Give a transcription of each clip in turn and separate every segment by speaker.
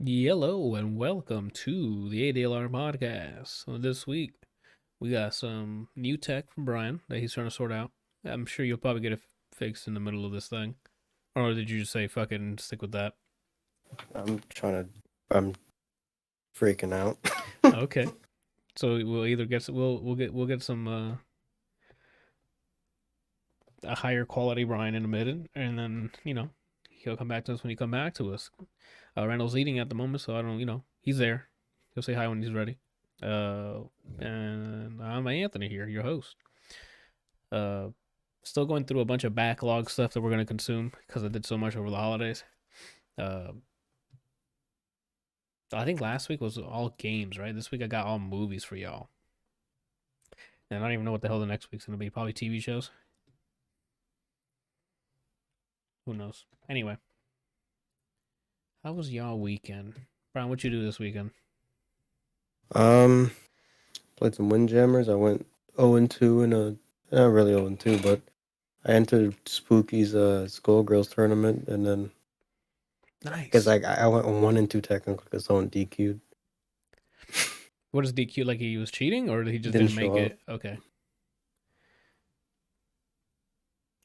Speaker 1: Hello and welcome to the ADLR Podcast. So this week we got some new tech from Brian that he's trying to sort out. I'm sure you'll probably get it fixed in the middle of this thing, or did you just say fuck it and stick with that?
Speaker 2: I'm freaking out.
Speaker 1: Okay, so we'll either get we'll get some a higher quality Brian in a minute, and then he'll come back to us when he come back to us. Randall's eating at the moment, so I don't he's there. He'll say hi when he's ready. Uh, and I'm Anthony here, your host. Uh, Still going through a bunch of backlog stuff that we're gonna consume because I did so much over the holidays. Uh, I think last week was all games, right? This week I got all movies for y'all, and I don't even know what the hell the next week's gonna be. Probably TV shows. Who knows? Anyway, how was y'all weekend, Brian? What you do this weekend?
Speaker 2: Um, Played some Windjammers. I went 0-2 in a not really 0-2, but I entered Spooky's Skullgirls tournament, and then because
Speaker 1: Nice.
Speaker 2: I went 1-2 technically because someone DQ'd.
Speaker 1: What is DQ? Like he was cheating, or he just
Speaker 2: Didn't
Speaker 1: didn't make
Speaker 2: show up.
Speaker 1: it? Okay.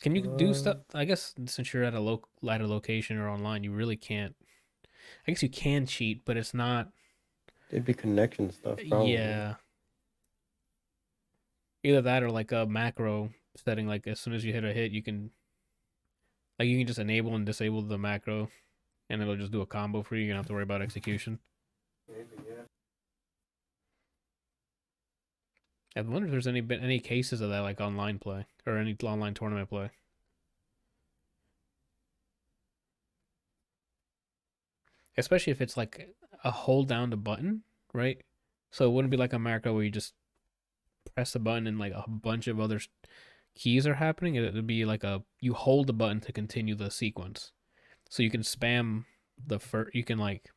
Speaker 1: Can you do
Speaker 2: Uh,
Speaker 1: stuff? I guess since you're at a at a location or online, you really can't. I guess you can cheat, but it's not.
Speaker 2: it'd be connection stuff probably.
Speaker 1: Yeah, either that or like a macro setting. Like as soon as you hit a hit, you can just enable and disable the macro, and it'll just do a combo for you. You don't have to worry about execution.
Speaker 2: Maybe, yeah.
Speaker 1: I wonder if there's been any cases of that like online play or any online tournament play. Especially if it's like a hold down the button, right? So it wouldn't be like a macro where you just press the button and like a bunch of other keys are happening. It would be like you hold the button to continue the sequence. So you can spam the first. You can like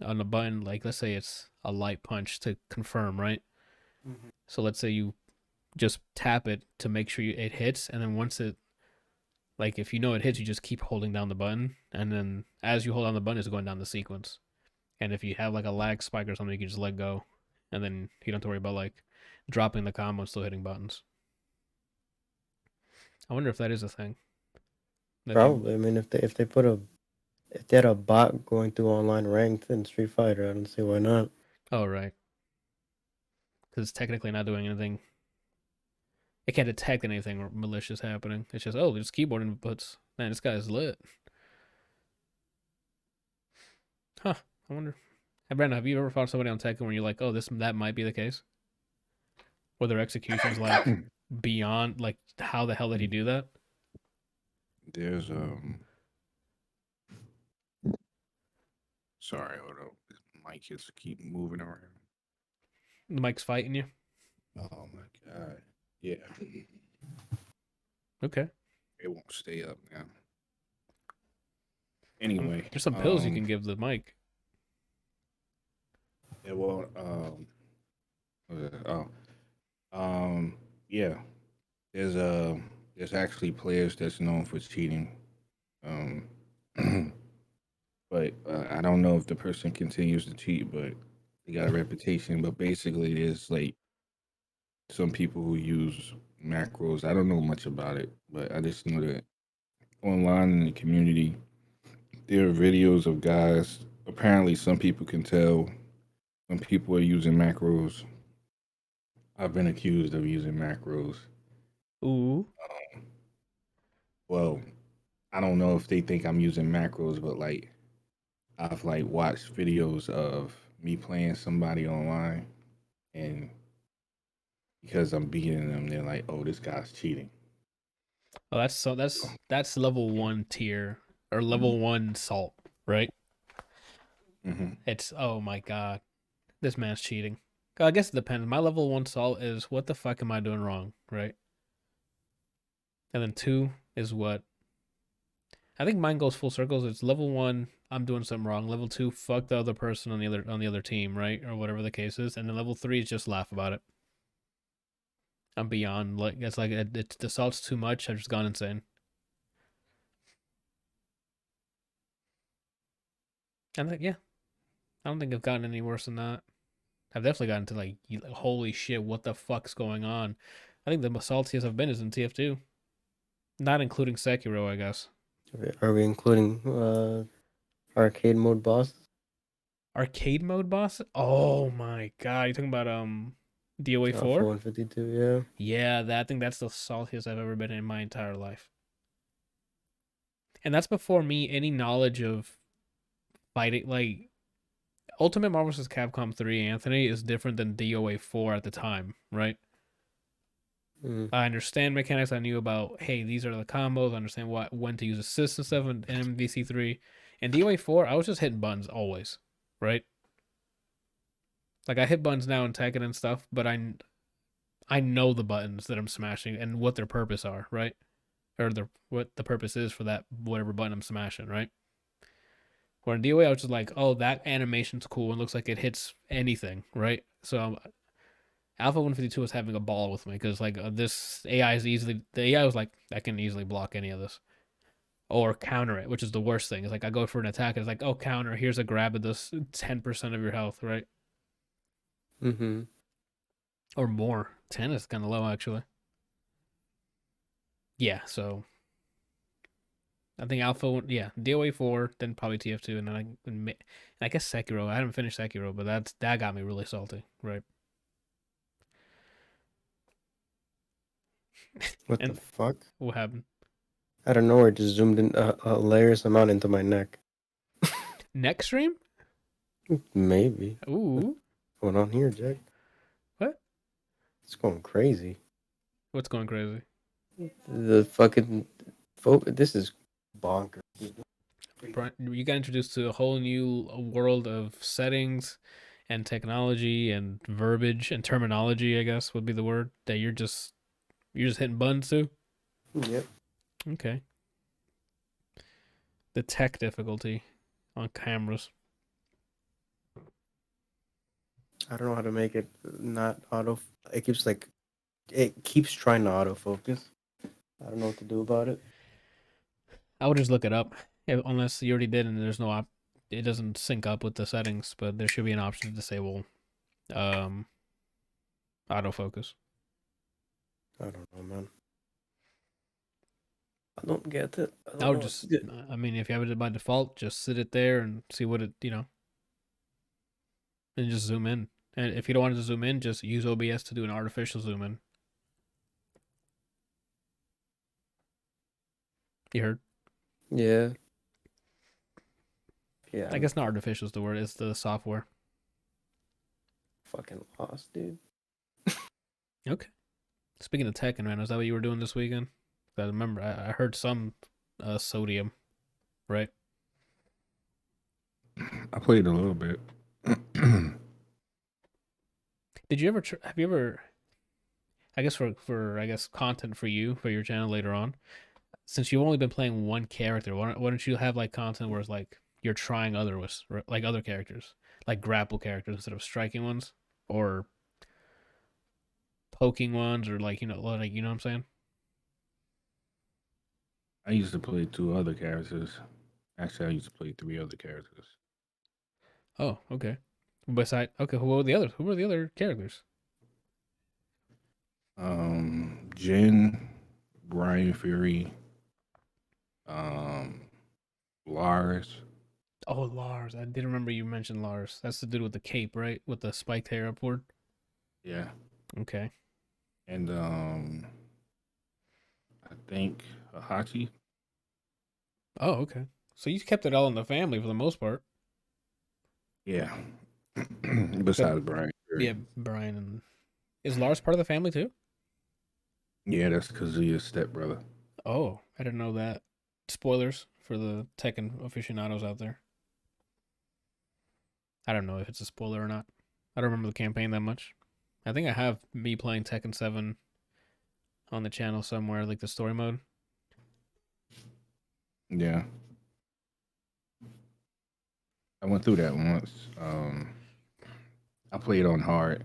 Speaker 1: on the button, like let's say it's a light punch to confirm, right?
Speaker 2: Mhm.
Speaker 1: So let's say you just tap it to make sure it hits, and then once it like if you know it hits, you just keep holding down the button, and then as you hold down the button, it's going down the sequence. And if you have like a lag spike or something, you can just let go, and then you don't have to worry about like dropping the combo and still hitting buttons. I wonder if that is a thing that they.
Speaker 2: Probably. I mean, if they had a bot going through online ranked in Street Fighter, I don't see why not.
Speaker 1: Oh right, because it's technically not doing anything. It can't detect anything malicious happening. It's just just keyboard inputs. Man, this guy's lit. Huh. I wonder. Hey Brandon, have you ever fought somebody on Tekken where you're like, oh, this that might be the case? Where their execution's like beyond like how the hell did he do that?
Speaker 3: There's sorry, hold up. This mic just keep moving around.
Speaker 1: The mic's fighting you.
Speaker 3: Oh my god. Yeah.
Speaker 1: Okay.
Speaker 3: It won't stay up now. Anyway,
Speaker 1: There's some pills you can give the mic.
Speaker 3: it will yeah. There's there's actually players that's known for cheating. Um but I don't know if the person continues to cheat, but they got a reputation. But basically there's like some people who use macros. I don't know much about it, but I just know that online in the community, there are videos of guys. Apparently, some people can tell when people are using macros. I've been accused of using macros.
Speaker 1: Ooh.
Speaker 3: Um, well, I don't know if they think I'm using macros, but like I've like watched videos of me playing somebody online, and because I'm beating them, they're like, "Oh, this guy's cheating."
Speaker 1: Oh, that's level one tier or level one salt, right?
Speaker 3: Mm-hmm.
Speaker 1: It's oh my god, this man's cheating. I guess it depends. My level one salt is what the fuck am I doing wrong, right? And then two is what I think mine goes full circles. It's level one, I'm doing something wrong. Level two, fuck the other person on the other team, right, or whatever the case is. And then level three is just laugh about it. I'm beyond like it's the salt's too much. I've just gone insane. And like yeah, I don't think I've gotten any worse than that. I've definitely gotten to like, holy shit, what the fuck's going on? I think the saltiest I've been is in TF2. Not including Sekiro, I guess.
Speaker 2: Are we including arcade mode boss?
Speaker 1: Arcade mode boss? Oh my god. You talking about DOA 4?
Speaker 2: 152, yeah.
Speaker 1: Yeah, I think that's the saltiest I've ever been in my entire life. And that's before me any knowledge of fighting. Like, Ultimate Marvel vs. Capcom 3, Anthony, is different than DOA 4 at the time, right?
Speaker 2: Mm.
Speaker 1: I understand mechanics. I knew about, hey, these are the combos. I understand when to use assists and stuff in MVC3. And DOA 4, I was just hitting buttons always, right? Like, I hit buttons now in Tekken and stuff, but I know the buttons that I'm smashing and what their purpose are, right? Or what the purpose is for that whatever button I'm smashing, right? Where in DOA, I was just like, oh, that animation's cool and looks like it hits anything, right? So Alpha 152 was having a ball with me because like this AI is the AI was like, I can easily block any of this or counter it, which is the worst thing. It's like I go for an attack and it's like, oh, counter, here's a grab of this 10% of your health, right?
Speaker 2: Mm-hmm.
Speaker 1: Or more. 10 is kind of low actually. Yeah, so I think Alpha, yeah, DOA 4, then probably TF2, and then I guess Sekiro. I haven't finished Sekiro, but that got me really salty, right?
Speaker 2: What
Speaker 1: And
Speaker 2: the fuck?
Speaker 1: what happened?
Speaker 2: Out of nowhere, just zoomed in a hilarious amount into my neck.
Speaker 1: Next stream?
Speaker 2: Maybe.
Speaker 1: Ooh.
Speaker 2: What's going on here, Jack?
Speaker 1: What?
Speaker 2: It's going crazy.
Speaker 1: What's going crazy?
Speaker 2: The fucking... This is bonkers.
Speaker 1: You got introduced to a whole new world of settings and technology and verbiage and terminology, I guess would be the word, that you're just hitting buttons to?
Speaker 2: Yep.
Speaker 1: Okay. The tech difficulty on cameras.
Speaker 2: I don't know how to make it not auto... It keeps trying to autofocus. I don't know what to do about it.
Speaker 1: I would just look it up, unless you already did and there's no it doesn't sync up with the settings, but there should be an option to disable autofocus.
Speaker 2: I don't know, man. I don't get it.
Speaker 1: I would just, I mean, if you have it by default, just sit it there and see what it, and just zoom in. And if you don't want to zoom in, just use OBS to do an artificial zoom in. You heard?
Speaker 2: Yeah. Yeah.
Speaker 1: I guess not artificial is the word. It's the software.
Speaker 2: Fucking lost, dude.
Speaker 1: Okay. Speaking of Tekken, man, is that what you were doing this weekend? I remember I heard some sodium, right?
Speaker 3: I played a little bit.
Speaker 1: Did you ever? Have you ever? I guess for content for you for your channel later on, since you've only been playing one character, why don't you have like content where it's like you're trying other characters, like grapple characters instead of striking ones or poking ones, or like you know what I'm saying?
Speaker 3: I used to play 2 other characters. Actually, I used to play 3 other characters.
Speaker 1: Oh, okay. Who were the others? Who were the other characters?
Speaker 3: Jin, Brian Fury, Lars.
Speaker 1: Oh, Lars. I did remember you mentioned Lars. That's the dude with the cape, right? With the spiked hair upward.
Speaker 3: Yeah.
Speaker 1: Okay.
Speaker 3: And I think Hachi.
Speaker 1: Oh, okay. So you kept it all in the family for the most part.
Speaker 3: Yeah. Besides Brian Fury.
Speaker 1: Yeah, Brian. And is Lars part of the family too?
Speaker 3: Yeah, that's Kazuya's stepbrother.
Speaker 1: Oh, I didn't know that. Spoilers for the Tekken aficionados out there. I don't know if it's a spoiler or not. I don't remember the campaign that much. I think I have me playing Tekken 7 on the channel somewhere, like the story mode.
Speaker 3: Yeah. I went through that once. I played on hard.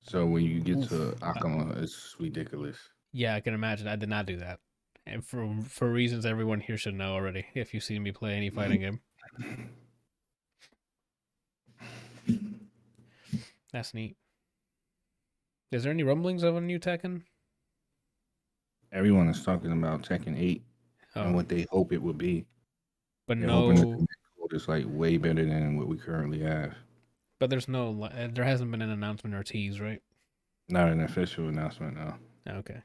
Speaker 3: So when you get to Akama, it's ridiculous.
Speaker 1: Yeah, I can imagine. I did not do that. And for reasons everyone here should know already, if you've seen me play any fighting game. That's neat. Is there any rumblings of a new Tekken?
Speaker 3: Everyone is talking about Tekken 8 and
Speaker 1: Oh,
Speaker 3: what they hope it would be.
Speaker 1: but
Speaker 3: They're hoping that the
Speaker 1: no,
Speaker 3: net code is like way better than what we currently have.
Speaker 1: but there's no, there hasn't been an announcement or tease, right?
Speaker 3: Not an official announcement now.
Speaker 1: Okay.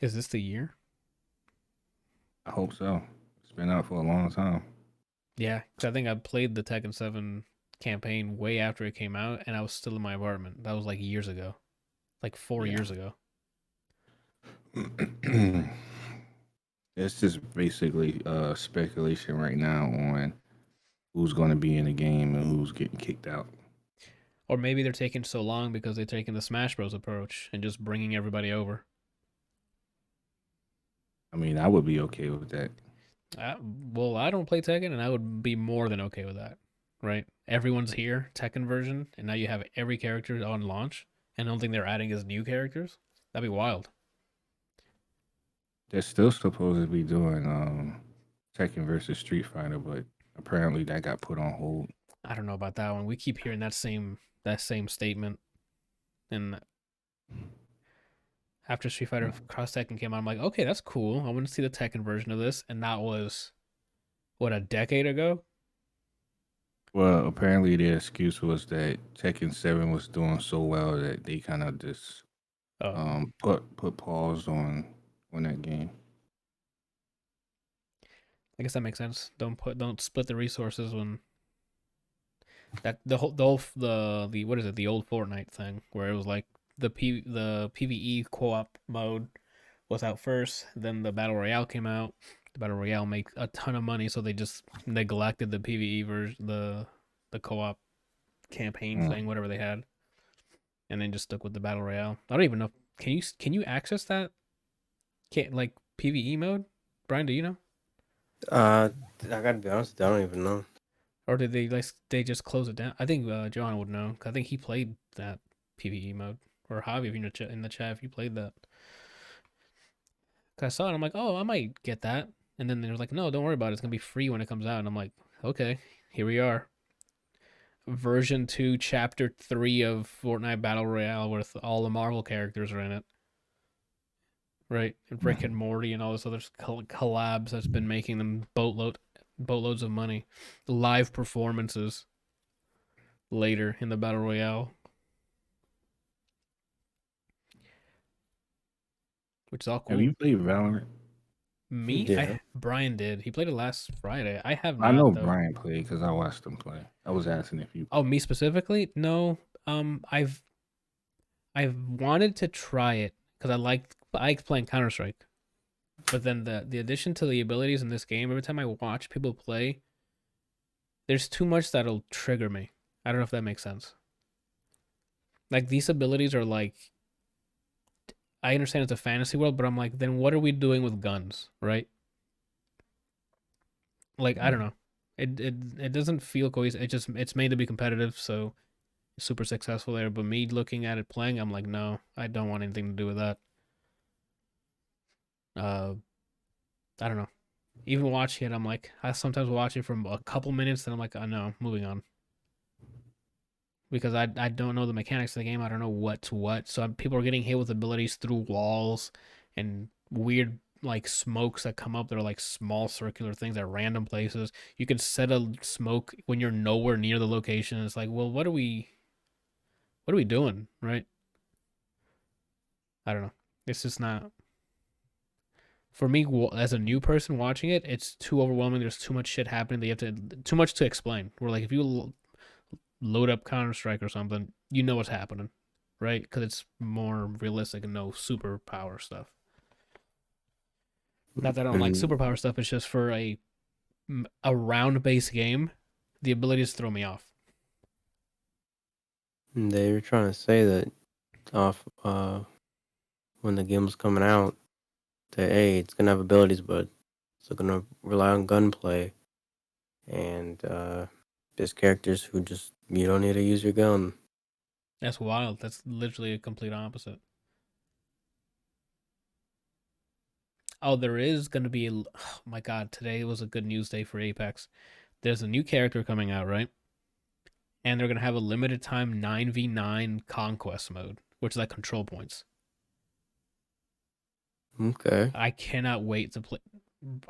Speaker 1: Is this the year?
Speaker 3: I hope so. It's been out for a long time.
Speaker 1: Yeah, 'cause I think I played the Tekken 7 campaign way after it came out, and I was still in my apartment. That was like years ago, like 4 years ago.
Speaker 3: It's just basically speculation right now on who's going to be in the game and who's getting kicked out.
Speaker 1: Or maybe they're taking so long because they're taking the Smash Bros approach and just bringing everybody over.
Speaker 3: I mean, I would be okay with that.
Speaker 1: Well, I don't play Tekken, and I would be more than okay with that, right? Everyone's here, Tekken version, and now you have every character on launch, and the only thing they're adding is new characters. That'd be wild.
Speaker 3: They're still supposed to be doing Tekken versus Street Fighter, but apparently that got put on hold.
Speaker 1: I don't know about that one. We keep hearing that same statement, and after Street Fighter Cross Tekken came out, I'm like, okay, that's cool. I want to see the Tekken version of this, and that was what, a decade ago.
Speaker 3: Well, apparently the excuse was that Tekken 7 was doing so well that they kind of just put pause on that game.
Speaker 1: I guess that makes sense. Don't split the resources when that the what is it, the old Fortnite thing where it was like the PvE co-op mode was out first, then the Battle Royale came out. The Battle Royale made a ton of money, so they just neglected the PvE version, the co-op campaign thing, whatever they had, and then just stuck with the Battle Royale. I don't even know. Can you access that? Can't, like, PvE mode? Brian, do you know?
Speaker 2: I gotta be honest, I don't even know.
Speaker 1: Or did they just close it down? I think John would know. I think he played that PvE mode. Or Javi, if you're in the chat, if you played that. Cause I saw it, I'm like, oh, I might get that. And then they were like, no, don't worry about it. It's gonna be free when it comes out. And I'm like, okay, here we are. Version 2, Chapter 3 of Fortnite Battle Royale, with all the Marvel characters are in it. Right, and Rick and Morty and all this other collabs that's been making them boatloads of money. Live performances later in the Battle Royale, which is all cool.
Speaker 3: Have you played Valorant?
Speaker 1: Me?
Speaker 2: Yeah.
Speaker 1: Brian did. He played it last Friday. I have not.
Speaker 3: I know
Speaker 1: though.
Speaker 3: Brian played because I watched him play. I was asking if you.
Speaker 1: Oh, me specifically? No. I've wanted to try it because I like playing Counter-Strike. But then the addition to the abilities in this game, every time I watch people play, there's too much that'll trigger me. I don't know if that makes sense. Like, these abilities are like, I understand it's a fantasy world, but I'm like, then what are we doing with guns, right? Like, I don't know. It doesn't feel cohesive. It's made to be competitive, so it's super successful there. But me looking at it playing, I'm like, no, I don't want anything to do with that. I don't know. Even watching it, I'm like, I sometimes watch it from a couple minutes, and I'm like, oh no, moving on. Because I don't know the mechanics of the game. I don't know what's what. So people are getting hit with abilities through walls and weird, like, smokes that come up that are like small circular things at random places. You can set a smoke when you're nowhere near the location. It's like, well, what are we doing, right? I don't know. It's just not, for me, as a new person watching it, it's too overwhelming. There's too much shit happening. They have too much to explain. We're like, if you load up Counter-Strike or something, you know what's happening, right? Because it's more realistic and no superpower stuff. Not that I don't like superpower stuff. It's just for a round-based game, the abilities throw me off.
Speaker 2: They were trying to say that when the game was coming out, that, hey, it's gonna have abilities, but it's gonna rely on gunplay, and there's characters who just, you don't need to use your gun.
Speaker 1: That's wild. That's literally a complete opposite. Oh, there is going to be, oh my God, today was a good news day for Apex. There's a new character coming out, right? and they're gonna have a limited time 9v9 conquest mode, which is like control points.
Speaker 2: Okay.
Speaker 1: I cannot wait to play.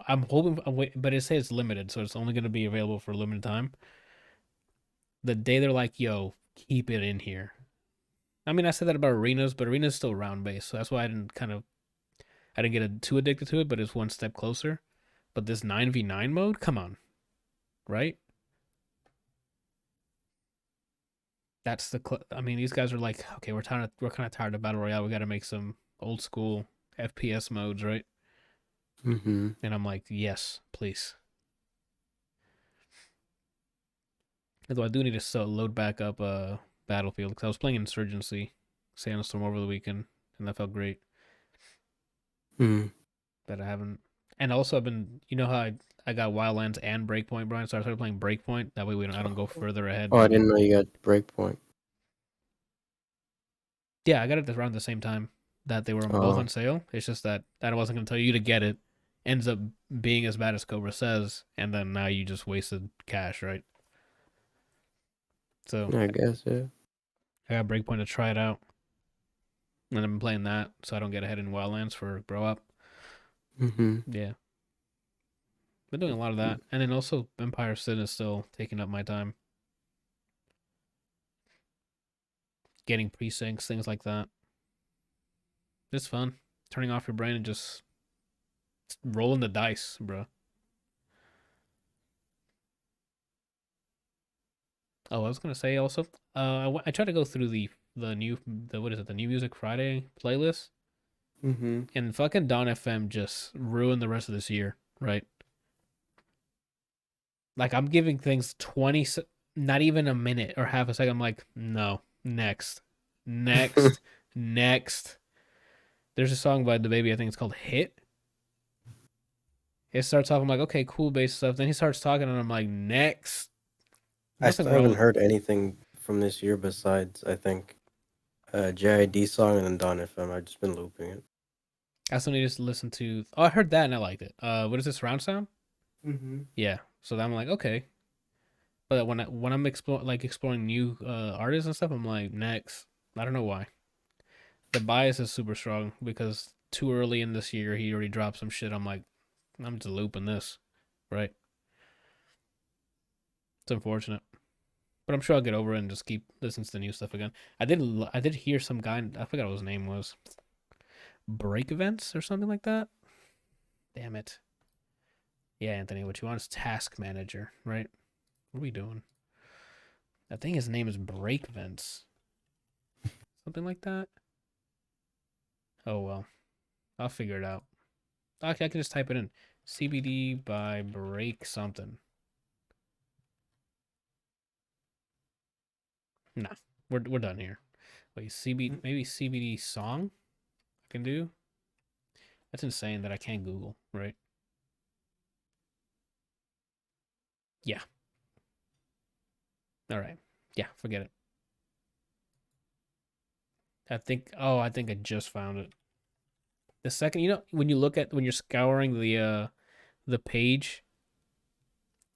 Speaker 1: I'm hoping, but it says it's limited, so it's only gonna be available for a limited time. The day they're like, "Yo, keep it in here." I mean, I said that about arenas, but arenas still round based, so that's why I didn't get too addicted to it. But it's one step closer. But this 9v9 mode, come on, right? That's I mean, these guys are like, okay, we're kind of tired of battle royale. We got to make some old school FPS modes, right?
Speaker 2: Mm-hmm.
Speaker 1: And I'm like, yes, please. Although I do need to load back up Battlefield, because I was playing Insurgency Sandstorm over the weekend, and that felt great.
Speaker 2: Mm.
Speaker 1: But I haven't. And also, I've been, you know how I got Wildlands and Breakpoint, Brian, so I started playing Breakpoint. That way I don't go further ahead.
Speaker 2: Oh, I didn't know you got Breakpoint.
Speaker 1: Yeah, I got it around the same time that they were both on sale. It's just that I wasn't going to tell you to get it. Ends up being as bad as Cobra says, and then now you just wasted cash, right? So
Speaker 2: I guess, yeah.
Speaker 1: I got Breakpoint to try it out. And I've been playing that so I don't get ahead in Wildlands for Grow Up.
Speaker 2: Mm-hmm.
Speaker 1: Yeah. Been doing a lot of that. And then also Empire Sin is still taking up my time. Getting precincts, things like that. It's fun. Turning off your brain and just rolling the dice, bro. Oh, I was gonna say also, I tried to go through the new Music Friday playlist,
Speaker 2: Mm-hmm.
Speaker 1: and fucking Don FM just ruined the rest of this year, right? Like I'm giving things 20, not even a minute or half a second. I'm like, no, next, next. There's a song by the Baby, I think it's called "Hit." It starts off, I'm like, okay, cool bass stuff. Then he starts talking, and I'm like, next.
Speaker 2: I still haven't heard anything from this year besides, I think, JID song and then Don FM. I've just been looping it.
Speaker 1: I still need to listen to. Oh, I heard that and I liked it. What is this, surround sound?
Speaker 2: Mm-hmm.
Speaker 1: Yeah. So I'm like, okay. But when I'm exploring new artists and stuff, I'm like, next. I don't know why. The bias is super strong because too early in this year he already dropped some shit. I'm like, I'm just looping this, right? It's unfortunate, but I'm sure I'll get over it and just keep listening to the new stuff again. I did hear some guy, I forgot what his name was, Break Events or something like that. Damn it. Yeah, Anthony, what you want is Task Manager, right? What are we doing? I think his name is Break Events, something like that. Oh well, I'll figure it out. Okay, I can just type it in. CBD by Break something. Nah, we're done here. Wait, maybe CBD song I can do? That's insane that I can't Google, right? Yeah. All right. Yeah, forget it. I think I just found it. The second, when you're scouring the page,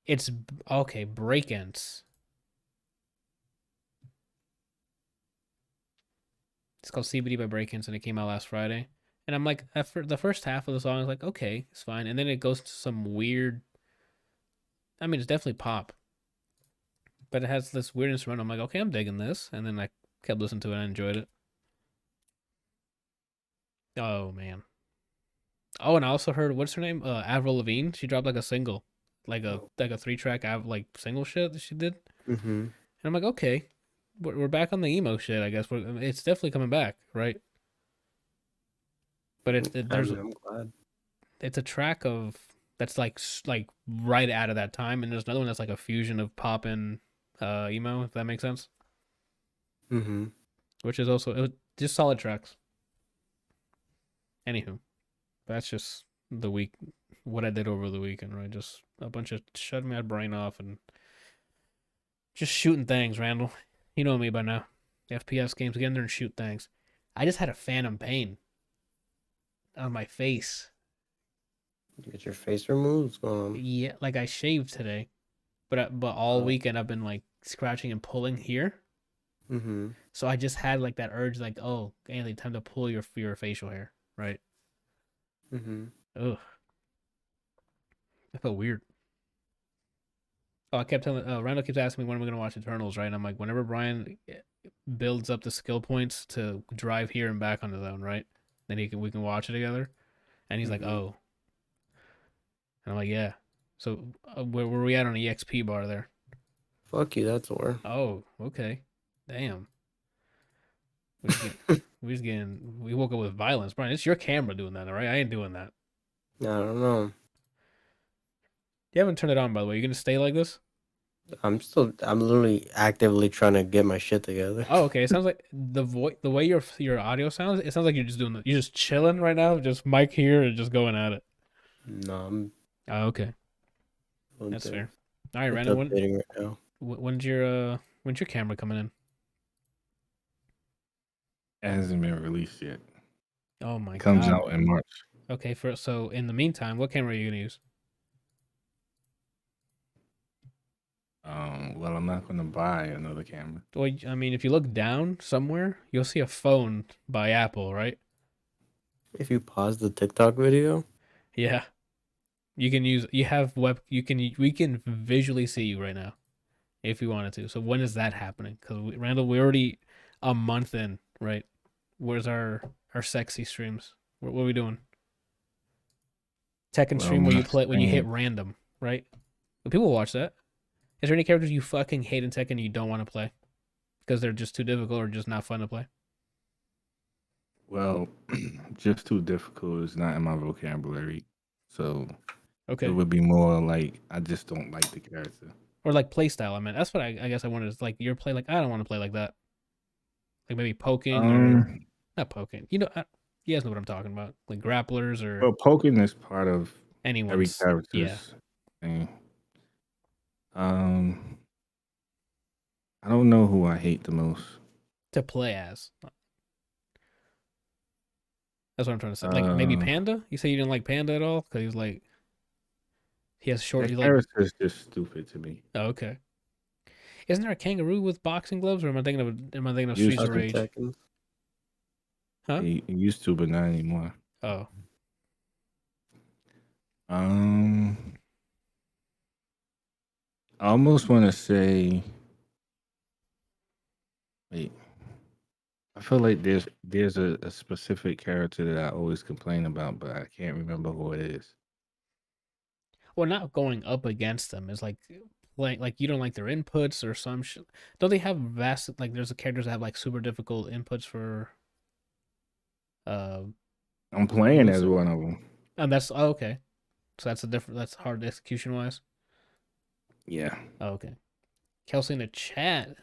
Speaker 1: it's okay, Break-Ins. It's called CBD by Break-Ins, and it came out last Friday. And I'm like, after the first half of the song, I was like, okay, it's fine. And then it goes to some weird. I mean, it's definitely pop, but it has this weird instrument. I'm like, okay, I'm digging this. And then I kept listening to it, and I enjoyed it. Oh man. Oh, and I also heard, what's her name? Avril Lavigne. She dropped like a single, like a 3-track like single shit that she did.
Speaker 2: Mm-hmm.
Speaker 1: And I'm like, okay, we're back on the emo shit. I guess it's definitely coming back, right? But
Speaker 2: I'm glad.
Speaker 1: It's a track that's like right out of that time, and there's another one that's like a fusion of pop and emo, if that makes sense.
Speaker 2: Mm-hmm.
Speaker 1: Which is also just solid tracks. Anywho, that's just what I did over the weekend, right? Just a bunch of shutting my brain off and just shooting things, Randall. You know me by now. FPS games, get in there and shoot things. I just had a phantom pain on my face.
Speaker 2: You get your face removed? What's going on?
Speaker 1: Yeah, like I shaved today. but all weekend I've been like scratching and pulling here.
Speaker 2: Mm-hmm.
Speaker 1: So I just had like that urge, like, oh, Anthony, time to pull your facial hair, right?
Speaker 2: Mm-hmm.
Speaker 1: Ugh, I felt weird. Oh, I kept telling. Randall keeps asking me when am I gonna watch Eternals, right? And I'm like, whenever Brian builds up the skill points to drive here and back on his own, right? Then we can watch it together. And he's like,
Speaker 2: Mm-hmm.
Speaker 1: oh, and I'm like, yeah. So where were we at on the EXP bar there?
Speaker 2: Fuck you, that's where.
Speaker 1: Oh, okay. Damn. We woke up with violence, Brian. It's your camera doing that, all right? I ain't doing that.
Speaker 2: I don't know.
Speaker 1: You haven't turned it on, by the way. You gonna stay like this?
Speaker 2: I'm literally actively trying to get my shit together.
Speaker 1: Oh, okay. It sounds like the way your audio sounds. It sounds like you're just you're just chilling right now, just mic here and just going at it.
Speaker 2: No, I'm
Speaker 1: Oh, okay.
Speaker 2: doing
Speaker 1: That's
Speaker 2: things.
Speaker 1: fair. All right,
Speaker 2: It's
Speaker 1: Randall.
Speaker 2: updating right now.
Speaker 1: When's your camera coming in?
Speaker 3: It hasn't been released yet.
Speaker 1: Oh my
Speaker 3: Comes
Speaker 1: god.
Speaker 3: out in March.
Speaker 1: Okay, so in the meantime, what camera are you gonna use?
Speaker 3: Well, I'm not gonna buy another camera.
Speaker 1: Well, I mean, if you look down somewhere, you'll see a phone by Apple, right?
Speaker 2: If you pause the TikTok video,
Speaker 1: Yeah. You can use. You have web. You can. We can visually see you right now, if you wanted to. So when is that happening? Because Randall, we're already a month in, right? Where's our sexy streams? What are we doing? Tekken
Speaker 3: Well,
Speaker 1: stream where
Speaker 3: my
Speaker 1: you play when you hit
Speaker 3: stream-
Speaker 1: random, right? But people watch that. Is there any characters you fucking hate in Tekken you don't want to play because they're just too difficult or just not fun to play?
Speaker 3: Well, just too difficult is not in my vocabulary. So
Speaker 1: Okay.
Speaker 3: it would be more like I just don't like the character.
Speaker 1: Or like play style. I mean, that's what I guess I wanted. Is like your play. Like I don't want to play like that. Like maybe poking or not poking. You guys know what I'm talking about. Like grapplers or
Speaker 3: Well, poking is part of every
Speaker 1: anyone's. Yeah.
Speaker 3: character's thing. I don't know who I hate the most.
Speaker 1: To play as. That's what I'm trying to say. Like maybe Panda. You say you didn't like Panda at all because he's like he has short.
Speaker 3: That
Speaker 1: He's like
Speaker 3: character is just stupid to me.
Speaker 1: oh, okay. Isn't there a kangaroo with boxing gloves, or am I thinking of
Speaker 3: Used
Speaker 1: Streets of
Speaker 3: to.
Speaker 1: Rage?
Speaker 2: Tekken.
Speaker 1: Huh?
Speaker 3: He used to, but not anymore.
Speaker 1: Oh,
Speaker 3: I almost want to say. Wait, I feel like there's a specific character that I always complain about, but I can't remember who it is.
Speaker 1: well, not going up against them is like you don't like their inputs or some shit. Don't they have vast like there's characters that have like super difficult inputs for
Speaker 3: I'm playing as
Speaker 1: Listen.
Speaker 3: one of them.
Speaker 1: and that's okay. So that's hard execution wise.
Speaker 3: Yeah.
Speaker 1: Oh, okay. Kelsey in the chat.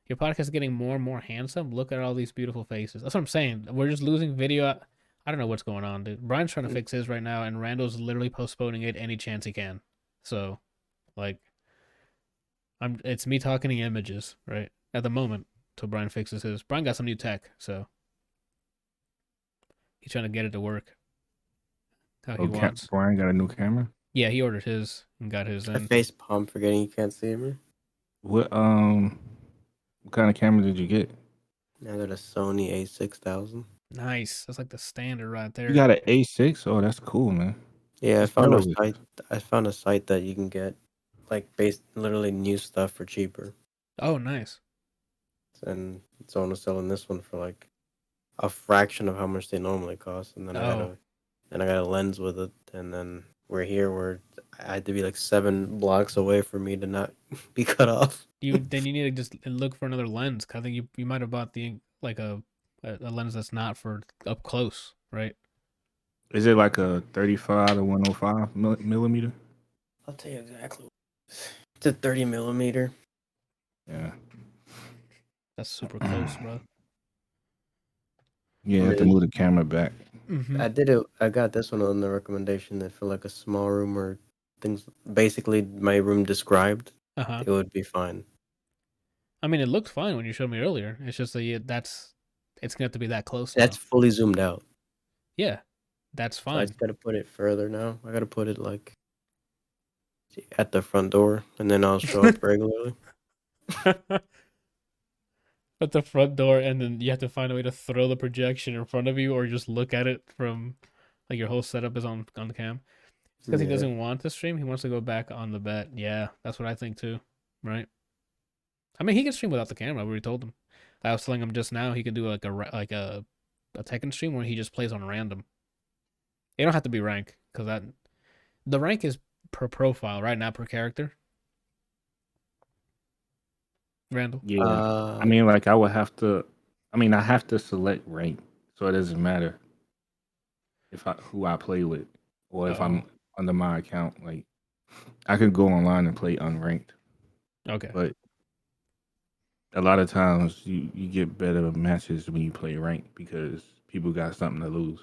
Speaker 1: Your podcast is getting more and more handsome. Look at all these beautiful faces. That's what I'm saying. We're just losing video. I don't know what's going on, dude. Brian's trying to fix his right now, and Randall's literally postponing it any chance he can. So, like, it's me talking to images, right? At the moment, till Brian fixes his. Brian got some new tech, so he's trying to get it to work how he wants.
Speaker 3: Brian got a new camera.
Speaker 1: Yeah, he ordered his and got his
Speaker 2: I
Speaker 1: in.
Speaker 2: face palm forgetting you can't see me.
Speaker 3: What kind of camera did you get?
Speaker 2: I got a Sony A6000.
Speaker 1: Nice. That's like the standard right there.
Speaker 3: You got an A6? Oh, that's cool, man.
Speaker 2: Yeah,
Speaker 3: What color is it?
Speaker 2: I found a site that you can get like literally new stuff for cheaper.
Speaker 1: Oh, nice.
Speaker 2: And someone was selling this one for like a fraction of how much they normally cost. And then I got a lens with it. And then we're here where I had to be like 7 blocks away for me to not be cut off.
Speaker 1: Then you need to just look for another lens. 'Cause I think you might have bought a lens that's not for up close, right?
Speaker 3: Is it like a 35 to 105 millimeter?
Speaker 2: I'll tell you exactly. It's a 30 millimeter.
Speaker 3: Yeah.
Speaker 1: That's super close, bro.
Speaker 3: Yeah, you have to move the camera back.
Speaker 1: Mm-hmm.
Speaker 2: I got this one on the recommendation that for like a small room or things, basically my room described,
Speaker 1: Uh-huh.
Speaker 2: it would be fine.
Speaker 1: I mean, it looked fine when you showed me earlier. It's just it's gonna have to be that close.
Speaker 2: That's
Speaker 1: now.
Speaker 2: fully zoomed out.
Speaker 1: Yeah, that's
Speaker 2: So I
Speaker 1: fine.
Speaker 2: just gotta put it further now. I gotta put it like at the front door, and then I'll show up regularly.
Speaker 1: At the front door, and then you have to find a way to throw the projection in front of you, or just look at it from like your whole setup is on the cam. It's because he
Speaker 2: Yeah.
Speaker 1: doesn't want to stream. He wants to go back on the bet. Yeah, that's what I think too. Right. I mean, he can stream without the camera. I already told him. I was telling him just now he could do like a Tekken stream where he just plays on random. It don't have to be rank because the rank is per profile, right? Not per character. Randall.
Speaker 3: Yeah. I mean, like I would have to. I mean, I have to select rank, so it doesn't matter if who I play with, or if I'm under my account. Like, I could go online and play unranked.
Speaker 1: Okay.
Speaker 3: But a lot of times you get better matches when you play ranked because people got something to lose.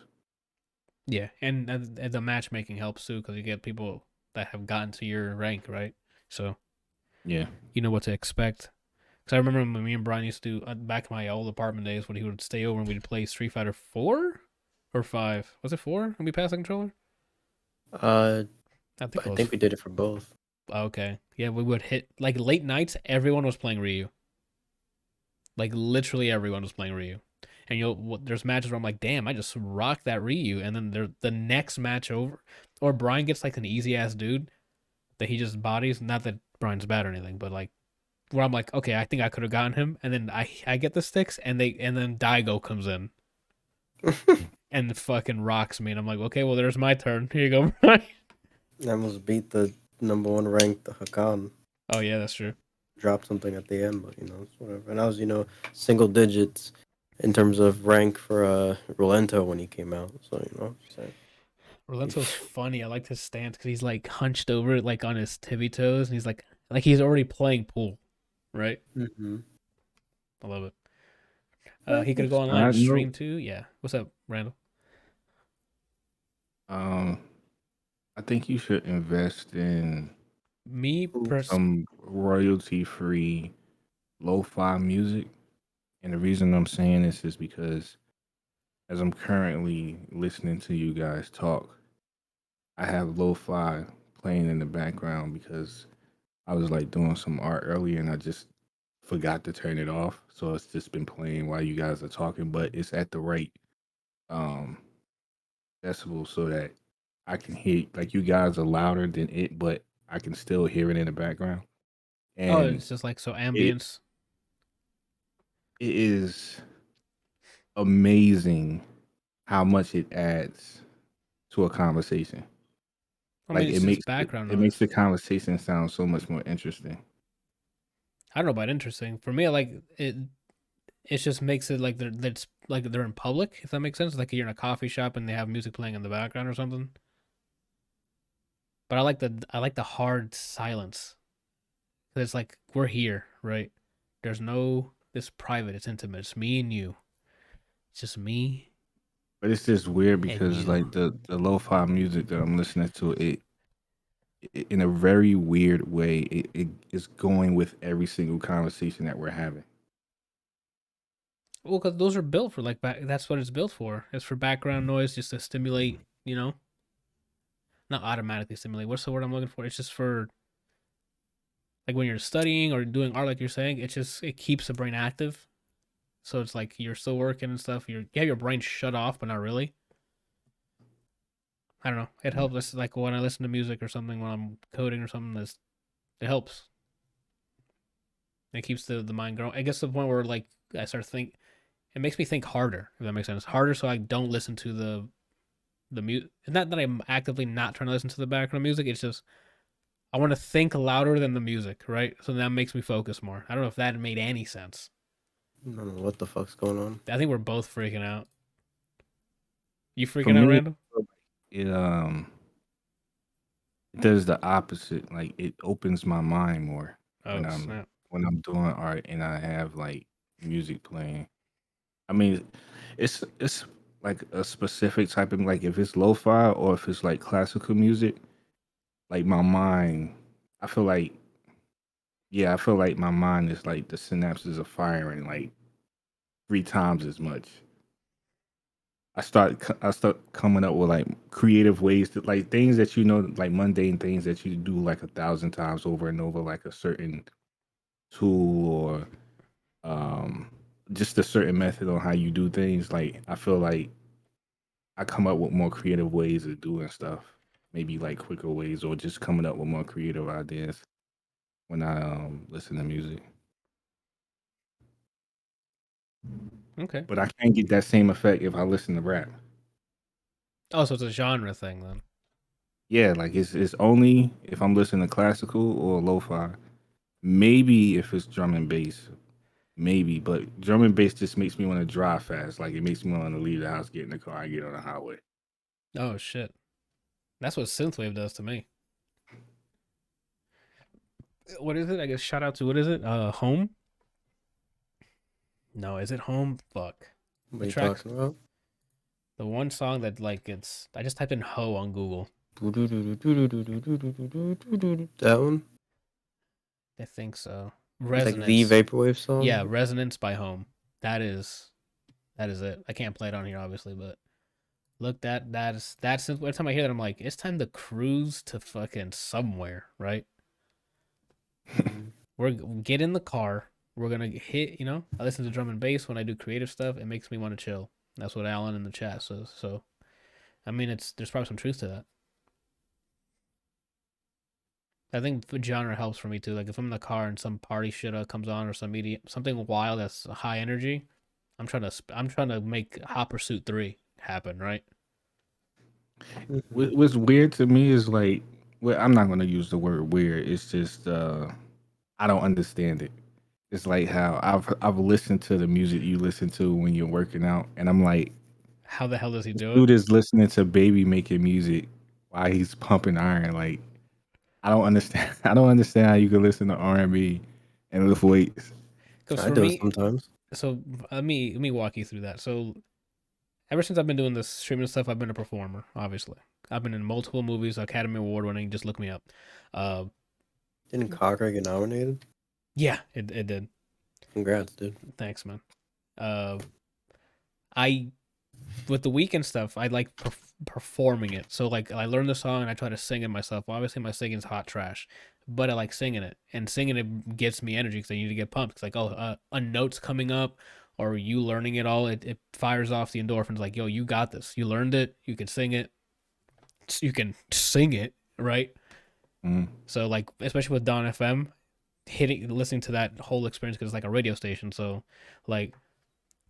Speaker 1: Yeah, and the matchmaking helps too because you get people that have gotten to your rank, right? So
Speaker 3: yeah,
Speaker 1: you know what to expect. Because I remember when me and Brian used to do back in my old apartment days when he would stay over and we'd play Street Fighter 4 or 5. Was it 4? And we passed the controller.
Speaker 2: I
Speaker 1: I
Speaker 2: think we did it for both.
Speaker 1: Okay, yeah, we would hit like late nights. Everyone was playing Ryu. Like literally everyone was playing Ryu. And there's matches where I'm like, damn, I just rocked that Ryu, and then the next match over, or Brian gets like an easy ass dude that he just bodies. Not that Brian's bad or anything, but like where I'm like, okay, I think I could have gotten him, and then I get the sticks, and then Daigo comes in and fucking rocks me, and I'm like, okay, well there's my turn. Here you go, Brian.
Speaker 2: I almost beat the number 1 ranked Hakan.
Speaker 1: Oh yeah, that's true.
Speaker 2: Dropped something at the end, but it's whatever. And I was single digits in terms of rank for Rolento when he came out. So
Speaker 1: Rolento's funny. I liked his stance because he's like hunched over, like on his tippy toes, and he's like he's already playing pool, right?
Speaker 2: Mm-hmm.
Speaker 1: I love it. He could go online and stream too. Yeah. What's up, Randall?
Speaker 3: I think you should invest in some royalty-free lo-fi music. And the reason I'm saying this is because as I'm currently listening to you guys talk, I have lo-fi playing in the background because I was like doing some art earlier and I just forgot to turn it off. So it's just been playing while you guys are talking, but it's at the right decibel so that I can hear, like, you guys are louder than it, but I can still hear it in the background. And
Speaker 1: it's just like so ambience.
Speaker 3: It is amazing how much it adds to a conversation.
Speaker 1: I mean, it makes background
Speaker 3: it makes the conversation sound so much more interesting.
Speaker 1: I don't know about interesting. For me, I like it. It just makes it like they're in public, if that makes sense. Like you're in a coffee shop and they have music playing in the background or something. But I like the hard silence. It's like we're here, right? There's no it's private, it's intimate. It's me and you. It's just me.
Speaker 3: But it's just weird because like the lo-fi music that I'm listening to, it in a very weird way, it is going with every single conversation that we're having.
Speaker 1: Well, because those are built for that's what it's built for. It's for background noise, just to stimulate, not automatically stimulate. What's the word I'm looking for? It's just for like when you're studying or doing art, like you're saying. It keeps the brain active. So it's like you're still working and stuff. You have your brain shut off, but not really. I don't know. It helps. It's like when I listen to music or something when I'm coding or something. It helps. It keeps the mind growing. I guess the point where like I start think, it makes me think harder. If that makes sense, harder, so I don't listen to the music. Not that I'm actively not trying to listen to the background music. It's just I want to think louder than the music, right? So that makes me focus more. I don't know if that made any sense.
Speaker 2: I don't know what the fuck's going on.
Speaker 1: I think we're both freaking out. You freaking out, Randall?
Speaker 3: It does the opposite. Like it opens my mind more when I'm doing art and I have like music playing. I mean, it's like a specific type of, like, if it's lo-fi or if it's like classical music, like my mind, I feel like my mind is like the synapses are firing like 3 times as much. I start coming up with like creative ways to like things that like mundane things that you do like 1,000 times over and over, like a certain tool or um just a certain method on how you do things. Like I feel like I come up with more creative ways of doing stuff, maybe like quicker ways or just coming up with more creative ideas when I listen to music.
Speaker 1: Okay.
Speaker 3: But I can't get that same effect if I listen to rap.
Speaker 1: Oh, so it's a genre thing then.
Speaker 3: Yeah, like it's only if I'm listening to classical or lo-fi. Maybe if it's drum and bass, maybe. But drum and bass just makes me want to drive fast. Like it makes me want to leave the house, get in the car, and get on the highway.
Speaker 1: Oh shit. That's what synthwave does to me. What is it? I guess shout out to what is it? Home? No, is it Home? Fuck.
Speaker 2: What
Speaker 1: The
Speaker 2: are you
Speaker 1: track,
Speaker 2: talking about?
Speaker 1: the one song that like it's. I just typed in Ho on Google.
Speaker 2: That one?
Speaker 1: I think so.
Speaker 2: It's like the
Speaker 1: Resonance.
Speaker 2: vaporwave song.
Speaker 1: Yeah, Resonance by Home. That is it. I can't play it on here obviously, but look that's every time I hear that I'm like, it's time to cruise to fucking somewhere, right? We're get in the car. We're gonna hit. I listen to drum and bass when I do creative stuff. It makes me want to chill. That's what Alan in the chat says. So, I mean, there's probably some truth to that. I think the genre helps for me too. Like if I'm in the car and some party shit comes on or something wild that's high energy, I'm trying to make Hot Pursuit 3 happen, right?
Speaker 3: What's weird to me is like, well, I'm not gonna use the word weird. It's just I don't understand it. It's like how I've listened to the music you listen to when you're working out, and I'm like,
Speaker 1: How the hell does he
Speaker 3: this
Speaker 1: do
Speaker 3: dude
Speaker 1: it?
Speaker 3: is listening to Baby making music while he's pumping iron. Like, I don't understand. I don't understand how you can listen to R&B and lift weights.
Speaker 1: Because
Speaker 2: I
Speaker 1: for
Speaker 2: do it
Speaker 1: me,
Speaker 2: sometimes.
Speaker 1: so let me walk you through that. So ever since I've been doing this streaming stuff, I've been a performer. Obviously, I've been in multiple movies, Academy Award winning. Just look me up. Uh,
Speaker 2: Didn't Cocker get nominated?
Speaker 1: yeah, it did.
Speaker 2: Congrats, dude.
Speaker 1: Thanks, man. I with the weekend stuff, I like performing it. So like I learn the song and I try to sing it myself. Well, obviously, my singing's hot trash, but I like singing it, and singing it gets me energy because I need to get pumped. It's like a note's coming up, or you learning it all. It fires off the endorphins. Like yo, you got this. You learned it. You can sing it. You can sing it, right?
Speaker 3: Mm.
Speaker 1: So like especially with Don FM, listening to that whole experience because it's like a radio station. So like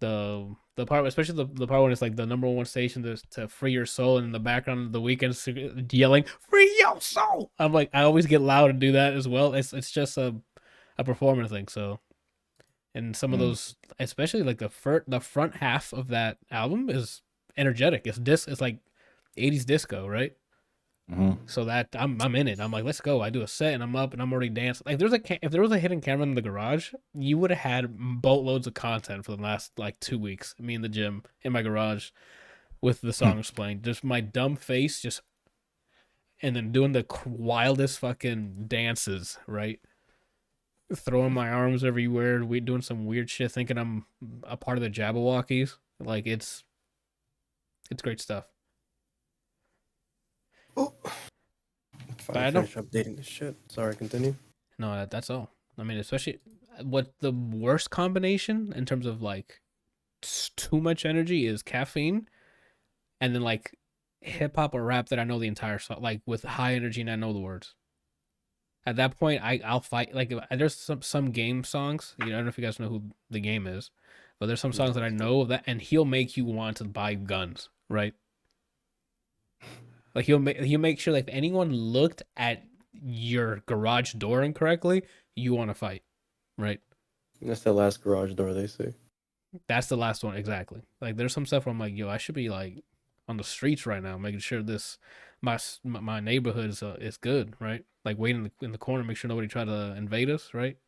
Speaker 1: the part, especially the part when it's like the number one station to free your soul, and in the background of the weekends yelling "free your soul." I'm like, I always get loud and do that as well. It's just a performance thing. So, and some of
Speaker 3: Mm.
Speaker 1: those, especially like the front half of that album is energetic. It's like 80s disco, right?
Speaker 3: Mm-hmm.
Speaker 1: So that I'm in it. I'm like, let's go. I do a set and I'm up and I'm already dancing. Like if there was a hidden camera in the garage, you would have had boatloads of content for the last like 2 weeks. Me in the gym in my garage with the songs playing, just my dumb face, just and then doing the wildest fucking dances, right? Throwing my arms everywhere, we doing some weird shit, thinking I'm a part of the Jabberwockies. Like it's great stuff.
Speaker 2: Oh.
Speaker 1: But I
Speaker 2: Finally
Speaker 1: don't.
Speaker 2: finish updating this shit. Sorry, continue.
Speaker 1: No, that's all. I mean, especially what the worst combination in terms of like too much energy is caffeine, and then like hip hop or rap that I know the entire song, like with high energy and I know the words. At that point, I'll fight. Like there's some game songs. I don't know if you guys know who the game is, but there's some songs that I know that, and he'll make you want to buy guns, right? Like he'll make sure like if anyone looked at your garage door incorrectly, you want to fight, right?
Speaker 2: That's the last garage door they see.
Speaker 1: That's the last one exactly. Like there's some stuff where I'm like, yo, I should be like on the streets right now, making sure my neighborhood is good, right? Like waiting in the corner, make sure nobody try to invade us, right?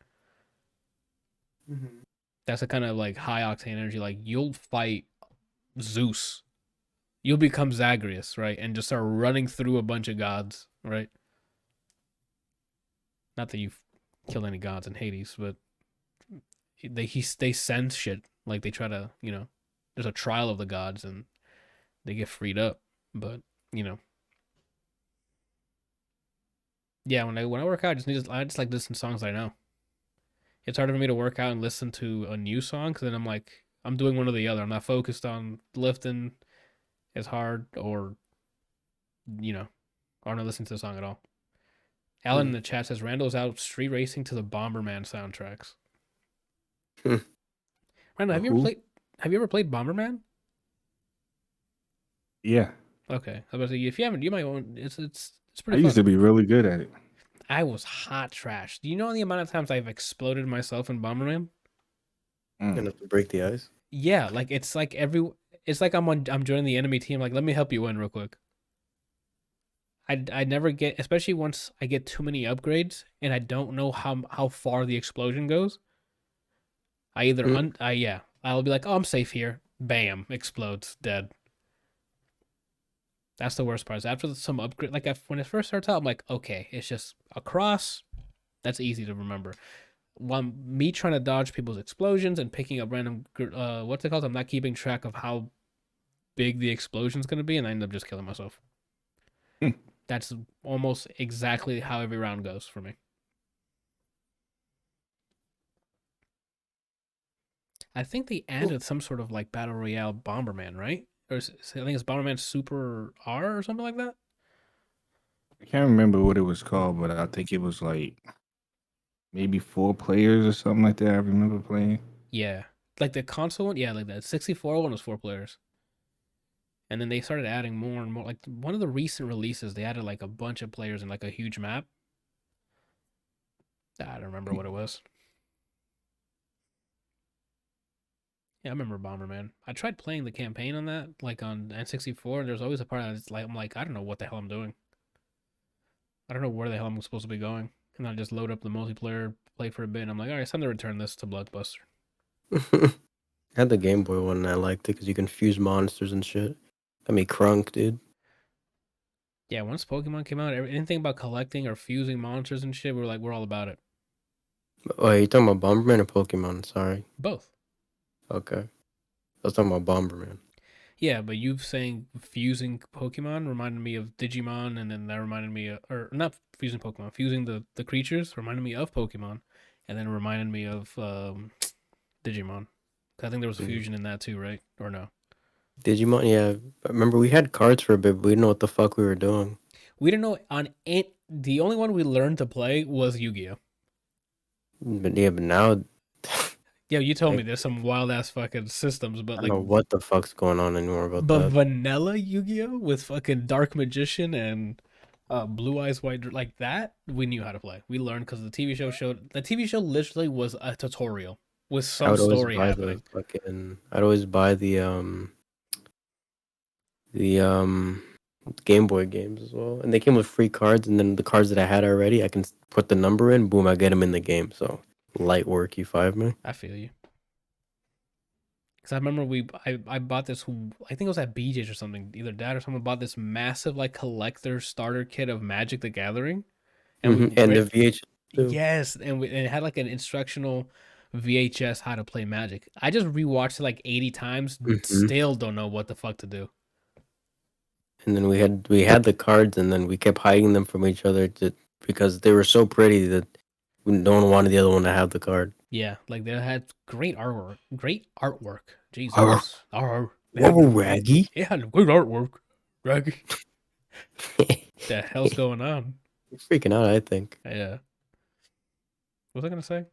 Speaker 2: Mm-hmm.
Speaker 1: That's the kind of like high octane energy. Like you'll fight Zeus, you'll become Zagreus, right, and just start running through a bunch of gods, right? Not that you've killed any gods in Hades, but they send shit like they try to there's a trial of the gods, and they get freed up. But yeah, when I work out, I just like listen to songs I know. It's harder for me to work out and listen to a new song because then I'm like I'm doing one or the other. I'm not focused on lifting as hard or or not listening to the song at all. Alan in the chat says Randall's out street racing to the Bomberman soundtracks. Randall, have you ever played Bomberman?
Speaker 3: Yeah.
Speaker 1: Okay, I was about to say if you haven't, you might want. It's
Speaker 3: I
Speaker 1: pretty fun.
Speaker 3: used to be really good at it.
Speaker 1: I was hot trash. Do you know the amount of times I've exploded myself in Bomberman?
Speaker 2: Enough to break the ice.
Speaker 1: Yeah, like it's like I'm joining the enemy team. Like, let me help you win real quick. I never get, especially once I get too many upgrades and I don't know how far the explosion goes. I either I'll be like, oh, I'm safe here. Bam, explodes, dead. That's the worst part. Is after some upgrade, like when it first starts out, I'm like, okay, it's just a cross. That's easy to remember. Me trying to dodge people's explosions and picking up random, what's it called? I'm not keeping track of how big the explosion's going to be, and I end up just killing myself. That's almost exactly how every round goes for me. I think they added some sort of like Battle Royale Bomberman, right? I think it's Bomberman Super R or something like that.
Speaker 3: I can't remember what it was called, but I think it was like maybe 4 players or something like that. I remember playing.
Speaker 1: Yeah, like the console one. Yeah, like that 64 one was 4 players. And then they started adding more and more. Like one of the recent releases, they added like a bunch of players in like a huge map. I don't remember what it was. Yeah, I remember Bomberman. I tried playing the campaign on that, like on N64, and there's always a part that's like, I'm like, I don't know what the hell I'm doing. I don't know where the hell I'm supposed to be going. And I just load up the multiplayer, play for a bit, and I'm like, all right, it's time to return this to Blockbuster.
Speaker 2: I had the Game Boy one and I liked it because you can fuse monsters and shit. Got me crunk, dude.
Speaker 1: Yeah, once Pokemon came out, anything about collecting or fusing monsters and shit, we're all about it.
Speaker 2: Oh, you talking about Bomberman or Pokemon? Sorry.
Speaker 1: Both.
Speaker 2: Okay. I was talking about Bomberman.
Speaker 1: Yeah, but you saying fusing Pokemon reminded me of Digimon, and then that reminded me or not fusing Pokemon, fusing the creatures reminded me of Pokemon, and then it reminded me of Digimon. I think there was fusion in that too, right? Or no?
Speaker 2: Digimon, yeah. I remember we had cards for a bit, but we didn't know what the fuck we were doing.
Speaker 1: We didn't know on it. The only one we learned to play was Yu-Gi-Oh.
Speaker 2: But now,
Speaker 1: Yeah, you told me there's some wild ass fucking systems, but
Speaker 2: I
Speaker 1: like,
Speaker 2: don't know what the fuck's going on anymore about
Speaker 1: but
Speaker 2: that.
Speaker 1: vanilla Yu-Gi-Oh with fucking Dark Magician and Blue Eyes White, like that, we knew how to play. We learned because the TV show literally was a tutorial with some story happening.
Speaker 2: I'd always buy the Game Boy games as well, and they came with free cards. And then the cards that I had already, I can put the number in. Boom, I get them in the game. So light work, you 5 me.
Speaker 1: I feel you. Because I remember I bought this, I think it was at BJ's or something, either dad or someone bought this massive like collector starter kit of Magic the Gathering.
Speaker 2: And the VHS too.
Speaker 1: Yes, and it had like an instructional VHS how to play Magic. I just rewatched it like 80 times, still don't know what the fuck to do.
Speaker 2: And then we had the cards, and then we kept hiding them from each other because they were so pretty that no one wanted the other one to have the card.
Speaker 1: Yeah, like they had great artwork. Jesus.
Speaker 2: Raggy.
Speaker 1: Yeah, great artwork. Raggy. The hell's going on?
Speaker 2: You're freaking out, I think.
Speaker 1: Yeah. What was I gonna say?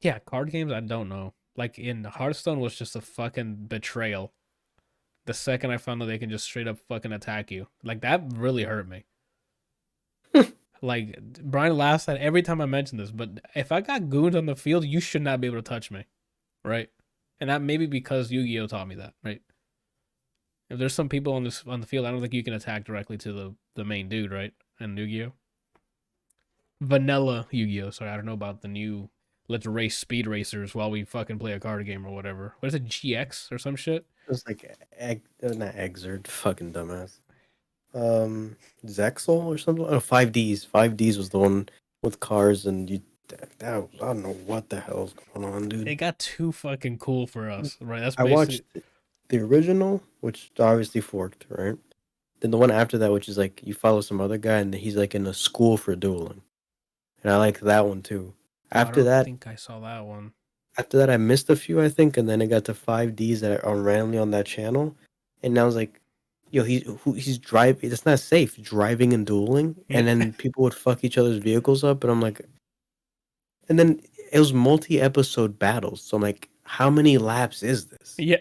Speaker 1: Yeah, card games, I don't know. Like in Hearthstone was just a fucking betrayal. The second I found out they can just straight up fucking attack you. Like that really hurt me. Like Brian laughs at every time I mention this, but if I got goons on the field, you should not be able to touch me. Right? And that maybe because Yu-Gi-Oh taught me that, right? If there's some people on the field, I don't think you can attack directly to the main dude, right? And Yu-Gi-Oh. Vanilla Yu-Gi-Oh. Sorry, I don't know about the new let's race speed racers while we fucking play a card game or whatever. What is it, GX or some shit?
Speaker 2: It was like not Exert, fucking dumbass. Zexel or something. Oh, 5Ds. 5Ds was the one with cars, and I don't know what the hell's going on, dude.
Speaker 1: It got too fucking cool for us, right? That's
Speaker 2: I watched the original, which obviously forked, right? Then the one after that, which is like you follow some other guy and he's like in a school for dueling, and I like that one too.
Speaker 1: Oh, I
Speaker 2: After
Speaker 1: don't
Speaker 2: that,
Speaker 1: think I saw that one.
Speaker 2: I missed a few, I think, and then it got to 5Ds that are on randomly on that channel, and I was like, yo, he's driving. It's not safe driving and dueling,
Speaker 1: Yeah.
Speaker 2: and then people would fuck each other's vehicles up, and I'm like, and then it was multi-episode battles, so I'm like, how many laps is this?
Speaker 1: Yeah.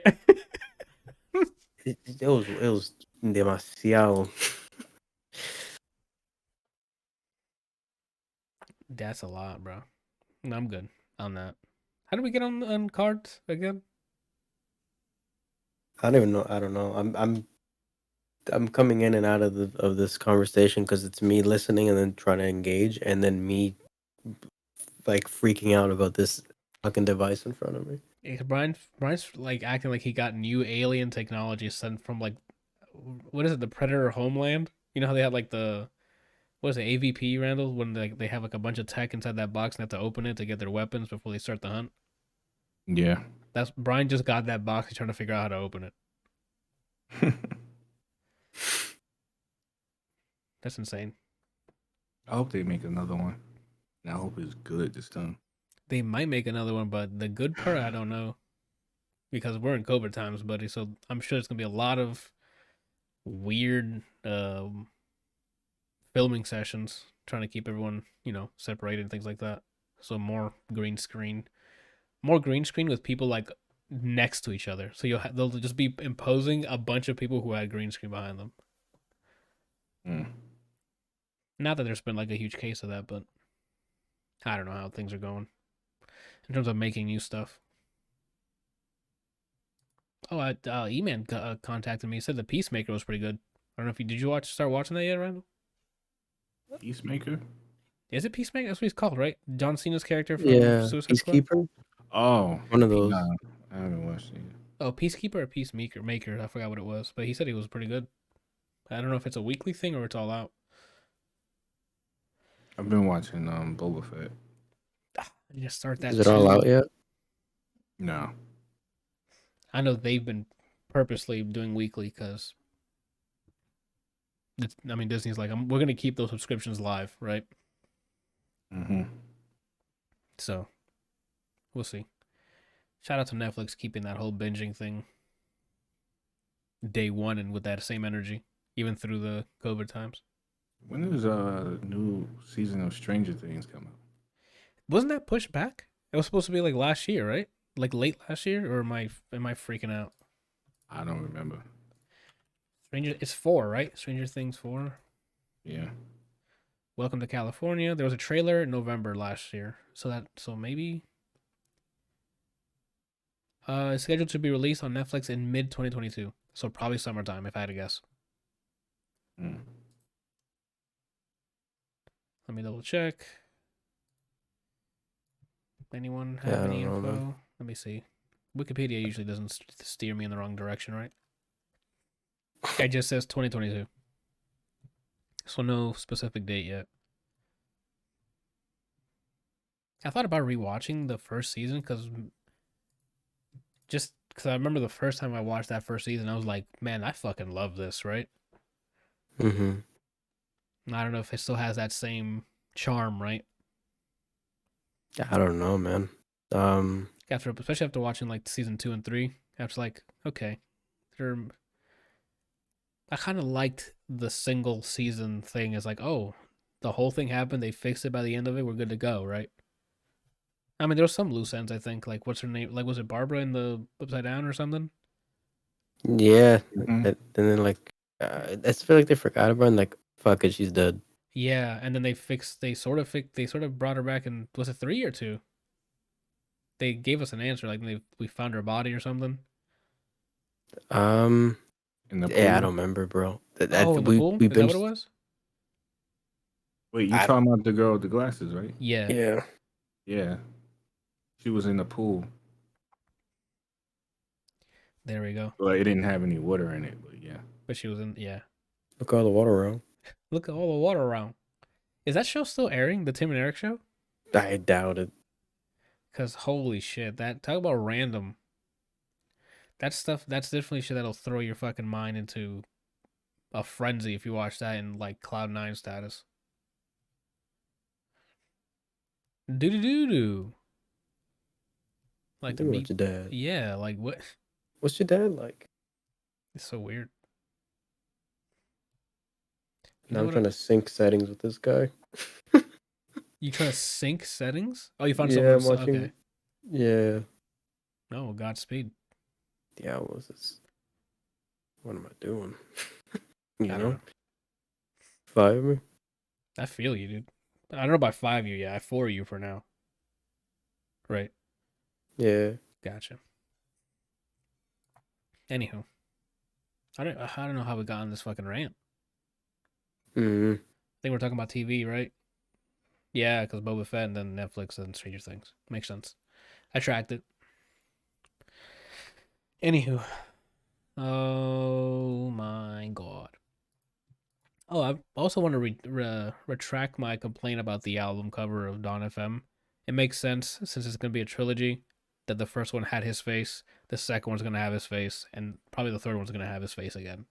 Speaker 2: It was demasiado.
Speaker 1: That's a lot, bro. No, I'm good on that. How do we get on cards again?
Speaker 2: I don't even know. I don't know. I'm coming in and out of this conversation because it's me listening and then trying to engage, and then me like freaking out about this fucking device in front of me.
Speaker 1: Yeah, Brian's like acting like he got new alien technology sent from like, what is it, the Predator homeland? You know how they had like what is it, AVP, Randall, when they have like a bunch of tech inside that box and have to open it to get their weapons before they start the hunt.
Speaker 3: Yeah.
Speaker 1: That's Brian just got that box. He's trying to figure out how to open it. That's insane.
Speaker 3: I hope they make another one. And I hope it's good this time.
Speaker 1: They might make another one, but the good part, I don't know. Because we're in COVID times, buddy. So I'm sure it's going to be a lot of weird filming sessions, trying to keep everyone, separated and things like that. So more green screen with people like next to each other. So they'll just be imposing a bunch of people who had green screen behind them. Not that there's been like a huge case of that, but I don't know how things are going in terms of making new stuff. Oh, E-Man contacted me. He said the Peacemaker was pretty good. I don't know if did you start watching that yet, Randall?
Speaker 3: Peacemaker?
Speaker 1: Is it Peacemaker? That's what he's called, right? John Cena's character from Suicide Squad?
Speaker 2: Peacekeeper.
Speaker 3: Oh,
Speaker 2: one of those.
Speaker 3: Nah, I haven't watched it.
Speaker 1: Oh, Peacekeeper or Peacemaker? I forgot what it was, but he said he was pretty good. I don't know if it's a weekly thing or it's all out.
Speaker 3: I've been watching Boba Fett.
Speaker 1: I just start that.
Speaker 2: Is it all out yet?
Speaker 3: No.
Speaker 1: I know they've been purposely doing weekly because Disney's like, we're gonna keep those subscriptions live, right?
Speaker 3: Mm-hmm.
Speaker 1: So we'll see. Shout out to Netflix keeping that whole binging thing day one and with that same energy, even through the COVID times.
Speaker 3: When is a new season of Stranger Things coming?
Speaker 1: Wasn't that pushed back? It was supposed to be like last year, right? Like late last year, or am I freaking out?
Speaker 3: I don't remember.
Speaker 1: It's 4, right? Stranger Things 4.
Speaker 3: Yeah.
Speaker 1: Welcome to California. There was a trailer in November last year, so maybe it's scheduled to be released on Netflix in mid 2022. So probably summertime, if I had to guess.
Speaker 3: Mm.
Speaker 1: Let me double check. Anyone have any info? Let me see. Wikipedia usually doesn't steer me in the wrong direction, right? It just says 2022. So no specific date yet. I thought about rewatching the first season because I remember the first time I watched that first season, I was like, man, I fucking love this, right?
Speaker 2: Mm-hmm.
Speaker 1: I don't know if it still has that same charm, right?
Speaker 2: I don't know, man.
Speaker 1: Especially after watching like season 2 and 3, after like, okay, I kind of liked the single season thing. It's like, oh, the whole thing happened. They fixed it by the end of it. We're good to go, right? I mean, there was some loose ends, I think. Like, what's her name? Like, was it Barbara in the Upside Down or something?
Speaker 2: Yeah.
Speaker 3: Mm-hmm.
Speaker 2: And then like, I just feel like they forgot about it and like, fuck it, she's dead.
Speaker 1: Yeah, and then they sort of brought her back in, was it 3 or 2? They gave us an answer, like we found her body or something.
Speaker 3: In the pool?
Speaker 2: Yeah, I don't remember, bro.
Speaker 1: In the pool? Is that what it was?
Speaker 3: Wait, you talking about the girl with the glasses, right?
Speaker 1: Yeah.
Speaker 2: Yeah.
Speaker 3: Yeah. She was in the pool.
Speaker 1: There we go.
Speaker 3: Well, it didn't have any water in it, but yeah.
Speaker 1: But she was in, yeah.
Speaker 2: Look at all the water around.
Speaker 1: Look at all the water around. Is that show still airing? The Tim and Eric show?
Speaker 2: I doubt it.
Speaker 1: Because holy shit, talk about random. That's definitely shit that'll throw your fucking mind into a frenzy if you watch that in like Cloud 9 status. Do do do do. Like the
Speaker 2: Do
Speaker 1: meat.
Speaker 2: what your dad.
Speaker 1: Yeah, like what?
Speaker 2: What's your dad like?
Speaker 1: It's so weird. You
Speaker 2: Now
Speaker 1: know
Speaker 2: I'm
Speaker 1: what?
Speaker 2: trying to sync settings with this guy.
Speaker 1: You trying to sync settings? Oh, you found
Speaker 2: Yeah, I'm
Speaker 1: someone.
Speaker 2: watching.
Speaker 1: Okay.
Speaker 2: Yeah.
Speaker 1: No, Godspeed.
Speaker 2: Yeah, what was this? What am I doing?
Speaker 1: I don't know.
Speaker 2: 5 me?
Speaker 1: I feel you, dude. I don't know about 5 you. Yeah, I 4 you for now. Right.
Speaker 2: Yeah.
Speaker 1: Gotcha. Anywho, I don't know how we got on this fucking rant.
Speaker 2: Mm-hmm.
Speaker 1: I think we're talking about TV, right? Yeah, because Boba Fett and then Netflix and Stranger Things. Makes sense. I tracked it. Anywho. Oh my god. Oh, I also want to retract my complaint about the album cover of Dawn FM. It makes sense since it's going to be a trilogy that the first one had his face, the second one's going to have his face, and probably the third one's going to have his face again.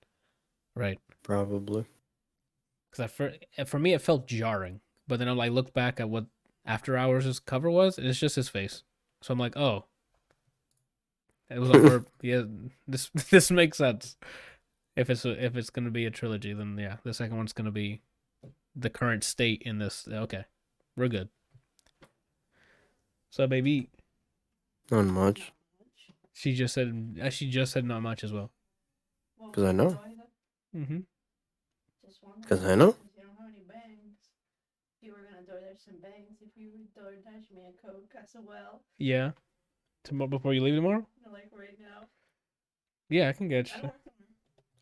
Speaker 1: Right?
Speaker 2: Probably.
Speaker 1: Because for me, it felt jarring. But then I like looked back at what After Hours' cover was, and it's just his face. So I'm like, oh. It was over. Yeah, this makes sense. If it's gonna be a trilogy, then yeah, the second one's gonna be the current state in this. Okay, we're good. So baby,
Speaker 2: Not much.
Speaker 1: she just said not much as well.
Speaker 2: Because I know.
Speaker 1: Mm-hmm.
Speaker 2: Because I know.
Speaker 4: You don't have any bangs. You were gonna DoorDash some bangs if you would DoorDash me a Coke as well.
Speaker 1: Yeah. Tomorrow before you leave tomorrow?
Speaker 4: Like right now.
Speaker 1: Yeah, I can get
Speaker 4: I
Speaker 1: you.
Speaker 4: don't work tomorrow.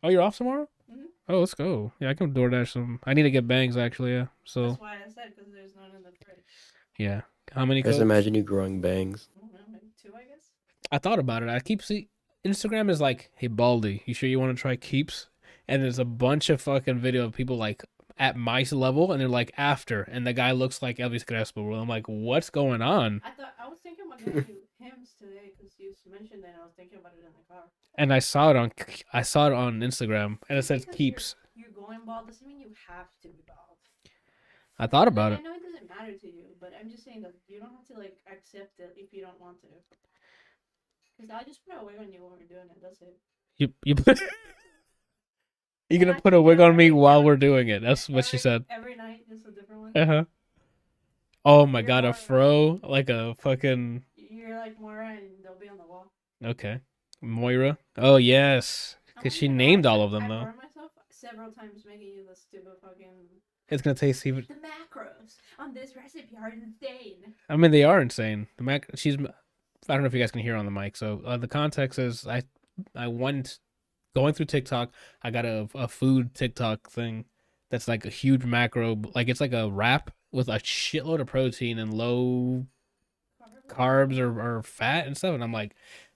Speaker 1: Oh, you're off tomorrow?
Speaker 4: Mhm.
Speaker 1: Oh, let's go. Yeah, I can DoorDash some. I need to get bangs actually. Yeah. So
Speaker 4: That's why I said because there's none in the fridge.
Speaker 1: yeah. How many?
Speaker 2: Just
Speaker 1: Cokes?
Speaker 2: imagine you growing bangs.
Speaker 4: I don't know, maybe 2, I guess.
Speaker 1: I thought about it. I keep see Instagram is like, hey Baldy, you sure you want to try Keeps? And there's a bunch of fucking video of people like at my level, and they're like after, and the guy looks like Elvis Crespo. I'm like, what's going on?
Speaker 4: I was thinking about getting you hymns today because you mentioned it. And I was thinking about it in the car.
Speaker 1: And I saw it on Instagram, and it says
Speaker 4: Because
Speaker 1: Keeps.
Speaker 4: You're going bald doesn't mean you have to be bald.
Speaker 1: I thought about
Speaker 4: Like,
Speaker 1: it.
Speaker 4: I know it doesn't matter to you, but I'm just saying that you don't have to like accept it if you don't want to. Because I'll just put a wig on you when we're doing it. That's it.
Speaker 1: You put. You're gonna put a wig on me while we're doing it. That's what she said.
Speaker 4: Every night, just a different one.
Speaker 1: Uh-huh. Oh my
Speaker 4: You're
Speaker 1: god, a
Speaker 4: more-
Speaker 1: fro? Like a fucking...
Speaker 4: You're like Moira and they'll be on the wall.
Speaker 1: Okay. Moira? Oh, yes.
Speaker 4: I'm
Speaker 1: Because she
Speaker 4: not gonna
Speaker 1: named
Speaker 4: lie,
Speaker 1: all of them,
Speaker 4: I
Speaker 1: though.
Speaker 4: burned myself several times making you the stupid fucking...
Speaker 1: It's gonna taste even...
Speaker 4: The macros on this recipe are insane.
Speaker 1: I mean, they are insane. She's... I don't know if you guys can hear on the mic. So, the context is I went... Going through TikTok, I got a food TikTok thing that's like a huge macro... Like, it's like a wrap with a shitload of protein and low carbs or fat and stuff, and I'm like,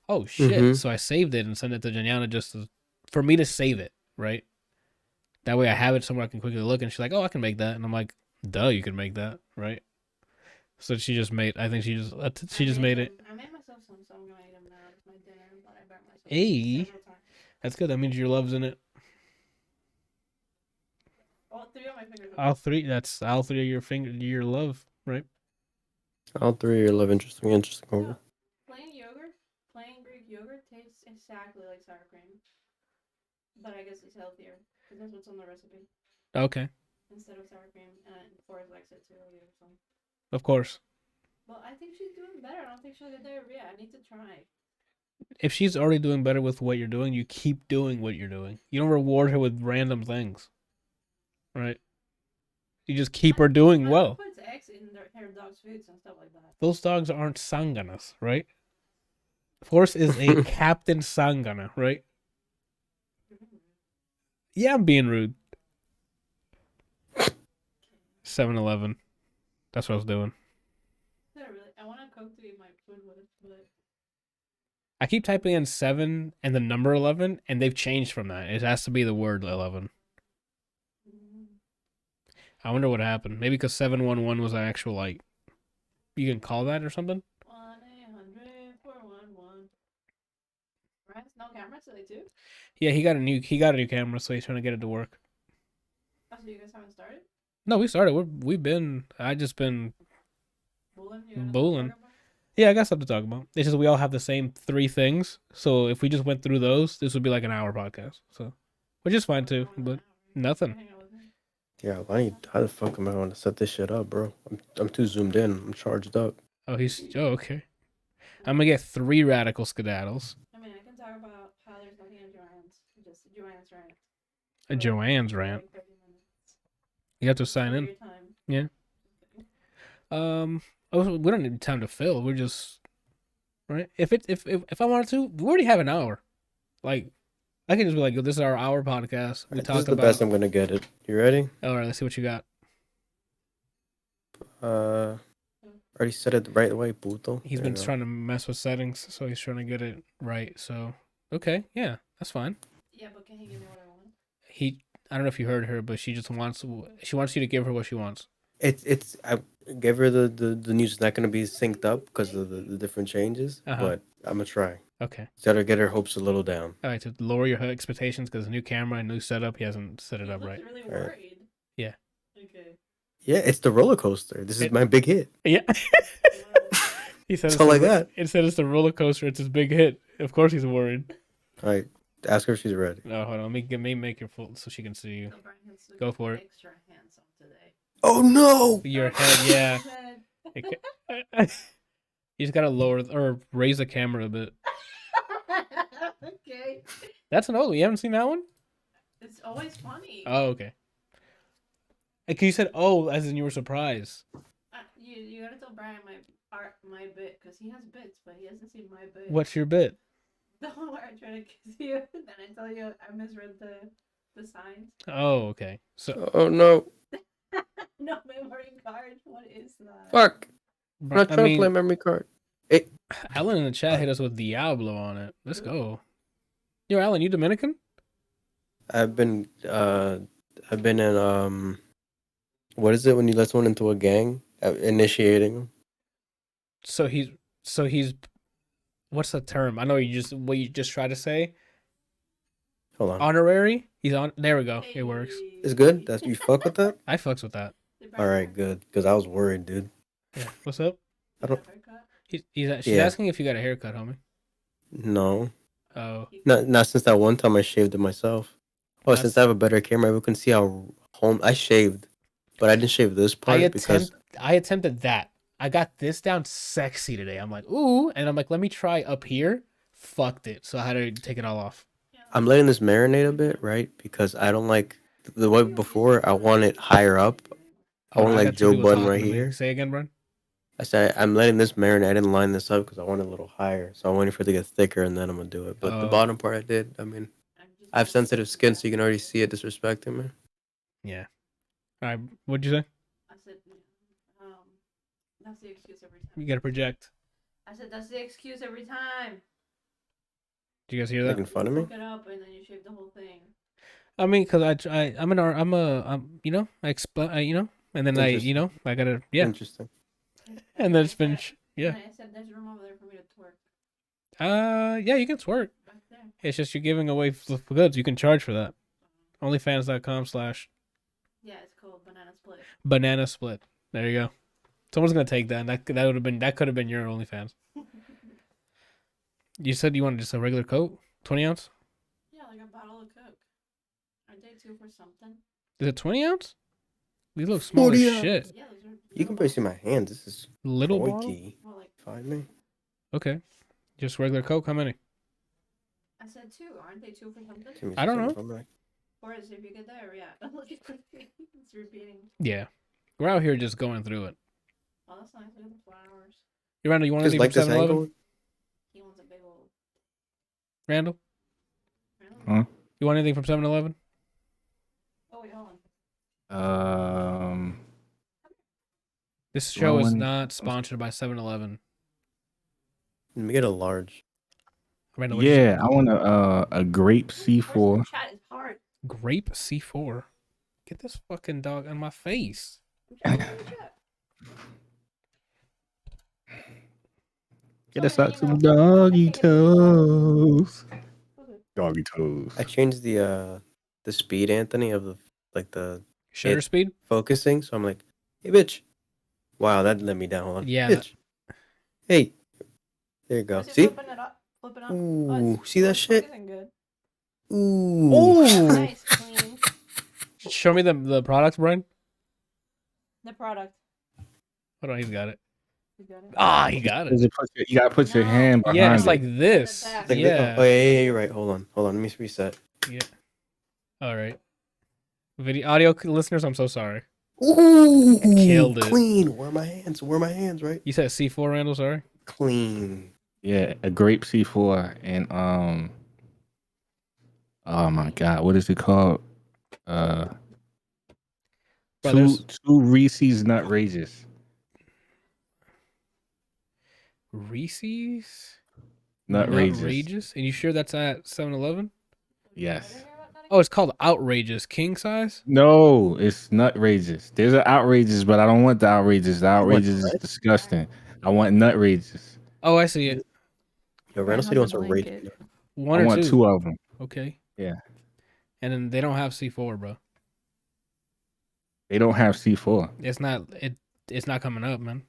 Speaker 1: oh shit.
Speaker 2: Mhm.
Speaker 1: So I saved it and sent it to Janyana for me to save it, right? That way I have it somewhere I can quickly look, and she's like, oh, I can make that, and I'm like, duh, you can make that, right? So she just made made it.
Speaker 4: I made myself some, so I'm gonna eat them now. It's my dinner, but I burnt myself
Speaker 1: Hey.
Speaker 4: several times.
Speaker 1: That's good. That means your love's in it.
Speaker 4: All 3 of my fingers.
Speaker 1: All three of your love, right?
Speaker 2: All 3 are love interesting over.
Speaker 4: Plain Greek yogurt tastes exactly like sour cream. But I guess it's healthier because that's what's on the recipe
Speaker 1: Okay,
Speaker 4: instead of sour cream. And Forrest likes it too. So.
Speaker 1: of course.
Speaker 4: Well, I think she's doing better. I don't think she'll get diarrhea. I need to try.
Speaker 1: If she's already doing better with what you're doing, you keep doing what you're doing. You don't reward her with random things, right? You just keep her doing
Speaker 4: My
Speaker 1: well.
Speaker 4: mom puts eggs in her dog's foods and stuff like that.
Speaker 1: Those dogs aren't sanganas, right? Forrest is a Captain Sangana, right? Yeah, I'm being rude. 7-Eleven. That's what I was doing.
Speaker 4: I want a Coke to eat my food with, but
Speaker 1: I keep typing in 7 and the number 11, and they've changed from that. It has to be the word 11. I wonder what happened. Maybe because 711 was an actual, like, you can call that or something?
Speaker 4: 1-800-411. Ryan's no camera today too?
Speaker 1: Yeah, he got a new camera, so he's trying to get it to work.
Speaker 4: Oh, so you guys haven't started?
Speaker 1: No, we started. I just been
Speaker 4: Bowling? You got nothing to
Speaker 1: bowling.
Speaker 4: talk about?
Speaker 1: Yeah, I got something to talk about. It's just we all have the same 3 things, so if we just went through those, this would be like an hour podcast. So, which is fine too, but nothing.
Speaker 4: Hang out with me.
Speaker 2: Yeah, how the fuck am I going to set this shit up, bro? I'm too zoomed in. I'm charged up.
Speaker 1: Oh, okay. I'm gonna get 3 radical skedaddles.
Speaker 4: I mean, I can talk about how there's nothing in Joanne's. Just Joanne's rant.
Speaker 1: A Joanne's rant.
Speaker 4: Like 30 minutes.
Speaker 1: You have to sign
Speaker 4: For
Speaker 1: in.
Speaker 4: your time.
Speaker 1: Yeah. We don't need time to fill. We're just right. If I wanted to, we already have an hour. Like, I can just be like, "Yo, this is our hour podcast." We
Speaker 2: This
Speaker 1: talked
Speaker 2: is the
Speaker 1: about.
Speaker 2: best I'm gonna get it. You ready?
Speaker 1: All right, let's see what you got.
Speaker 2: Already said it the right way, puto.
Speaker 1: He's
Speaker 2: There
Speaker 1: been
Speaker 2: you go.
Speaker 1: trying to mess with settings, so he's trying to get it right. So, okay, yeah, that's fine.
Speaker 4: Yeah, but can he give me what I want?
Speaker 1: I don't know if you heard her, but she wants you to give her what she wants.
Speaker 2: I gave her the news. It's not gonna be synced up because of the different changes,
Speaker 1: Uh-huh.
Speaker 2: but I'm gonna try.
Speaker 1: Okay.
Speaker 2: Gotta get her hopes a little down.
Speaker 1: All right, to lower your expectations because new camera and new setup, he hasn't set it
Speaker 4: He
Speaker 1: up
Speaker 4: looks
Speaker 1: right.
Speaker 4: really
Speaker 2: Right.
Speaker 4: worried.
Speaker 1: Yeah.
Speaker 4: Okay.
Speaker 2: Yeah, it's the roller coaster. This is
Speaker 1: It-
Speaker 2: my big hit.
Speaker 1: Yeah.
Speaker 4: Wow.
Speaker 1: He said
Speaker 2: That's all I got.
Speaker 1: It said it's the roller coaster. It's his big hit. Of course he's worried.
Speaker 2: All right, ask her if she's ready.
Speaker 1: No, hold on. Let me make your full so she can see you.
Speaker 4: So Brian has to
Speaker 1: Go
Speaker 4: look
Speaker 1: for it.
Speaker 4: Extra handsome today.
Speaker 2: Oh no!
Speaker 1: Your head, yeah.
Speaker 4: Head.
Speaker 1: You just gotta lower or raise the camera a bit.
Speaker 4: Okay.
Speaker 1: That's an old one. You haven't seen that one?
Speaker 4: It's always funny.
Speaker 1: Oh, okay. Like you said, oh, as in you were surprised.
Speaker 4: You gotta tell Brian my bit because he has bits, but he hasn't seen my bit.
Speaker 1: What's your bit?
Speaker 4: The one where I try to kiss you, and then I tell you I misread the signs.
Speaker 1: Oh, okay. So,
Speaker 2: Oh no!
Speaker 4: No memory card. What is that?
Speaker 2: Fuck! I'm not
Speaker 1: I
Speaker 2: trying
Speaker 1: mean,
Speaker 2: to play memory card.
Speaker 1: Alan in the chat hit us with Diablo on it. Let's go. Yo, Alan, you Dominican?
Speaker 2: I've been in what is it when you let someone into a gang? Initiating them.
Speaker 1: So he's what's the term? I know what you just tried to say.
Speaker 2: Hold on.
Speaker 1: Honorary? He's on. There we go. It works.
Speaker 2: It's good. That's you fuck with that.
Speaker 1: I fucks with that.
Speaker 2: All right, good. Because I was worried, dude.
Speaker 1: Yeah. What's up?
Speaker 2: I don't-
Speaker 1: She's
Speaker 2: Yeah.
Speaker 1: asking if you got a haircut, homie.
Speaker 2: No,
Speaker 1: Oh,
Speaker 2: not since that one time I shaved it myself. Oh,
Speaker 1: That's-
Speaker 2: since I have a better camera, we can see how home I shaved, but I didn't shave this part because
Speaker 1: I attempted that. I got this down sexy today. I'm like, ooh, and I'm like, let me try up here. Fucked it. So I had to take it all off.
Speaker 2: I'm letting this marinate a bit, right? Because I don't like the way before. I want it higher up. I want
Speaker 1: Hold on,
Speaker 2: like
Speaker 1: got two
Speaker 2: Joe
Speaker 1: people
Speaker 2: Budden
Speaker 1: talking
Speaker 2: right
Speaker 1: to me.
Speaker 2: here.
Speaker 1: Say again, Brian.
Speaker 2: I said I'm letting this marinate. I didn't line this up because I want it a little higher. So I'm waiting for it to get thicker and then I'm gonna do it. But the
Speaker 1: Oh.
Speaker 2: bottom part I did. I mean, I have sensitive skin, so you can already see it disrespecting me.
Speaker 1: Yeah. All right. What'd you say?
Speaker 4: I said, that's the excuse every time.
Speaker 1: You gotta project.
Speaker 4: I said that's the excuse every time.
Speaker 1: Did you guys hear that?
Speaker 2: Making fun of me?
Speaker 4: Fuck it up and then you shave the whole thing.
Speaker 1: I mean, cause I'm you know, I explain, you know, and then
Speaker 2: Interesting.
Speaker 1: I gotta, yeah,
Speaker 2: Interesting.
Speaker 1: and then it's been, yeah.
Speaker 4: And I said there's room over there for me to twerk
Speaker 1: Yeah, you can twerk.
Speaker 4: back there.
Speaker 1: It's just you're giving away goods. You can charge for that. OnlyFans.com/
Speaker 4: Yeah, it's called banana split.
Speaker 1: banana split. There you go. Someone's gonna take that. And that could have been your OnlyFans. You said you wanted just a regular Coke, 20 ounce.
Speaker 4: Yeah, like a bottle of Coke. Aren't they 2 for something?
Speaker 1: Is it 20 ounce? These look small as
Speaker 2: 40 ounce.
Speaker 1: shit.
Speaker 4: Yeah, those are.
Speaker 2: You can barely see my hands. This is
Speaker 1: Little bottle?
Speaker 2: Koiki.
Speaker 4: Well, like
Speaker 2: Find me.
Speaker 1: Okay, just regular Coke. How many?
Speaker 4: I said 2. Aren't they 2 for something?
Speaker 2: Give me
Speaker 1: I don't
Speaker 2: some
Speaker 1: know.
Speaker 2: from back.
Speaker 4: Or is if you get diarrhea? Look at it's repeating.
Speaker 1: Yeah, we're out here just going through it.
Speaker 4: Oh, that's nice. Look at the flowers.
Speaker 1: You Randall, you want
Speaker 2: Just
Speaker 1: anything
Speaker 2: like
Speaker 1: from
Speaker 2: this
Speaker 1: 7-Eleven?
Speaker 2: angle.
Speaker 4: He wants a big old.
Speaker 1: Randall,
Speaker 4: Really?
Speaker 3: Huh?
Speaker 1: you want anything from 7-Eleven?
Speaker 4: Oh wait, hold on.
Speaker 1: This show is
Speaker 3: Rowan-
Speaker 1: not sponsored by 7-Eleven.
Speaker 2: Let me get a large.
Speaker 1: Randall, what'd you
Speaker 3: Yeah, I want a grape
Speaker 4: Where's
Speaker 3: C4.
Speaker 4: the chat is hard.
Speaker 1: say? Grape C4. Get this fucking dog on my face.
Speaker 4: I'm trying to read the chat.
Speaker 3: Get us
Speaker 4: So
Speaker 3: out
Speaker 4: many
Speaker 3: some
Speaker 4: emails.
Speaker 3: doggy
Speaker 4: I can't get through them.
Speaker 3: toes.
Speaker 4: Okay.
Speaker 3: Doggy toes.
Speaker 2: I changed the speed, Anthony, of the
Speaker 1: Shutter
Speaker 2: it
Speaker 1: speed?
Speaker 2: focusing. So I'm like, hey, bitch. Wow, that let me down. Hold on.
Speaker 1: Yeah.
Speaker 2: Bitch. Hey. There you go.
Speaker 4: Was it
Speaker 2: See?
Speaker 4: flipping it up? Flipping up?
Speaker 2: Ooh, see that shit?
Speaker 4: Focusing good.
Speaker 2: Ooh.
Speaker 1: Ooh.
Speaker 4: Nice, clean.
Speaker 1: Show me the products, Brian.
Speaker 4: The product.
Speaker 1: Hold on, he's got it.
Speaker 4: You got it.
Speaker 1: Ah, he got it.
Speaker 3: You gotta put your
Speaker 4: No.
Speaker 3: hand
Speaker 1: Yeah,
Speaker 3: behind
Speaker 1: it's
Speaker 3: it.
Speaker 1: like this.
Speaker 4: back.
Speaker 2: It's like
Speaker 1: Yeah.
Speaker 2: oh, yeah, you're right. Hold on. Let me reset.
Speaker 1: Yeah. All right. Video audio listeners, I'm so sorry.
Speaker 2: Ooh,
Speaker 1: Killed it.
Speaker 2: clean. Where are my hands? Right?
Speaker 1: You said C4, Randall. Sorry.
Speaker 2: Clean.
Speaker 3: Yeah, a grape C4 and oh my god, what is it called?
Speaker 1: Bro,
Speaker 3: Two
Speaker 1: there's
Speaker 3: Reese's Nut Rages.
Speaker 1: Reese's
Speaker 3: Nut Rages.
Speaker 1: Outrageous. And you sure that's at 7-Eleven?
Speaker 3: Yes.
Speaker 1: Oh, it's called Outrageous. King size?
Speaker 3: No, it's Nut Rages. There's an Outrageous, but I don't want the Outrageous. The Outrageous is
Speaker 2: what?
Speaker 3: disgusting. I want Nut Rages.
Speaker 1: Oh, I see it.
Speaker 2: Yo,
Speaker 4: Brian
Speaker 2: Randall said he
Speaker 4: has
Speaker 2: wants
Speaker 4: a
Speaker 2: a rage.
Speaker 4: blanket.
Speaker 1: One
Speaker 3: I
Speaker 1: or
Speaker 3: want
Speaker 1: two.
Speaker 3: two of them.
Speaker 1: Okay.
Speaker 3: Yeah.
Speaker 1: And then they don't have C4, bro.
Speaker 3: They don't have C4.
Speaker 1: It's not it's not coming up, man.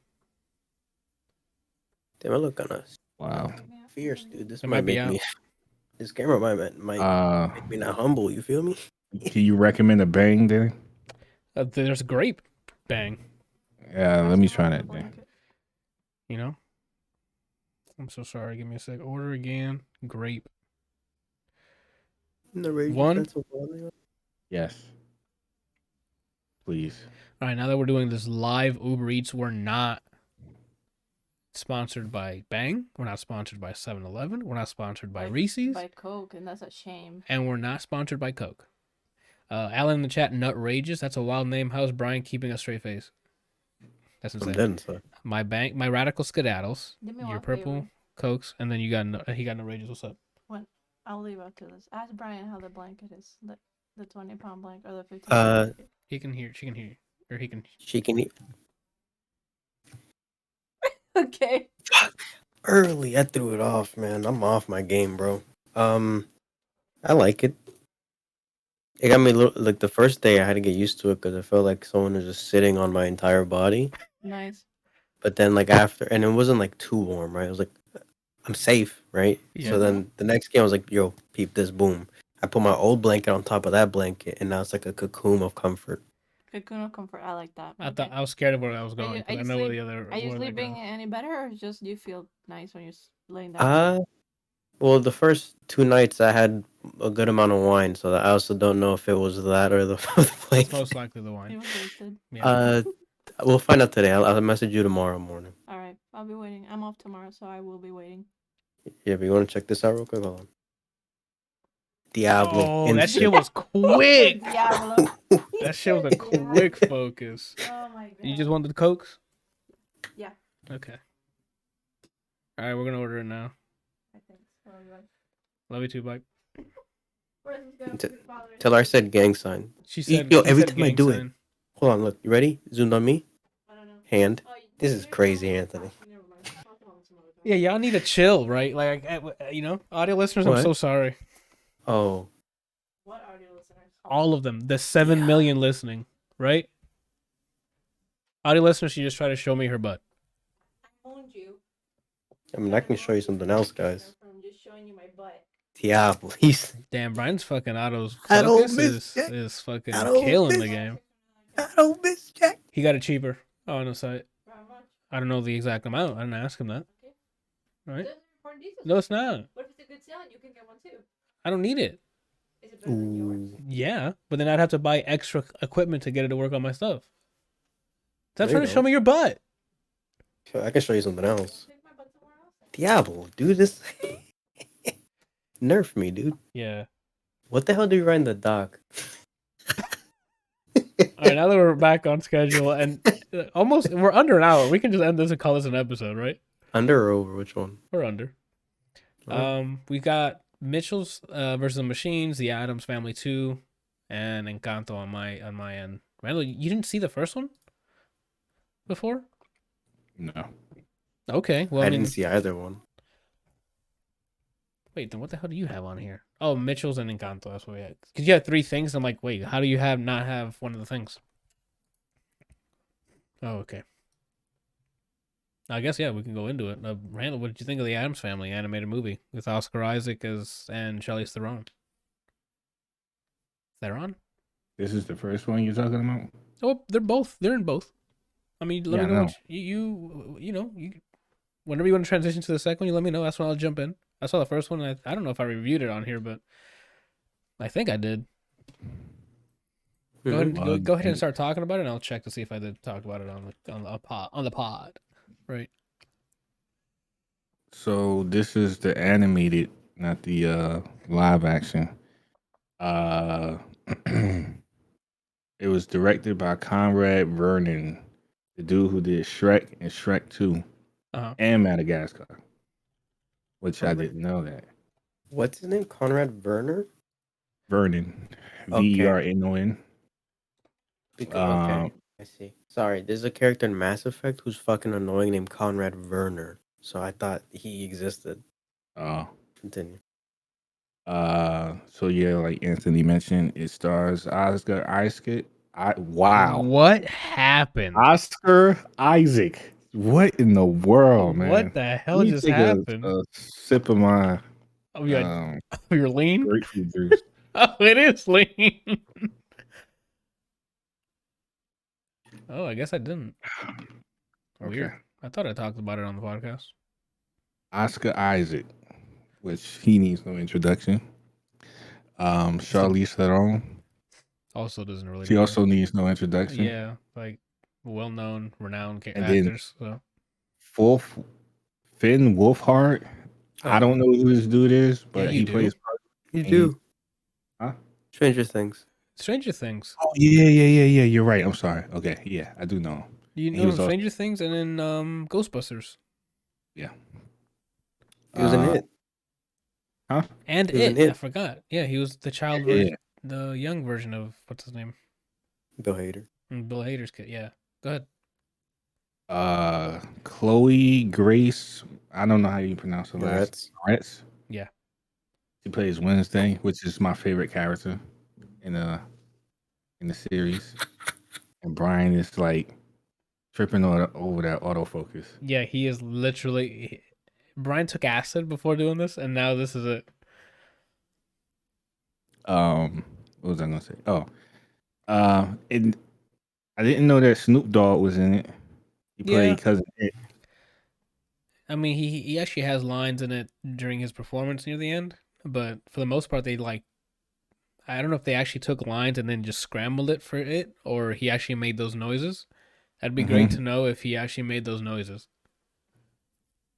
Speaker 2: Damn, I look kind of
Speaker 3: Wow.
Speaker 2: fierce, dude. This
Speaker 1: It
Speaker 2: might
Speaker 1: might be
Speaker 2: make
Speaker 1: out.
Speaker 2: me. This camera might make me not humble. You feel me?
Speaker 3: Can you recommend a bang then?
Speaker 1: There's grape bang,
Speaker 3: Yeah, let me try that then.
Speaker 1: you know? I'm so sorry. Give me a sec. Order again. Grape.
Speaker 2: The rage.
Speaker 1: One.
Speaker 2: That's a one.
Speaker 3: Yes. Please.
Speaker 1: All right, now that we're doing this live Uber Eats, we're not sponsored by Bang. We're not sponsored by 7-Eleven. We're not sponsored by Reese's.
Speaker 4: By Coke, and that's a shame.
Speaker 1: And we're not sponsored by Coke. Alan in the chat, Nutrageous. That's a wild name. How's Brian keeping a straight face? That's
Speaker 2: I'm
Speaker 1: insane.
Speaker 2: dead inside.
Speaker 1: My radical skedaddles.
Speaker 4: Give me
Speaker 1: Your
Speaker 4: one
Speaker 1: purple
Speaker 4: favor.
Speaker 1: Cokes, and then he got Nutrageous. What's up?
Speaker 4: I'll leave after this. Ask Brian how the blanket is. The 20-pound blanket or the 15 blanket.
Speaker 1: He can hear. She can hear you, or he can.
Speaker 2: She can eat
Speaker 4: Okay.
Speaker 2: early. I threw it off, man. I'm off my game, bro. I like it. It got me like the first day I had to get used to it because I felt like someone was just sitting on my entire body.
Speaker 4: Nice.
Speaker 2: But then like after, and it wasn't like too warm, right? It was like I'm safe, right?
Speaker 1: Yeah.
Speaker 2: So then the next game I was like, yo, peep this, boom. I put my old blanket on top of that blanket, and now it's like a cocoon of comfort.
Speaker 4: Cocoon of comfort. I like that.
Speaker 1: I thought I was scared of where I was going.
Speaker 4: you-
Speaker 1: 'Cause
Speaker 4: are
Speaker 1: I
Speaker 4: you
Speaker 1: know where
Speaker 4: sleep-
Speaker 1: the other.
Speaker 4: Are you
Speaker 1: where that
Speaker 4: sleeping
Speaker 1: goes.
Speaker 4: any better, or just do you feel nice when you're laying down?
Speaker 2: Well, the first 2 nights I had a good amount of wine, so I also don't know if it was that or the
Speaker 1: It's
Speaker 2: blanket.
Speaker 1: most likely the
Speaker 4: He
Speaker 1: wine.
Speaker 4: was wasted.
Speaker 1: Yeah.
Speaker 2: We'll find out today. I'll message you tomorrow morning.
Speaker 4: All right. I'll be waiting. I'm off tomorrow, so I will be waiting.
Speaker 2: Yeah, but you want to check this out real quick? Hold on. Diablo.
Speaker 1: Oh, that
Speaker 2: instant.
Speaker 1: shit was quick.
Speaker 4: Diablo.
Speaker 1: That shit was a quick focus.
Speaker 4: Oh my god.
Speaker 1: You just wanted the Cokes?
Speaker 4: Yeah.
Speaker 1: Okay. All right, we're gonna order it now.
Speaker 4: I think so.
Speaker 1: Love you too, Mike.
Speaker 4: Where is this going?
Speaker 2: T-
Speaker 4: Your father is-
Speaker 2: Tell her I said gang sign.
Speaker 1: She said.
Speaker 2: Yo,
Speaker 1: he
Speaker 2: every
Speaker 1: said
Speaker 2: time I
Speaker 1: gang
Speaker 2: do it.
Speaker 1: sign.
Speaker 2: Hold on, look. You ready? Zoomed on me.
Speaker 4: I don't know.
Speaker 2: Hand.
Speaker 4: Oh,
Speaker 2: This is crazy, Anthony.
Speaker 4: Never mind. Talk about it some other time.
Speaker 1: Yeah, y'all need to chill, right? Like, audio listeners, I'm
Speaker 2: What?
Speaker 1: so sorry.
Speaker 2: Oh.
Speaker 4: What audio listeners?
Speaker 1: All of them, the 7 million listening, right? Audio listeners, she just tried to show me her butt.
Speaker 4: I owned you.
Speaker 2: I mean, I can show you something else, guys.
Speaker 4: I'm just showing you my butt.
Speaker 2: Diablo. He's.
Speaker 1: Damn, Brian's fucking autos
Speaker 2: I don't
Speaker 1: focus
Speaker 2: miss
Speaker 1: is,
Speaker 2: Jack.
Speaker 1: is fucking
Speaker 2: I don't
Speaker 1: killing
Speaker 2: miss
Speaker 1: the game.
Speaker 2: I don't miss Jack.
Speaker 1: He got it cheaper on the site.
Speaker 4: How much?
Speaker 1: I don't know the exact amount. I didn't ask him that.
Speaker 4: Okay.
Speaker 1: Right?
Speaker 4: Those are important details.
Speaker 1: No, it's not.
Speaker 4: What if it's a good sale and you can get one too?
Speaker 1: I don't need it.
Speaker 4: Is it better than yours?
Speaker 2: Ooh.
Speaker 1: Yeah, but then I'd have to buy extra equipment to get it to work on my stuff. Stop
Speaker 2: There you
Speaker 1: trying to
Speaker 2: go.
Speaker 1: show me your butt.
Speaker 2: I can show you something else.
Speaker 4: Take my butt somewhere else.
Speaker 2: Diablo, dude. This. Nerf me, dude.
Speaker 1: Yeah.
Speaker 2: What the hell do you write in the doc?
Speaker 1: All right, now that we're back on schedule and we're under an hour. We can just end this and call this an episode, right?
Speaker 2: Under or over? Which one?
Speaker 1: We're under. We got Mitchell's versus the Machines, the Addams Family 2, and Encanto on my end. Randall, you didn't see the first one before?
Speaker 3: No.
Speaker 1: Okay, well,
Speaker 2: I didn't see either one.
Speaker 1: Wait, then what the hell do you have on here? Oh, Mitchell's and Encanto. That's what we had. Because you had 3 things. I'm like, wait, how do you not have one of the things? Oh, okay. I guess yeah, we can go into it. Randall, what did you think of the Addams Family animated movie with Oscar Isaac and Charlize Theron? Theron?
Speaker 3: This is the first one you're talking about?
Speaker 1: Oh, they're in both. I mean, let
Speaker 3: Yeah,
Speaker 1: me
Speaker 3: I
Speaker 1: know
Speaker 3: know.
Speaker 1: what whenever you want to transition to the second one, you let me know. That's when I'll jump in. I saw the first one. I don't know if I reviewed it on here, but I think I did. Go ahead,
Speaker 2: Mhm.
Speaker 1: go ahead and start talking about it, and I'll check to see if I did talk about it on the pod. Right.
Speaker 3: So this is the animated, not the live action. Uh, it was directed by Conrad Vernon, the dude who did Shrek and Shrek 2
Speaker 1: Uh-huh.
Speaker 3: and Madagascar, which I
Speaker 2: Conrad-
Speaker 3: didn't know that.
Speaker 2: What's his name? Conrad Werner?
Speaker 3: Vernon,
Speaker 2: Okay.
Speaker 3: Vernon.
Speaker 2: Okay. I see. Sorry, there's a character in Mass Effect who's fucking annoying named Conrad Werner. So I thought he existed. Continue.
Speaker 3: So yeah, like Anthony mentioned, it stars Oscar Isaac. Wow.
Speaker 1: What happened?
Speaker 3: Oscar Isaac. What in the world, man?
Speaker 1: What the hell
Speaker 3: Let me
Speaker 1: just
Speaker 3: take
Speaker 1: happened?
Speaker 3: a sip of my
Speaker 1: Oh, you're lean?
Speaker 3: grapefruit juice.
Speaker 1: Oh, it is lean. Oh, I guess I didn't. Weird.
Speaker 3: Okay.
Speaker 1: I thought I talked about it on the podcast.
Speaker 3: Oscar Isaac, which he needs no introduction. Charlize Theron.
Speaker 1: Also doesn't really
Speaker 3: She
Speaker 1: need
Speaker 3: also needs no introduction.
Speaker 1: Yeah, like well-known, renowned
Speaker 3: And then
Speaker 1: actors. So
Speaker 3: Finn Wolfhard. I
Speaker 1: Oh.
Speaker 3: don't know who this dude is,
Speaker 1: Yeah,
Speaker 3: but
Speaker 1: you
Speaker 3: he
Speaker 1: do.
Speaker 3: plays.
Speaker 2: You
Speaker 3: And
Speaker 2: do.
Speaker 3: Huh?
Speaker 2: Stranger Things.
Speaker 1: Stranger Things.
Speaker 3: Oh yeah. You're right. I'm sorry. Okay, yeah, I do know him.
Speaker 1: You
Speaker 3: He
Speaker 1: know
Speaker 3: was
Speaker 1: from
Speaker 3: also-
Speaker 1: Stranger Things and then Ghostbusters.
Speaker 3: Yeah.
Speaker 2: He was in it.
Speaker 3: Huh?
Speaker 1: And
Speaker 2: He was in
Speaker 1: I
Speaker 2: It.
Speaker 1: forgot. Yeah, he was the child
Speaker 3: Yeah.
Speaker 1: version, the young version of what's his name?
Speaker 2: Bill Hader.
Speaker 1: Bill Hader's kid. Yeah. Go ahead.
Speaker 3: Chloe Grace. I don't know how you pronounce her last.
Speaker 2: Moretz.
Speaker 3: Moretz.
Speaker 1: Yeah.
Speaker 3: She plays Wednesday, which is my favorite character in the series. And Brian is like tripping over that autofocus.
Speaker 1: Yeah, he is literally. Brian took acid before doing this, and now this is it.
Speaker 3: What was I gonna say? And I didn't know that Snoop Dogg was in it. He played Cousin It.
Speaker 1: I mean, he actually has lines in it during his performance near the end, but for the most part, I don't know if they actually took lines and then just scrambled it for it, or he actually made those noises. That'd be great to know if he actually made those noises.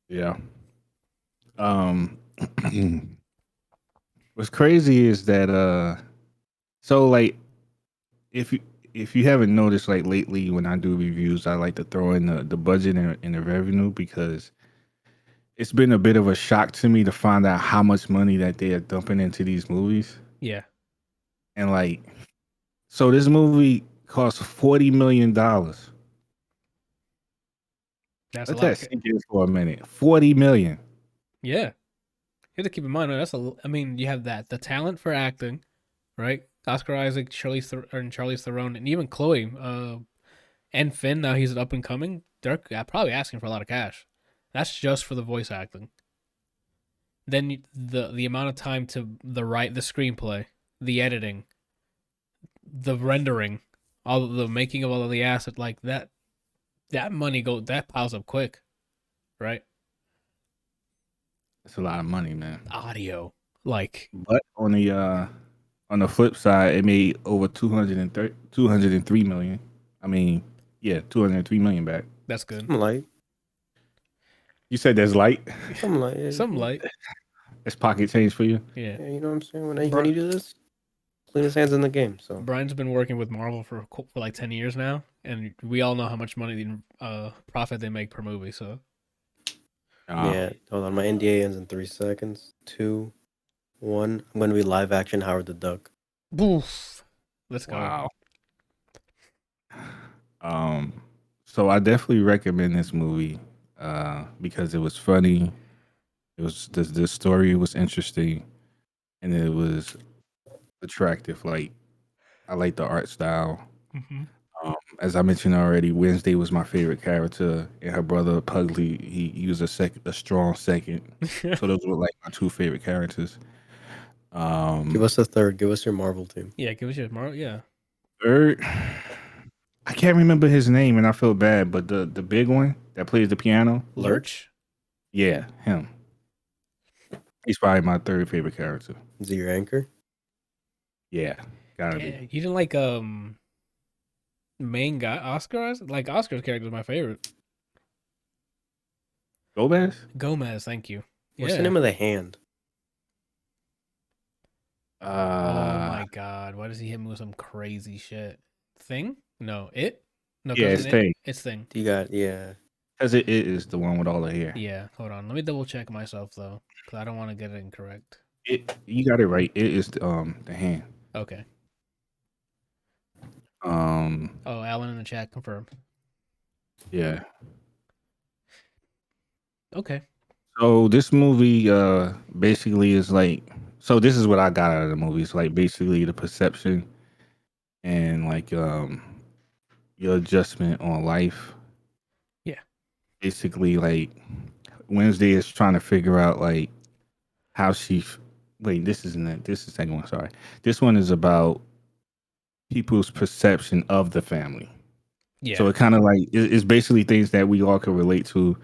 Speaker 3: Yeah. What's crazy is that so like if you haven't noticed, like lately when I do reviews, I like to throw in the budget and the revenue, because it's been a bit of a shock to me to find out how much money that they are dumping into these movies.
Speaker 1: Yeah.
Speaker 3: And like, so this movie cost $40 million.
Speaker 1: That's
Speaker 3: Let
Speaker 1: a lot.
Speaker 3: that sink in for a minute. $40 million.
Speaker 1: Yeah. You have to keep in mind, I mean, you have the talent for acting, right? Oscar Isaac, Charlize Theron, and even Chloe, and Finn. Now he's up and coming. They're probably asking for a lot of cash. That's just for the voice acting. Then the amount of time to write the screenplay, the editing, the rendering, all the making of all of the asset, like that money that piles up quick, right?
Speaker 3: That's a lot of money, man.
Speaker 1: Audio, like,
Speaker 3: but on the flip side, it made over 203 million. I mean, yeah, 203 million back.
Speaker 1: That's good.
Speaker 2: Some light.
Speaker 3: You said there's light.
Speaker 2: Some light.
Speaker 1: Some light.
Speaker 3: It's pocket change for you.
Speaker 1: Yeah.
Speaker 2: Yeah, you know what I'm saying? When you do this, clean his hands in the game. So
Speaker 1: Brian's been working with Marvel for like 10 years now, and we all know how much money profit they make per movie. So
Speaker 2: yeah, hold on. My NDA ends in 3 seconds. 2, 1. I'm gonna be live action Howard the Duck.
Speaker 1: Boof. Let's go.
Speaker 3: Wow. So I definitely recommend this movie. because it was funny. It was the story was interesting, and it was attractive. Like I like the art style.
Speaker 1: Mm-hmm.
Speaker 3: As I mentioned already, Wednesday was my favorite character, and her brother Pugsley. He was a strong second. So those were like my two favorite characters.
Speaker 2: Give us a third. Give us your Marvel team.
Speaker 1: Yeah, give us your Marvel. Yeah.
Speaker 3: Third, I can't remember his name, and I feel bad. But the big one that plays the piano,
Speaker 1: Lurch.
Speaker 3: yeah, him. He's probably my third favorite character.
Speaker 2: Is he your anchor?
Speaker 3: Yeah, gotta
Speaker 1: Yeah,
Speaker 3: be.
Speaker 1: you didn't like main guy Oscar? Like Oscar's character is my favorite.
Speaker 3: Gomez.
Speaker 1: Gomez, thank you.
Speaker 2: What's
Speaker 1: Yeah.
Speaker 2: the name of the hand?
Speaker 1: Oh my god, why does he hit me with some crazy shit? Thing? No, it? No,
Speaker 3: Yeah, it's Thing.
Speaker 1: It's Thing.
Speaker 2: You got
Speaker 3: Because it is the one with all the hair.
Speaker 1: Yeah, hold on. Let me double check myself though, because I don't want to get it incorrect.
Speaker 3: You got it right. It is the hand.
Speaker 1: Okay.
Speaker 3: Oh,
Speaker 1: Alan in the chat confirmed.
Speaker 3: yeah.
Speaker 1: Okay.
Speaker 3: So this movie basically is like, so this is what I got out of the movie. It's like basically the perception and like your adjustment on life.
Speaker 1: Yeah.
Speaker 3: Basically like Wednesday is trying to figure out like how wait, this isn't it. This is the second one, sorry. This one is about people's perception of the family.
Speaker 1: Yeah.
Speaker 3: So it kind of like it's basically things that we all can relate to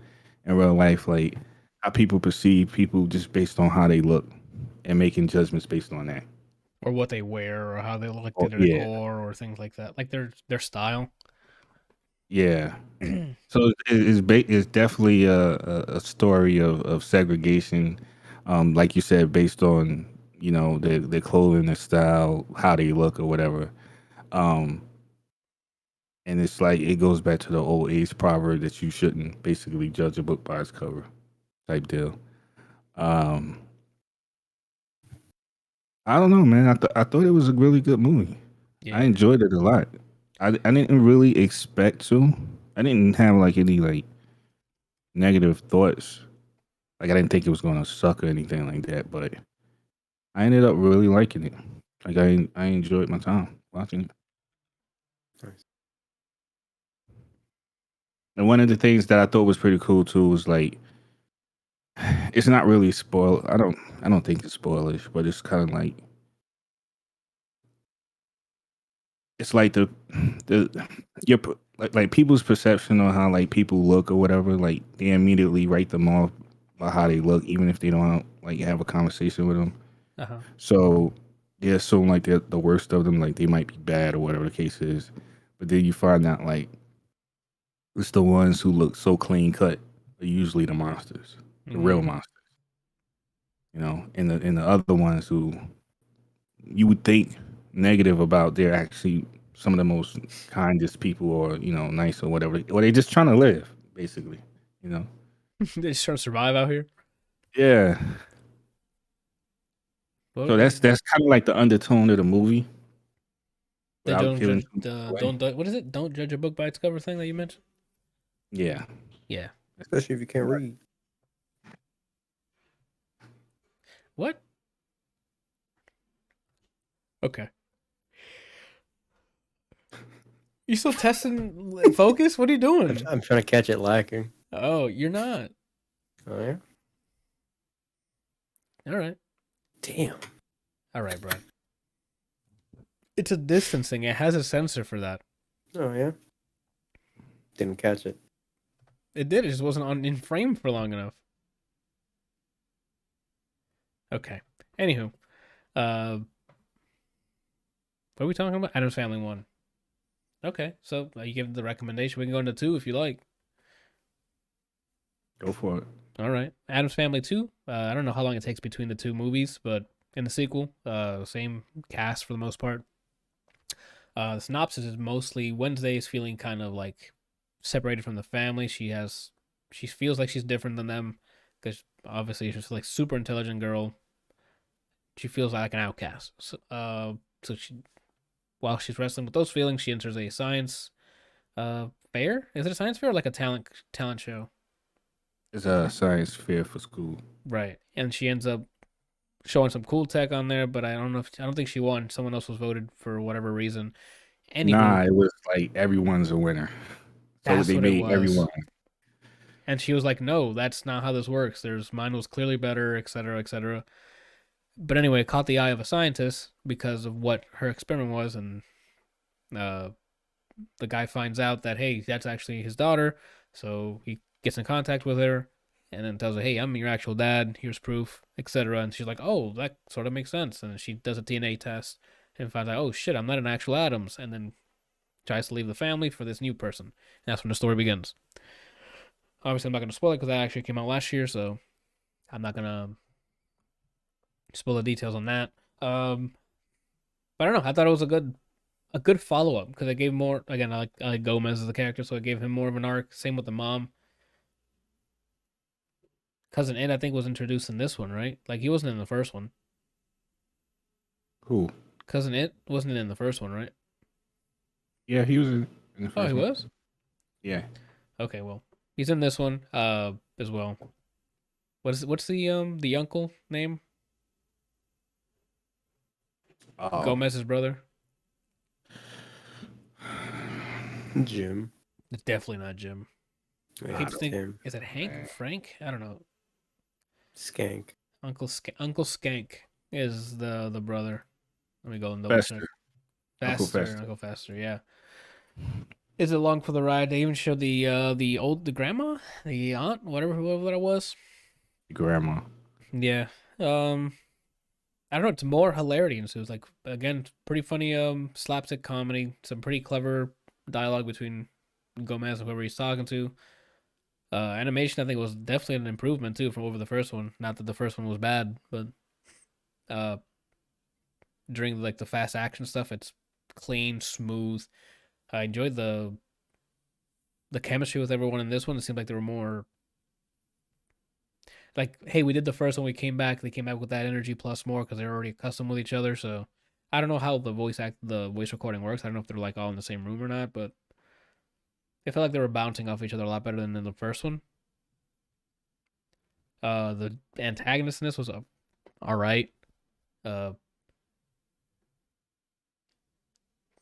Speaker 3: in real life, like how people perceive people just based on how they look and making judgments based on that.
Speaker 1: Or what they wear, or how they look
Speaker 3: Oh,
Speaker 1: to their decor, or things like that, like their style.
Speaker 3: Yeah. So it's definitely a story of segregation, like you said, based on their clothing, their style, how they look, or whatever. Um, and it's like it goes back to the old age proverb that you shouldn't basically judge a book by its cover, type deal. I don't know, man. I thought it was a really good movie.
Speaker 1: Yeah.
Speaker 3: I enjoyed it a lot. I didn't really expect to. I didn't have like any like negative thoughts. Like I didn't think it was gonna suck or anything like that, but I ended up really liking it. Like I enjoyed my time watching it.
Speaker 2: Nice.
Speaker 3: And one of the things that I thought was pretty cool too was like it's not really spoil. I don't think it's spoilish, but it's kind of like it's like the your like people's perception on how like people look or whatever. Like they immediately write them off by how they look, even if they don't like have a conversation with them.
Speaker 1: Uh-huh.
Speaker 3: So they assume like they're the worst of them, like they might be bad or whatever the case is. But then you find out like it's the ones who look so clean cut are usually the monsters, the real monsters. And the other ones who you would think negative about, they're actually some of the most kindest people, or nice or whatever, or they just trying to live, basically.
Speaker 1: They just trying to survive out here.
Speaker 3: Yeah.
Speaker 1: Well,
Speaker 3: So that's kind of like the undertone of the movie.
Speaker 1: the
Speaker 3: without
Speaker 1: don't
Speaker 3: giving
Speaker 1: judge,
Speaker 3: too much away.
Speaker 1: what is it? Don't judge a book by its cover thing that you mentioned.
Speaker 3: Yeah.
Speaker 1: Yeah.
Speaker 2: especially if you can't read.
Speaker 1: What? Okay. You still testing focus? What are you doing?
Speaker 2: I'm trying to catch it lacking.
Speaker 1: Oh, you're not.
Speaker 2: Oh yeah.
Speaker 1: All right.
Speaker 2: Damn.
Speaker 1: All right, bro. It's a distancing. It has a sensor for that.
Speaker 2: Oh yeah. Didn't catch it.
Speaker 1: It did. It just wasn't in frame for long enough. Okay. Anywho, what are we talking about? Addams Family 1. Okay, so you give the recommendation. We can go into 2 if you like.
Speaker 3: Go for it.
Speaker 1: All right. Addams Family 2. I don't know how long it takes between the two movies, but in the sequel, same cast for the most part. The synopsis is mostly Wednesday is feeling kind of like separated from the family. She feels like she's different than them because obviously she's like super intelligent girl. She feels like an outcast. So while she's wrestling with those feelings, she enters a science fair. Is it a science fair or like a talent show?
Speaker 3: It's a science fair for school.
Speaker 1: Right. And she ends up showing some cool tech on there, but I don't think she won. Someone else was voted for whatever reason. Anywho,
Speaker 3: Nah, it was like everyone's a winner. So
Speaker 1: that's
Speaker 3: they
Speaker 1: what it
Speaker 3: made
Speaker 1: was.
Speaker 3: everyone.
Speaker 1: And she was like, "No, that's not how this works. There's mine was clearly better, etc., etc." But anyway, it caught the eye of a scientist because of what her experiment was, and uh, the guy finds out that hey, that's actually his daughter. So he gets in contact with her, and then tells her, "Hey, I'm your actual dad. Here's proof, etc." And she's like, "Oh, that sort of makes sense." And she does a DNA test and finds out, "Oh shit, I'm not an actual Addams." And then tries to leave the family for this new person. And that's when the story begins. Obviously, I'm not going to spoil it because that actually came out last year, so I'm not going to spoil the details on that. But I don't know. I thought it was a good follow up because I gave more. Again, I like Gomez as a character, so I gave him more of an arc. Same with the mom. Cousin Ed, I think, was introduced in this one, right? Like he wasn't in the first one.
Speaker 3: Who?
Speaker 1: Cousin Ed wasn't in the first one, right?
Speaker 3: Yeah, he was in the
Speaker 1: Oh, he
Speaker 3: first one.
Speaker 1: was.
Speaker 3: Yeah.
Speaker 1: Okay, well, he's in this one as well. What's the uncle name?
Speaker 3: Oh.
Speaker 1: Gomez's brother.
Speaker 2: Jim.
Speaker 1: It's definitely not Jim. I
Speaker 2: Yeah,
Speaker 1: keep
Speaker 2: it's
Speaker 1: thinking,
Speaker 2: him.
Speaker 1: is it Hank or Frank? I don't know.
Speaker 2: Skank.
Speaker 1: Uncle Skank is the brother. Let me go and double check.
Speaker 3: Fester. Uncle
Speaker 1: Faster,
Speaker 3: Fester.
Speaker 1: Uncle Faster, yeah. Is it long for the ride? They even showed the grandma, the aunt, whoever that was.
Speaker 3: Grandma.
Speaker 1: Yeah. I don't know. It's more hilarity ensues. Like again, pretty funny slapstick comedy. Some pretty clever dialogue between Gomez and whoever he's talking to. Animation, I think, was definitely an improvement too from over the first one. Not that the first one was bad, but uh, during like the fast action stuff, it's clean, smooth. I enjoyed the chemistry with everyone in this one. It seemed like they were more like, hey, we did the first one, we came back. They came back with that energy plus more because they're already accustomed with each other. So I don't know how the voice recording works. I don't know if they're like all in the same room or not, but it felt like they were bouncing off each other a lot better than in the first one. The antagonist in this was all right. Uh,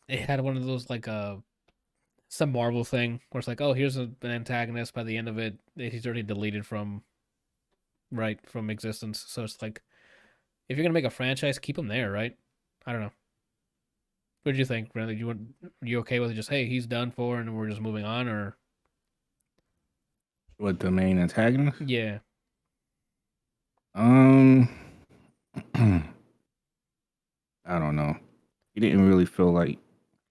Speaker 1: it had one of those like some Marvel thing where it's like, oh, here's an antagonist. By the end of it, he's already deleted from existence. So it's like, if you're gonna make a franchise, keep him there, right? I don't know. What did you think, Randy? Are you okay with it? Just hey, he's done for, and we're just moving on, or
Speaker 3: What, the main antagonist?
Speaker 1: yeah,
Speaker 3: Um, I don't know. He didn't really feel like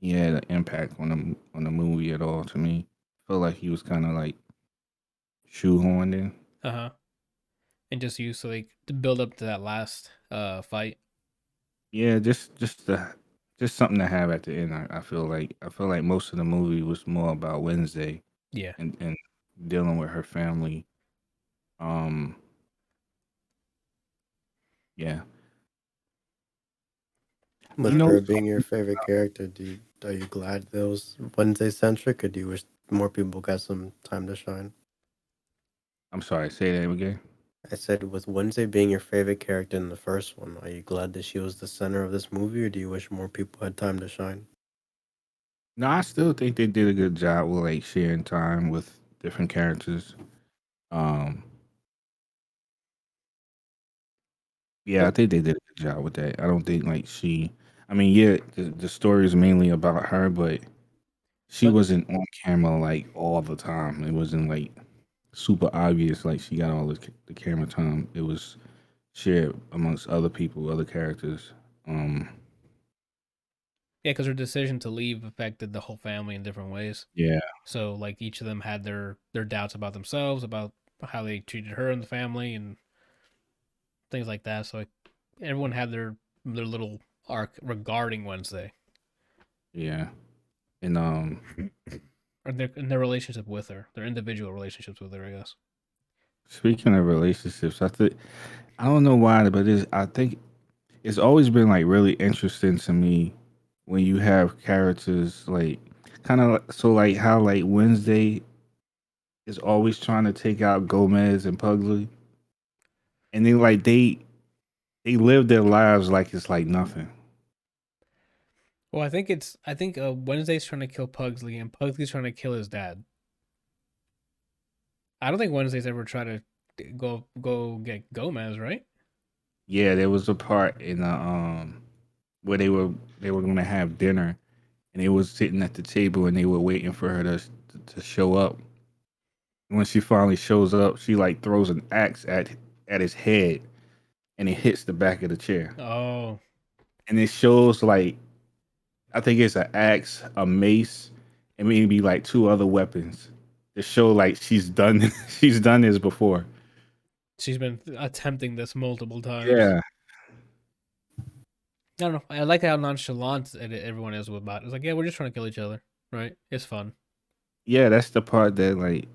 Speaker 3: he had an impact on the movie at all to me. Felt like he was kind of like shoehorned in.
Speaker 1: uh-huh, and just used so they to build up to that last fight.
Speaker 3: Yeah, just something to have at the end. I feel like most of the movie was more about Wednesday
Speaker 1: Yeah,
Speaker 3: and dealing with her family. Um, yeah, you
Speaker 2: With
Speaker 3: know.
Speaker 2: her being your favorite character, are you glad that was Wednesday centric, or do you wish more people got some time to shine?
Speaker 3: I'm sorry. Say that again.
Speaker 2: I said, with Wednesday being your favorite character in the first one, are you glad that she was the center of this movie, or do you wish more people had time to shine?
Speaker 3: No, I still think they did a good job with like sharing time with different characters. Um, yeah, I think they did a good job with that. I don't think like she. I mean, yeah, the story is mainly about her, but she
Speaker 1: but
Speaker 3: wasn't on camera like all the time. It wasn't like super obvious like she got all the camera time. It was shared amongst other people, other characters. Um,
Speaker 1: yeah, because her decision to leave affected the whole family in different ways.
Speaker 3: yeah,
Speaker 1: So like each of them had their doubts about themselves, about how they treated her and the family, and things like that. So like, everyone had their little arc regarding Wednesday
Speaker 3: yeah, and
Speaker 1: or their relationship with her, their individual relationships with her, I guess.
Speaker 3: speaking of relationships, I don't know why, but I think it's always been like really interesting to me when you have characters like kind of so like how like Wednesday is always trying to take out Gomez and Pugsley, and then like they live their lives like it's like nothing.
Speaker 1: Well, I think Wednesday's trying to kill Pugsley, and Pugsley's trying to kill his dad. I don't think Wednesday's ever tried to go get Gomez, right?
Speaker 3: Yeah, there was a part in where they were gonna have dinner, and they was sitting at the table and they were waiting for her to show up. When she finally shows up, she like throws an axe at his head, and it hits the back of the chair.
Speaker 1: Oh,
Speaker 3: And it shows like I think it's an axe, a mace, and maybe like two other weapons to show like she's done she's done this before.
Speaker 1: she's been attempting this multiple times.
Speaker 3: Yeah,
Speaker 1: I don't know. I like how nonchalant everyone is about it. It's like, yeah, we're just trying to kill each other, right? It's fun.
Speaker 3: yeah, that's the part that like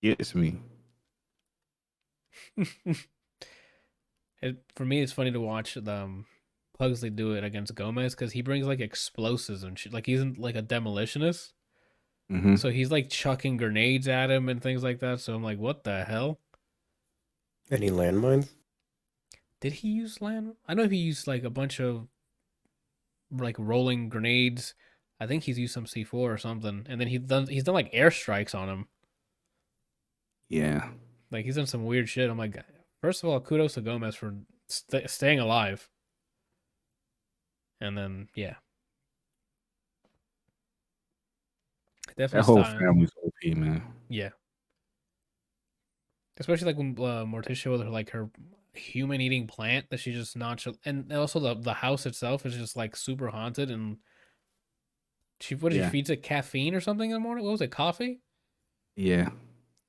Speaker 3: gets me.
Speaker 1: For me, it's funny to watch Pugsley do it against Gomez because he brings like explosives and shit. Like he's like a demolitionist,
Speaker 3: Hmm.
Speaker 1: so he's like chucking grenades at him and things like that. So I'm like, what the hell?
Speaker 2: Any landmines?
Speaker 1: Did he use land? I know he used like a bunch of like rolling grenades. I think he's used some C4 or something, and then he's done like airstrikes on him.
Speaker 3: Yeah,
Speaker 1: Like he's done some weird shit. I'm like, first of all, kudos to Gomez for staying alive. And then yeah, definitely
Speaker 3: that whole
Speaker 1: style.
Speaker 3: family's OP, man.
Speaker 1: Yeah, especially like when Morticia with her like her human eating plant that she just nonchalant, and also the house itself is just like super haunted, and she
Speaker 3: Yeah.
Speaker 1: feeds it caffeine or something in the morning. What was it, coffee?
Speaker 3: Yeah,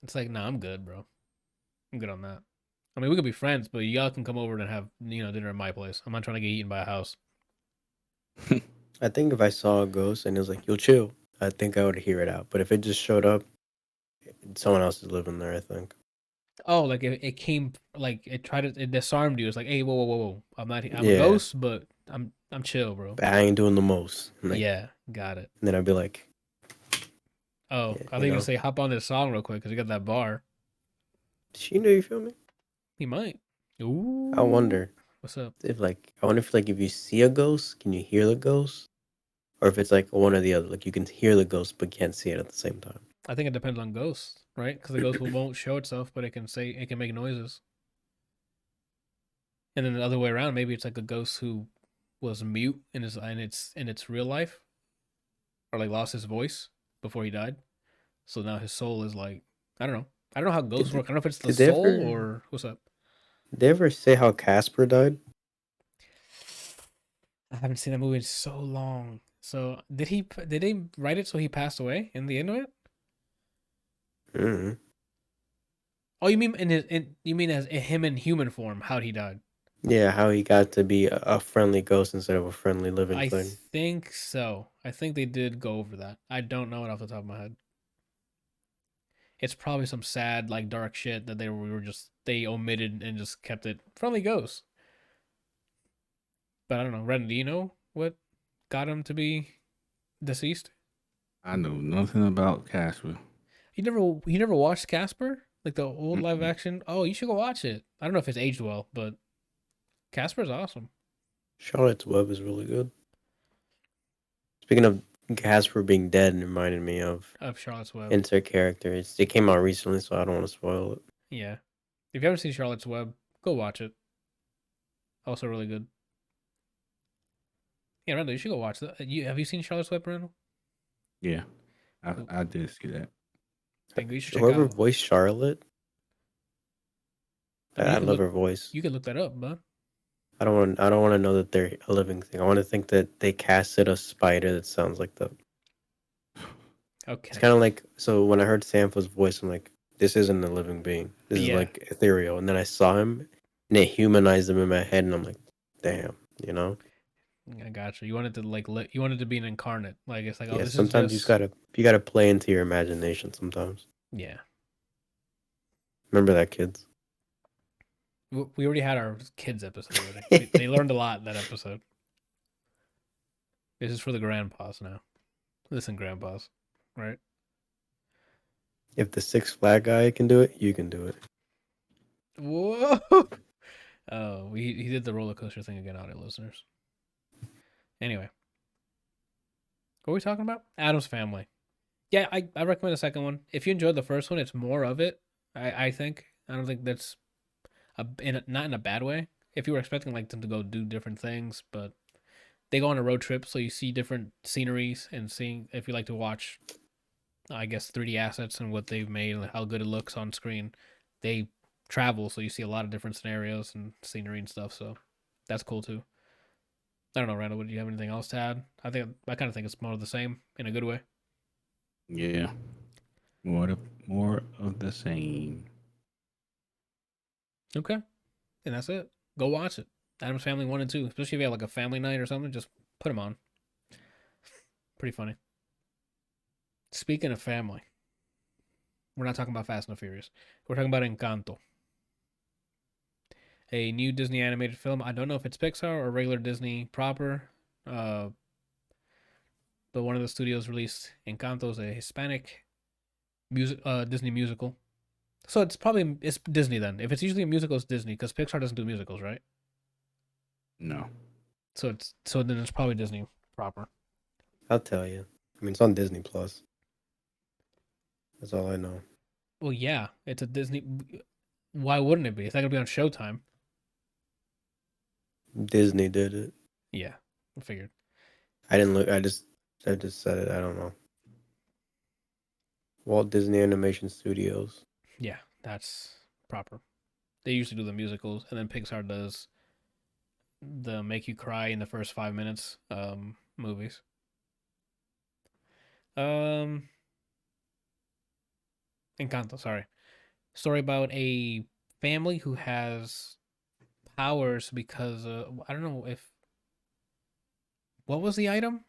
Speaker 1: It's like, nah, I'm good, bro. I'm good on that. I mean, we could be friends, but y'all can come over and have dinner at my place. I'm not trying to get eaten by a house.
Speaker 2: I think if I saw a ghost and it was like, "You'll chill," I think I would hear it out. But if it just showed up, someone else is living there. I think.
Speaker 1: Oh, like it came, like it disarmed you. It's like, hey, whoa, whoa, whoa, whoa. I'm a
Speaker 2: Yeah.
Speaker 1: ghost, but I'm chill, bro.
Speaker 2: But I ain't doing the most. Like,
Speaker 1: Yeah, got it.
Speaker 2: And then I'd be like,
Speaker 1: Oh,
Speaker 2: Yeah,
Speaker 1: I
Speaker 2: you
Speaker 1: think you
Speaker 2: know.
Speaker 1: say hop on this song real quick because you got that bar.
Speaker 2: "She know you feel me?"
Speaker 1: He might. Ooh.
Speaker 2: I wonder
Speaker 1: What's up?
Speaker 2: if if you see a ghost, can you hear the ghost, or if it's like one or the other. Like you can hear the ghost but can't see it at the same time.
Speaker 1: I think it depends on ghosts, right? Because the ghost won't show itself, but it can make noises. And then the other way around, maybe it's like a ghost who was mute in its real life, or like lost his voice before he died. So now his soul is like, I don't know. I don't know how ghosts
Speaker 2: Did-
Speaker 1: work. I don't know if it's the
Speaker 2: did they
Speaker 1: soul
Speaker 2: ever-
Speaker 1: or what's up.
Speaker 2: Did they ever say how Casper died?
Speaker 1: I haven't seen that movie in so long. So did they write it so he passed away in the end of it?
Speaker 2: Mm-hmm.
Speaker 1: Oh, you mean you mean as him in human form? How'd he died?
Speaker 2: Yeah, how he got to be a friendly ghost instead of a friendly living
Speaker 1: I
Speaker 2: thing.
Speaker 1: think so. I think they did go over that. I don't know it off the top of my head. It's probably some sad, like dark shit that they omitted and just kept it friendly ghost. But I don't know. Ren, do you know what got him to be deceased?
Speaker 3: I know nothing about Casper.
Speaker 1: You never watched Casper? Like the old live
Speaker 3: Mm-mm.
Speaker 1: action? Oh, you should go watch it. I don't know if it's aged well, but Casper's awesome.
Speaker 2: Charlotte's Web is really good. Speaking of Casper being dead, it reminded me of
Speaker 1: Of Charlotte's Web.
Speaker 2: insert characters. It came out recently, so I don't want to spoil it.
Speaker 1: Yeah. If you haven't seen Charlotte's Web, go watch it. Also really good. Yeah, Randall, you should go watch that. Have you seen Charlotte's Web, Randall?
Speaker 3: Yeah, I did see that.
Speaker 1: Think you should check
Speaker 2: Whoever
Speaker 1: out.
Speaker 2: voiced Charlotte,
Speaker 1: I mean, you
Speaker 2: I
Speaker 1: can
Speaker 2: love
Speaker 1: look-
Speaker 2: her voice.
Speaker 1: You can look that up, bud.
Speaker 2: I don't want to know that they're a living thing. I want to think that they casted a spider that sounds like them.
Speaker 1: Okay.
Speaker 2: It's kind of like, so when I heard Sampha's voice, I'm like, this isn't a living being. This
Speaker 1: Yeah.
Speaker 2: is like ethereal. And then I saw him, and it humanized him in my head, and I'm like, damn, you know.
Speaker 1: I got you. You wanted to you wanted to be an incarnate. Like it's like, oh,
Speaker 2: Yeah.
Speaker 1: this
Speaker 2: Sometimes
Speaker 1: is just...
Speaker 2: you gotta play into your imagination. Sometimes.
Speaker 1: Yeah.
Speaker 2: Remember that, kids.
Speaker 1: We already had our kids episode already. They learned a lot in that episode. This is for the grandpas now. Listen, grandpas, right?
Speaker 2: If the Six Flag guy can do it, you can do it.
Speaker 1: Whoa. Oh, he did the roller coaster thing again, audio listeners. Anyway, what were we talking about? Addams Family. Yeah, I recommend the second one. If you enjoyed the first one, it's more of it. I think. I don't think that's not in a bad way. If you were expecting like them to go do different things, but they go on a road trip, so you see different sceneries and seeing if you like to watch, I guess 3D assets and what they've made and how good it looks on screen. They travel, so you see a lot of different scenarios and scenery and stuff. So that's cool too. I don't know, Randall. Would you have anything else to add? I kind of think it's more of the same in a good way.
Speaker 3: Yeah. More of the same.
Speaker 1: Okay, and that's it. Go watch it. Addams Family 1 and 2, especially if you have like a family night or something. Just put them on. Pretty funny. Speaking of family, we're not talking about Fast and the Furious. We're talking about Encanto, a new Disney animated film. I don't know if it's Pixar or regular Disney proper, but one of the studios released Encanto is a Hispanic Disney musical. So it's Disney then. If it's usually a musical, it's Disney because Pixar doesn't do musicals, right?
Speaker 3: No.
Speaker 1: So then it's probably Disney proper.
Speaker 2: I'll tell you. I mean, it's on Disney Plus. That's all I know.
Speaker 1: Well, yeah, it's a Disney. Why wouldn't it be? It's not gonna be on Showtime.
Speaker 2: Disney did it.
Speaker 1: Yeah, I figured.
Speaker 2: I didn't look. I just said it. I don't know. Walt Disney Animation Studios.
Speaker 1: Yeah, that's proper. They usually do the musicals, and then Pixar does the make you cry in the first 5 minutes movies. Encanto, sorry. Story about a family who has powers because I don't know if what was the item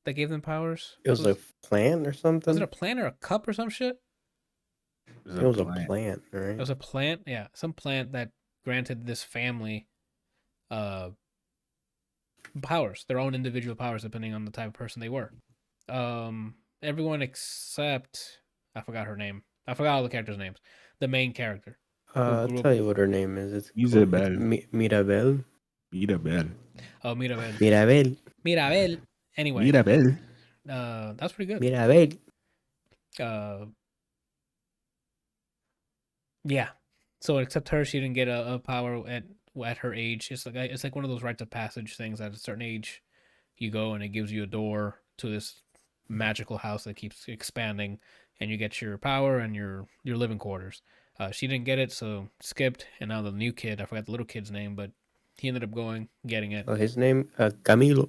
Speaker 1: that gave them powers?
Speaker 2: It was a plant or something.
Speaker 1: Was it a plant or a cup or some shit?
Speaker 2: It was a plant, right?
Speaker 1: It was a plant, yeah, some plant that granted this family powers, their own individual powers depending on the type of person they were. Everyone except I forgot her name. I forgot all the characters' names. The main character.
Speaker 2: I'll tell you what her name is. It's
Speaker 3: Isabel.
Speaker 2: Mirabel.
Speaker 3: Mirabel.
Speaker 1: Oh, Mirabel.
Speaker 2: Mirabel.
Speaker 1: Mirabel. Anyway.
Speaker 3: Mirabel.
Speaker 1: That's pretty good.
Speaker 2: Mirabel.
Speaker 1: Yeah. So except her, she didn't get a power at her age. It's like one of those rites of passage things. At a certain age, you go and it gives you a door to this magical house that keeps expanding, and you get your power and your living quarters. She didn't get it, so skipped. And now the new kid, I forgot the little kid's name, but he ended up getting it.
Speaker 2: Oh, his name Camilo.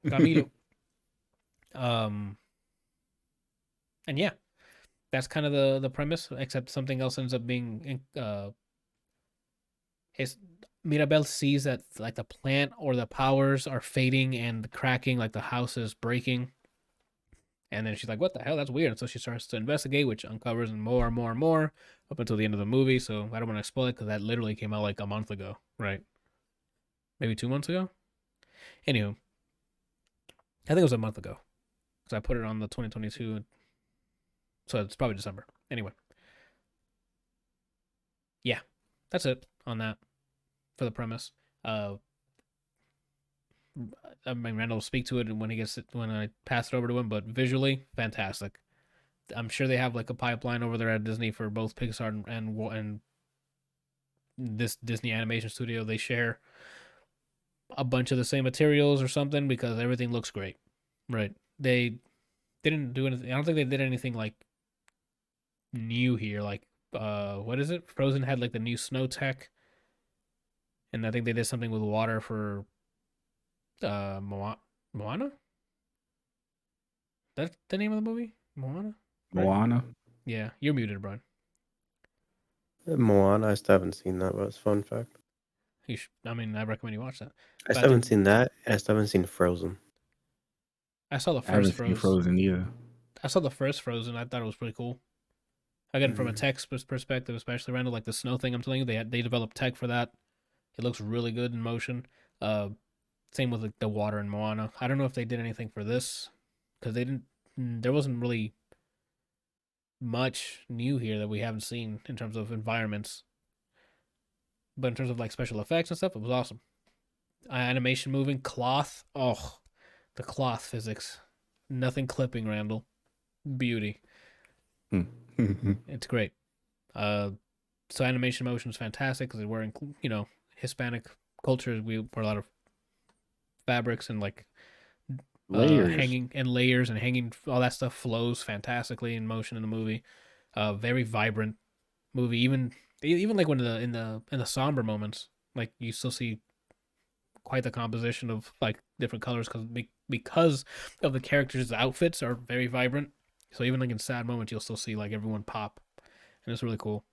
Speaker 1: Camilo. And yeah, that's kind of the premise. Except something else ends up being Mirabel sees that like the plant or the powers are fading and cracking, like the house is breaking. And then she's like, what the hell? That's weird. And so she starts to investigate, which uncovers more and more and more up until the end of the movie. So I don't want to spoil it because that literally came out like a month ago, right? Maybe 2 months ago? Anywho, I think it was a month ago because I put it on the 2022. So it's probably December. Anyway. Yeah, that's it on that for the premise. I mean, Randall will speak to it when I pass it over to him, but visually, fantastic. I'm sure they have like a pipeline over there at Disney for both Pixar and this Disney animation studio. They share a bunch of the same materials or something because everything looks great, right? They didn't do anything. I don't think they did anything like new here. Like, what is it? Frozen had like the new snow tech, and I think they did something with water for Moana? That's the name of the movie? Moana? Right?
Speaker 3: Moana.
Speaker 1: Yeah, you're muted, Brian.
Speaker 2: Moana. I still haven't seen that, but it's a fun fact.
Speaker 1: I recommend you watch that.
Speaker 2: I still haven't seen that, and I still haven't seen Frozen.
Speaker 1: I saw the
Speaker 3: I haven't
Speaker 1: first
Speaker 3: seen Frozen either.
Speaker 1: I saw the first Frozen. I thought it was pretty cool. Again, from a tech perspective, especially Randall, like the snow thing. I'm telling you, they developed tech for that. It looks really good in motion. Same with like the water in Moana. I don't know if they did anything for this because they didn't. There wasn't really much new here that we haven't seen in terms of environments. But in terms of like special effects and stuff, it was awesome. Animation moving, cloth. Oh, the cloth physics. Nothing clipping, Randall. Beauty. It's great. So animation motion is fantastic because we're in, Hispanic culture. We wear a lot of fabrics and like
Speaker 3: Layers.
Speaker 1: hanging and layers and hanging. All that stuff flows fantastically in motion in the movie. Very vibrant movie. Even like when in the somber moments, like you still see quite the composition of like different colors because of the characters' outfits are very vibrant. So even like in sad moments, you'll still see like everyone pop, and it's really cool.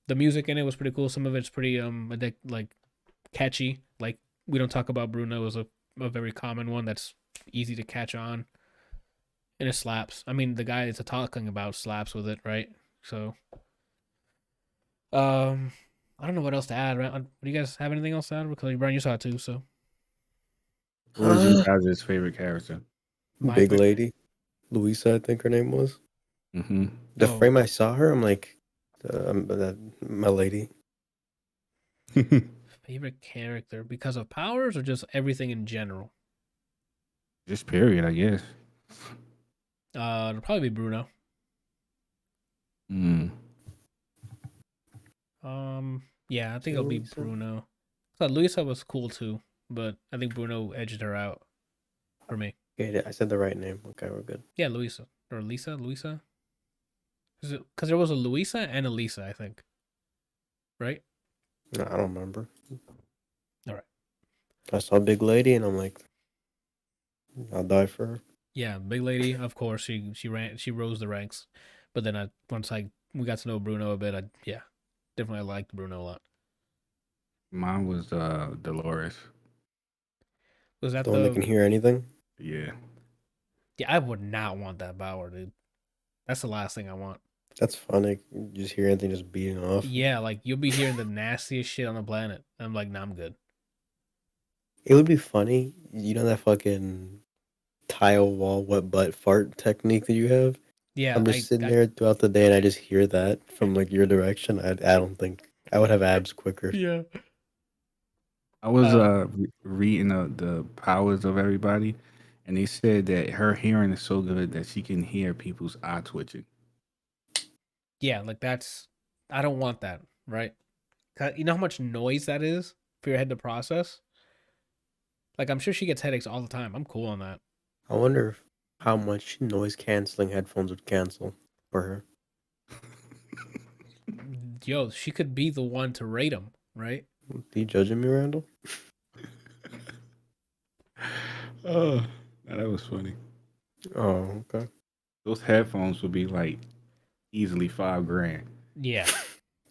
Speaker 1: The music in it was pretty cool. Some of it's pretty like catchy. Like We Don't Talk About Bruno is a very common one that's easy to catch on, and it slaps. I mean, the guy it's talking about slaps with it, right? So, I don't know what else to add. Right? Do you guys have anything else to add? Because Brian, you saw it too. So,
Speaker 3: What was your guys' favorite character?
Speaker 2: Big lady, Luisa, I think her name was.
Speaker 3: Mm-hmm.
Speaker 2: The frame I saw her, I'm like, my lady.
Speaker 1: Favorite character because of powers or just everything in general?
Speaker 3: Just period, I guess.
Speaker 1: It'll probably be Bruno. Yeah, I think it'll be Bruno. I thought Luisa was cool too, but I think Bruno edged her out for me.
Speaker 2: Okay, I said the right name. Okay, we're good.
Speaker 1: Yeah, Luisa or Luisa. Because there was a Luisa and a Lisa, I think. Right?
Speaker 2: No, I don't remember.
Speaker 1: All right.
Speaker 2: I saw Big Lady, and I'm like, I'll die for her.
Speaker 1: Yeah, Big Lady. Of course, she rose the ranks, but then once we got to know Bruno a bit, definitely liked Bruno a lot.
Speaker 3: Mine was Dolores.
Speaker 1: Was that
Speaker 2: the one that can hear anything?
Speaker 3: Yeah.
Speaker 1: Yeah, I would not want that power, dude. That's the last thing I want.
Speaker 2: That's funny. You just hear anything just beating off.
Speaker 1: Yeah, like you'll be hearing the nastiest shit on the planet. I'm like, nah, I'm good.
Speaker 2: It would be funny. You know that fucking tile wall wet butt fart technique that you have?
Speaker 1: Yeah,
Speaker 2: I'm just sitting there throughout the day and I just hear that from like your direction. I don't think I would have abs quicker.
Speaker 1: Yeah.
Speaker 3: I was reading the powers of everybody, and they said that her hearing is so good that she can hear people's eye twitching.
Speaker 1: Yeah, like I don't want that, right? You know how much noise that is for your head to process? Like, I'm sure she gets headaches all the time. I'm cool on that.
Speaker 2: I wonder how much noise canceling headphones would cancel for her.
Speaker 1: Yo, she could be the one to rate them, right?
Speaker 2: Are you judging me, Randall?
Speaker 3: Oh, that was funny.
Speaker 2: Oh, okay.
Speaker 3: Those headphones would be like easily $5,000.
Speaker 1: Yeah.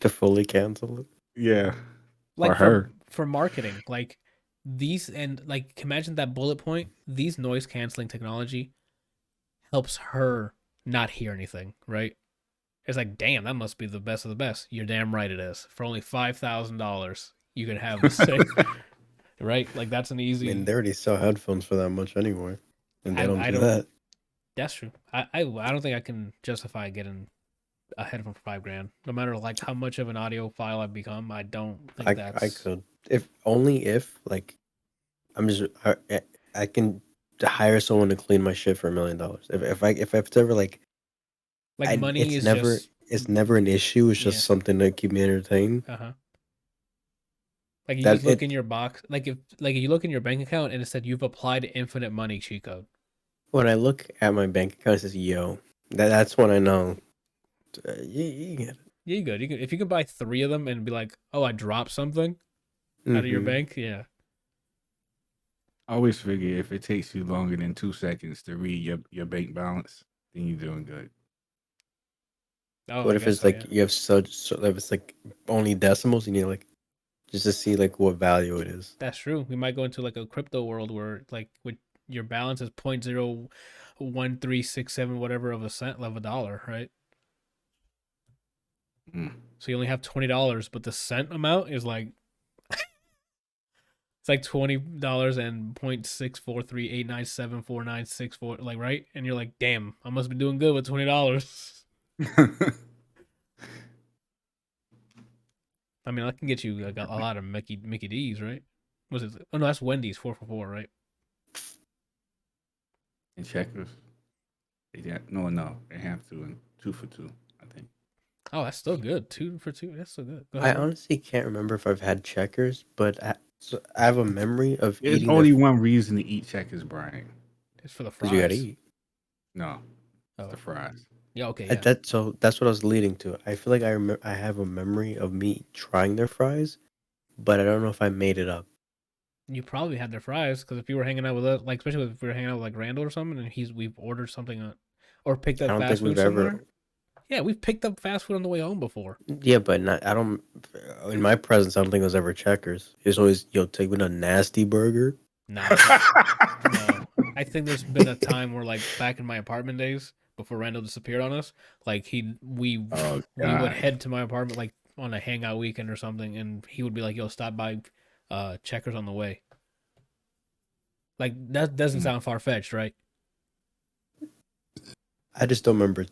Speaker 2: To fully cancel it?
Speaker 3: Yeah.
Speaker 1: Like
Speaker 3: for her.
Speaker 1: For marketing. Like these, and like imagine that bullet point. These noise canceling technology helps her not hear anything, right? It's like, damn, that must be the best of the best. You're damn right it is. For only $5,000, you can have the same, right? Like that's an easy.
Speaker 2: I mean, they already sell headphones for that much anyway, and they don't do that.
Speaker 1: That's true. I don't think I can justify getting a headphone for $5,000. No matter like how much of an audiophile I've become, I don't think that's.
Speaker 2: I could, if like I'm just I can hire someone to clean my shit for $1 million. If it's ever like
Speaker 1: money
Speaker 2: it's
Speaker 1: is
Speaker 2: never
Speaker 1: just,
Speaker 2: it's never an issue. It's just something to keep me entertained.
Speaker 1: Like you just look in your box, like if you look in your bank account and it said you've applied infinite money cheat code.
Speaker 2: When I look at my bank account, it says "Yo." That's when I know. You get it.
Speaker 1: Yeah, you good. If you can buy 3 of them and be like, "Oh, I dropped something out of your bank," yeah.
Speaker 3: I always figure if it takes you longer than 2 seconds to read your bank balance, then you're doing good.
Speaker 2: Oh, what if it's like you have if it's like only decimals and you like just to see like what value it is?
Speaker 1: That's true. We might go into like a crypto world where like with your balance is 0.01367 whatever of a cent of a dollar, right? So you only have $20, but the cent amount is like it's like $20 and 0.643897496 like, right? And you're like, damn, I must be doing good with $20. I mean, I can get you like a lot of Mickey D's, right? Was it? Oh no, that's Wendy's 4 for $4, right?
Speaker 3: And checkers. No, they have to, and 2 for $2, I think.
Speaker 1: Oh, that's still good. 2 for $2. That's still good. Go
Speaker 2: I
Speaker 1: ahead.
Speaker 2: honestly can't remember if I've had Checkers, but I have a memory of
Speaker 3: There's
Speaker 2: eating
Speaker 3: only one reason to eat checkers, Brian.
Speaker 1: It's for the
Speaker 2: because you gotta
Speaker 1: fries.
Speaker 2: eat.
Speaker 3: No, it's
Speaker 1: Oh,
Speaker 3: the fries.
Speaker 1: yeah. Okay.
Speaker 2: I-
Speaker 1: Yeah.
Speaker 2: That's what I was leading to. I feel like I have a memory of me trying their fries, but I don't know if I made it up.
Speaker 1: You probably had their fries because if you were hanging out with us, like especially if we were hanging out with like Randall or something, and we've ordered something or picked
Speaker 2: I
Speaker 1: up
Speaker 2: don't
Speaker 1: fast
Speaker 2: think we've
Speaker 1: food somewhere.
Speaker 2: ever.
Speaker 1: Yeah, we've picked up fast food on the way home before.
Speaker 2: Yeah, but not. I don't. In my presence, I don't think it was ever Checkers. It's always take me a nasty burger.
Speaker 1: Nah, no. I think there's been a time where like back in my apartment days before Randall disappeared on us, like we
Speaker 3: Oh,
Speaker 1: we would
Speaker 3: God.
Speaker 1: head to my apartment like on a hangout weekend or something, and he would be like, "Yo, stop by Checkers on the way." Like that doesn't sound far fetched, right?
Speaker 2: I just don't remember.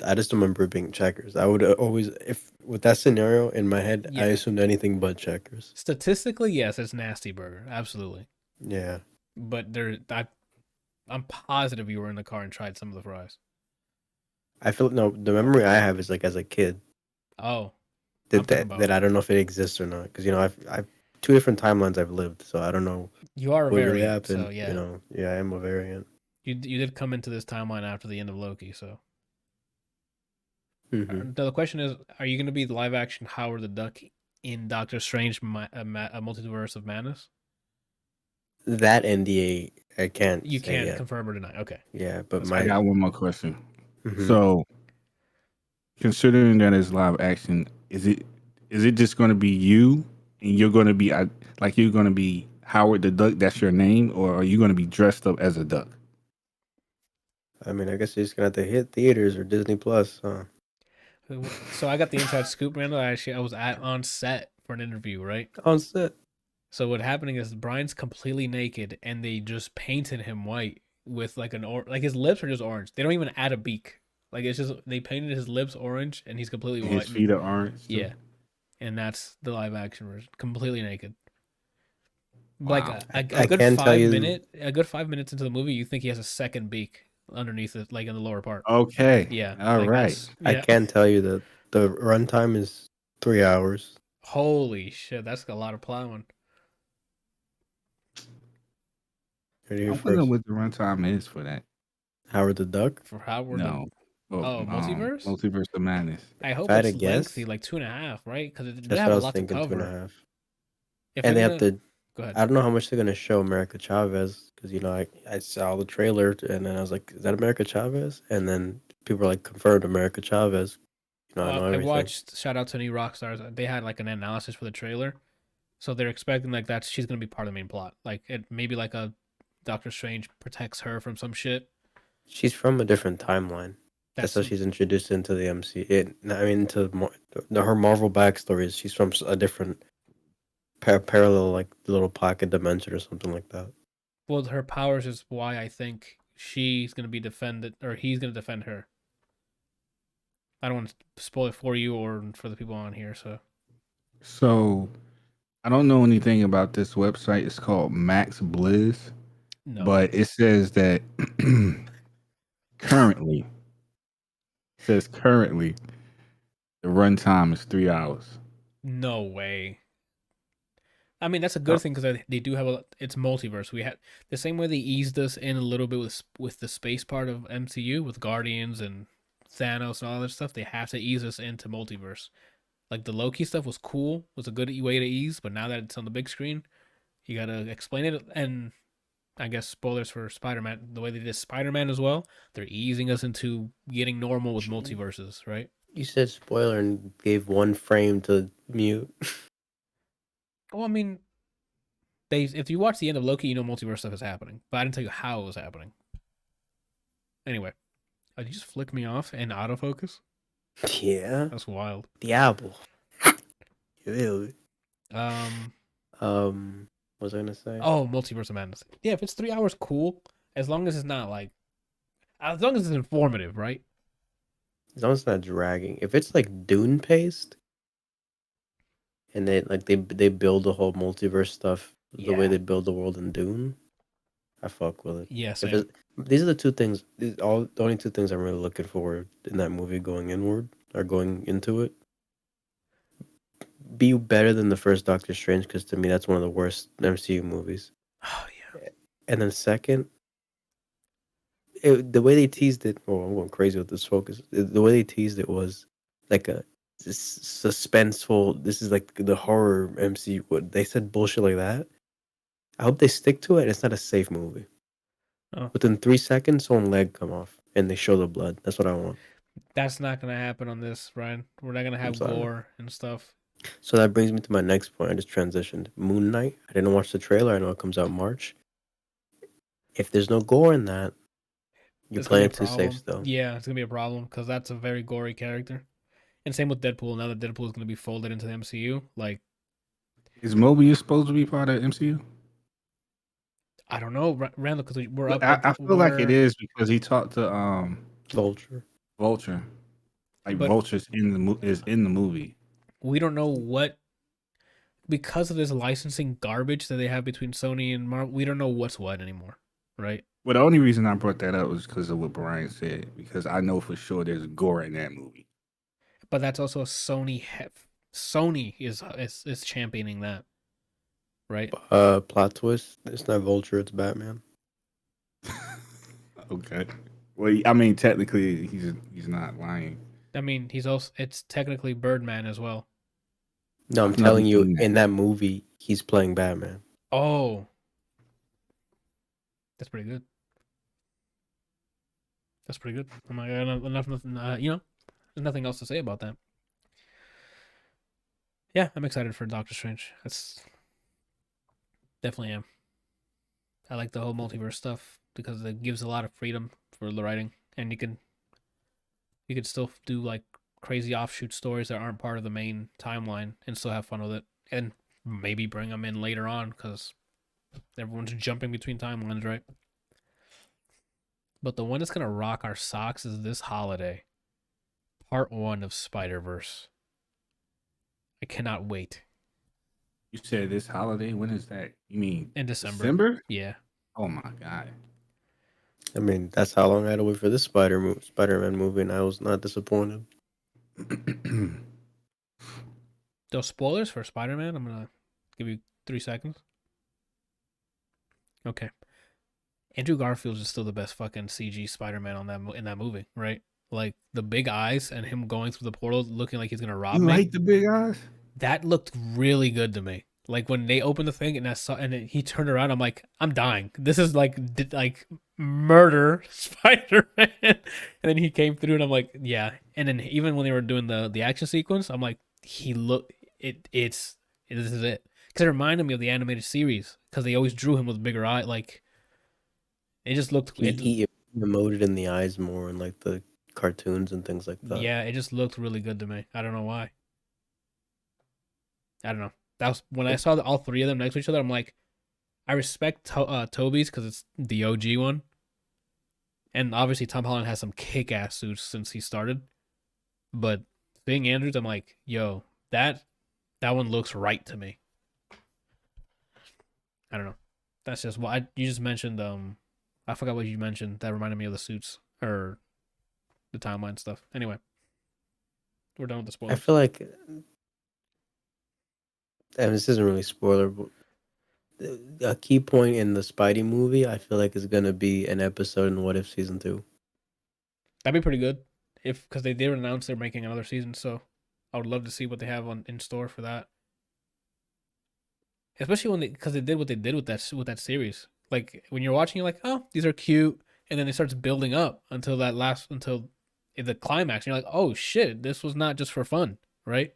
Speaker 2: I just don't remember it being Checkers. I would always, if with that scenario in my head,
Speaker 1: Yeah.
Speaker 2: I assumed anything but Checkers.
Speaker 1: Statistically, yes, it's nasty burger, absolutely.
Speaker 2: Yeah.
Speaker 1: But I'm positive you were in the car and tried some of the fries.
Speaker 2: I feel no. The memory I have is like as a kid
Speaker 1: Oh,
Speaker 2: that
Speaker 1: I'm talking about-
Speaker 2: that I don't know if it exists or not because I've 2 different timelines I've lived, so I don't know
Speaker 1: you are a
Speaker 2: what really
Speaker 1: variant,
Speaker 2: happened.
Speaker 1: so yeah.
Speaker 2: Yeah, I am a variant.
Speaker 1: You did come into this timeline after the end of Loki, so.
Speaker 2: Hmm.
Speaker 1: The question is, are you going to be the live action Howard the Duck in Doctor Strange a Multiverse of Madness?
Speaker 2: That NDA I can't.
Speaker 1: You
Speaker 2: say
Speaker 1: can't
Speaker 2: yet.
Speaker 1: confirm or deny. Okay.
Speaker 2: Yeah, but
Speaker 1: That's
Speaker 3: I got one more question.
Speaker 2: Mhm.
Speaker 3: So, considering that it's live action, is it just going to be you, and you're going to be you're going to be Howard the Duck? That's your name, or are you going to be dressed up as a duck?
Speaker 2: I mean, I guess you're just gonna have to hit theaters or Disney Plus. Huh?
Speaker 1: So I got the inside scoop, Randall. I was on set for an interview, right?
Speaker 2: On set.
Speaker 1: So what happening is Brian's completely naked, and they just painted him white with like like his lips are just orange. They don't even add a beak. Like it's just they painted his lips orange, and he's completely
Speaker 3: And
Speaker 1: white.
Speaker 3: his feet are orange. too?
Speaker 1: Yeah, and that's the live action version, completely naked. Like
Speaker 3: Wow.
Speaker 1: a
Speaker 2: I
Speaker 1: good
Speaker 2: can tell you-
Speaker 1: a good 5 minutes into the movie, you think he has a second beak underneath it, like in the lower part.
Speaker 3: Okay.
Speaker 1: Yeah,
Speaker 3: All
Speaker 1: like
Speaker 3: right.
Speaker 1: that's-
Speaker 2: I
Speaker 1: yeah.
Speaker 2: can tell you that the runtime is 3 hours.
Speaker 1: Holy shit, that's a lot of plowing.
Speaker 2: Heard it
Speaker 3: I
Speaker 2: here
Speaker 3: wonder
Speaker 2: first.
Speaker 3: what the runtime is for that.
Speaker 2: Howard the Duck.
Speaker 1: For Howard.
Speaker 3: No.
Speaker 1: Multiverse?
Speaker 3: Multiverse of Madness.
Speaker 1: I hope
Speaker 2: If I had
Speaker 1: it's
Speaker 2: to guess,
Speaker 1: lengthy, like 2.5, right? Because they
Speaker 2: That's
Speaker 1: have
Speaker 2: what I
Speaker 1: a
Speaker 2: was
Speaker 1: lot to
Speaker 2: thinking. 2.5.
Speaker 1: cover. If
Speaker 2: And they
Speaker 1: they're
Speaker 2: have
Speaker 1: gonna-
Speaker 2: to.
Speaker 1: Go ahead.
Speaker 2: I don't know how much they're gonna show America Chavez because I saw the trailer and then I was like, is that America Chavez? And then people were like, confirmed America Chavez. I know
Speaker 1: I
Speaker 2: everything.
Speaker 1: watched shout out to New Rockstars. They had like an analysis for the trailer, so they're expecting like that she's gonna be part of the main plot. Like it maybe like a Doctor Strange protects her from some shit.
Speaker 2: She's from a different timeline. That's how she's introduced into the MC. Her Marvel backstory is she's from a different parallel, like little pocket dimension or something like that.
Speaker 1: Well, her powers is why I think she's gonna be defended, or he's gonna defend her. I don't want to spoil it for you or for the people on here.
Speaker 3: So, I don't know anything about this website. It's called Max Blizz,
Speaker 1: No,
Speaker 3: but it says that currently, the runtime is 3 hours.
Speaker 1: no way. I mean, that's a good thing because they do have it's multiverse. We had the same way they eased us in a little bit with the space part of MCU with Guardians and Thanos and all that stuff. They have to ease us into multiverse. Like the Loki stuff was cool, was a good way to ease, but now that it's on the big screen, you gotta explain it. And I guess spoilers for Spider-Man, the way they did Spider-Man as well, they're easing us into getting normal with multiverses, right?
Speaker 2: You said spoiler and gave one frame to mute.
Speaker 1: Well, I mean, if you watch the end of Loki, you know multiverse stuff is happening, but I didn't tell you how it was happening. Anyway, did you just flick me off and autofocus?
Speaker 2: Yeah.
Speaker 1: That's wild.
Speaker 2: Diablo. Ew.
Speaker 1: Oh,
Speaker 2: What was I gonna say?
Speaker 1: Multiverse of Madness. Yeah, if it's 3 hours, cool. As long as it's not like, as long as it's informative, right?
Speaker 2: As long as it's not dragging. If it's like Dune paced, and they build the whole multiverse stuff the way
Speaker 1: Yeah.
Speaker 2: they build the world in Dune, I fuck with it.
Speaker 1: Yeah,
Speaker 2: If
Speaker 1: same.
Speaker 2: it, these are the two things. The only two things I'm really looking for in that movie going inward or going into it. Be better than the first Doctor Strange, because to me that's one of the worst MCU movies.
Speaker 1: Oh yeah.
Speaker 2: And then second, the way they teased it. Oh, I'm going crazy with this focus. The way they teased it was like a suspenseful. This is like the horror MCU. What they said bullshit like that. I hope they stick to it. It's not a safe movie.
Speaker 1: Oh.
Speaker 2: Within 3 seconds, someone leg come off and they show the blood. That's what I want.
Speaker 1: That's not gonna happen on this, Ryan. We're not gonna have
Speaker 2: sorry.
Speaker 1: gore and stuff.
Speaker 2: So that brings me to my next point. I just transitioned. Moon Knight. I didn't watch the trailer. I know it comes out in March. If there's no gore in that, you're
Speaker 1: It's gonna be
Speaker 2: playing
Speaker 1: a
Speaker 2: too safe
Speaker 1: problem.
Speaker 2: still.
Speaker 1: Yeah, it's gonna be a problem because that's a very gory character. And same with Deadpool. Now that Deadpool is gonna be folded into the MCU, like
Speaker 3: Is Mobius supposed to be part of MCU?
Speaker 1: I don't know, Randall, because we're up.
Speaker 3: I feel like it is because he talked to
Speaker 2: Vulture.
Speaker 3: Vulture. Like
Speaker 1: But-
Speaker 3: Vulture's is in the movie.
Speaker 1: We don't know what, because of this licensing garbage that they have between Sony and Marvel. We don't know what's what anymore, right?
Speaker 3: Well, the only reason I brought that up was because of what Brian said. Because I know for sure there's gore in that movie.
Speaker 1: But that's also a Sony. Sony is championing that, right?
Speaker 2: Plot twist. It's not Vulture. It's Batman.
Speaker 3: Okay. Well, I mean, technically, he's not lying.
Speaker 1: I mean, it's technically Birdman as well.
Speaker 2: No, I'm
Speaker 3: I've never
Speaker 2: telling you,
Speaker 3: seen that.
Speaker 2: in that movie, he's playing Batman.
Speaker 1: Oh, that's pretty good. That's pretty good. Oh my god, nothing. There's nothing else to say about that. Yeah, I'm excited for Doctor Strange. That's definitely am. I like the whole multiverse stuff because it gives a lot of freedom for the writing, and you could still do like crazy offshoot stories that aren't part of the main timeline and still have fun with it, and maybe bring them in later on because everyone's jumping between timelines, right? But the one that's gonna rock our socks is this holiday, Part 1 of Spider-Verse. I cannot wait.
Speaker 3: You said this holiday. When is that? You mean
Speaker 1: In December.
Speaker 3: December?
Speaker 1: Yeah.
Speaker 3: Oh my god.
Speaker 2: I mean, that's how long I had to wait for this Spider-Man movie, and I was not disappointed.
Speaker 1: Those spoilers for Spider-Man, I'm gonna give you 3 seconds. Okay. Andrew Garfield is still the best fucking CG Spider-Man in that movie, right? Like the big eyes and him going through the portal looking like he's gonna rob
Speaker 3: You
Speaker 1: me.
Speaker 3: like the big eyes?
Speaker 1: That looked really good to me. Like when they opened the thing and he turned around, I'm like, I'm dying. This is like murder Spider-Man. And then he came through and I'm like, yeah. And then even when they were doing the action sequence, I'm like, this is it. Because it reminded me of the animated series because they always drew him with bigger eye. Like it just looked.
Speaker 2: He emoted in the eyes more in like the cartoons and things like that.
Speaker 1: Yeah, it just looked really good to me. I don't know why. I don't know. That was when I saw all three of them next to each other. I'm like, I respect Toby's because it's the OG one, and obviously Tom Holland has some kick-ass suits since he started. But being Andrews, I'm like, yo, that one looks right to me. I don't know. That's just what you just mentioned. I forgot what you mentioned. That reminded me of the suits or the timeline stuff. Anyway, we're done with the spoilers.
Speaker 2: I feel like, and this isn't really spoiler, but a key point in the Spidey movie, I feel like, is gonna be an episode in What If Season 2.
Speaker 1: That'd be pretty good, because they did announce they're making another season. So I would love to see what they have in store for that. Especially because they did what they did with that series. Like when you're watching, you're like, oh, these are cute, and then it starts building up until the climax. And you're like, oh shit, this was not just for fun, right?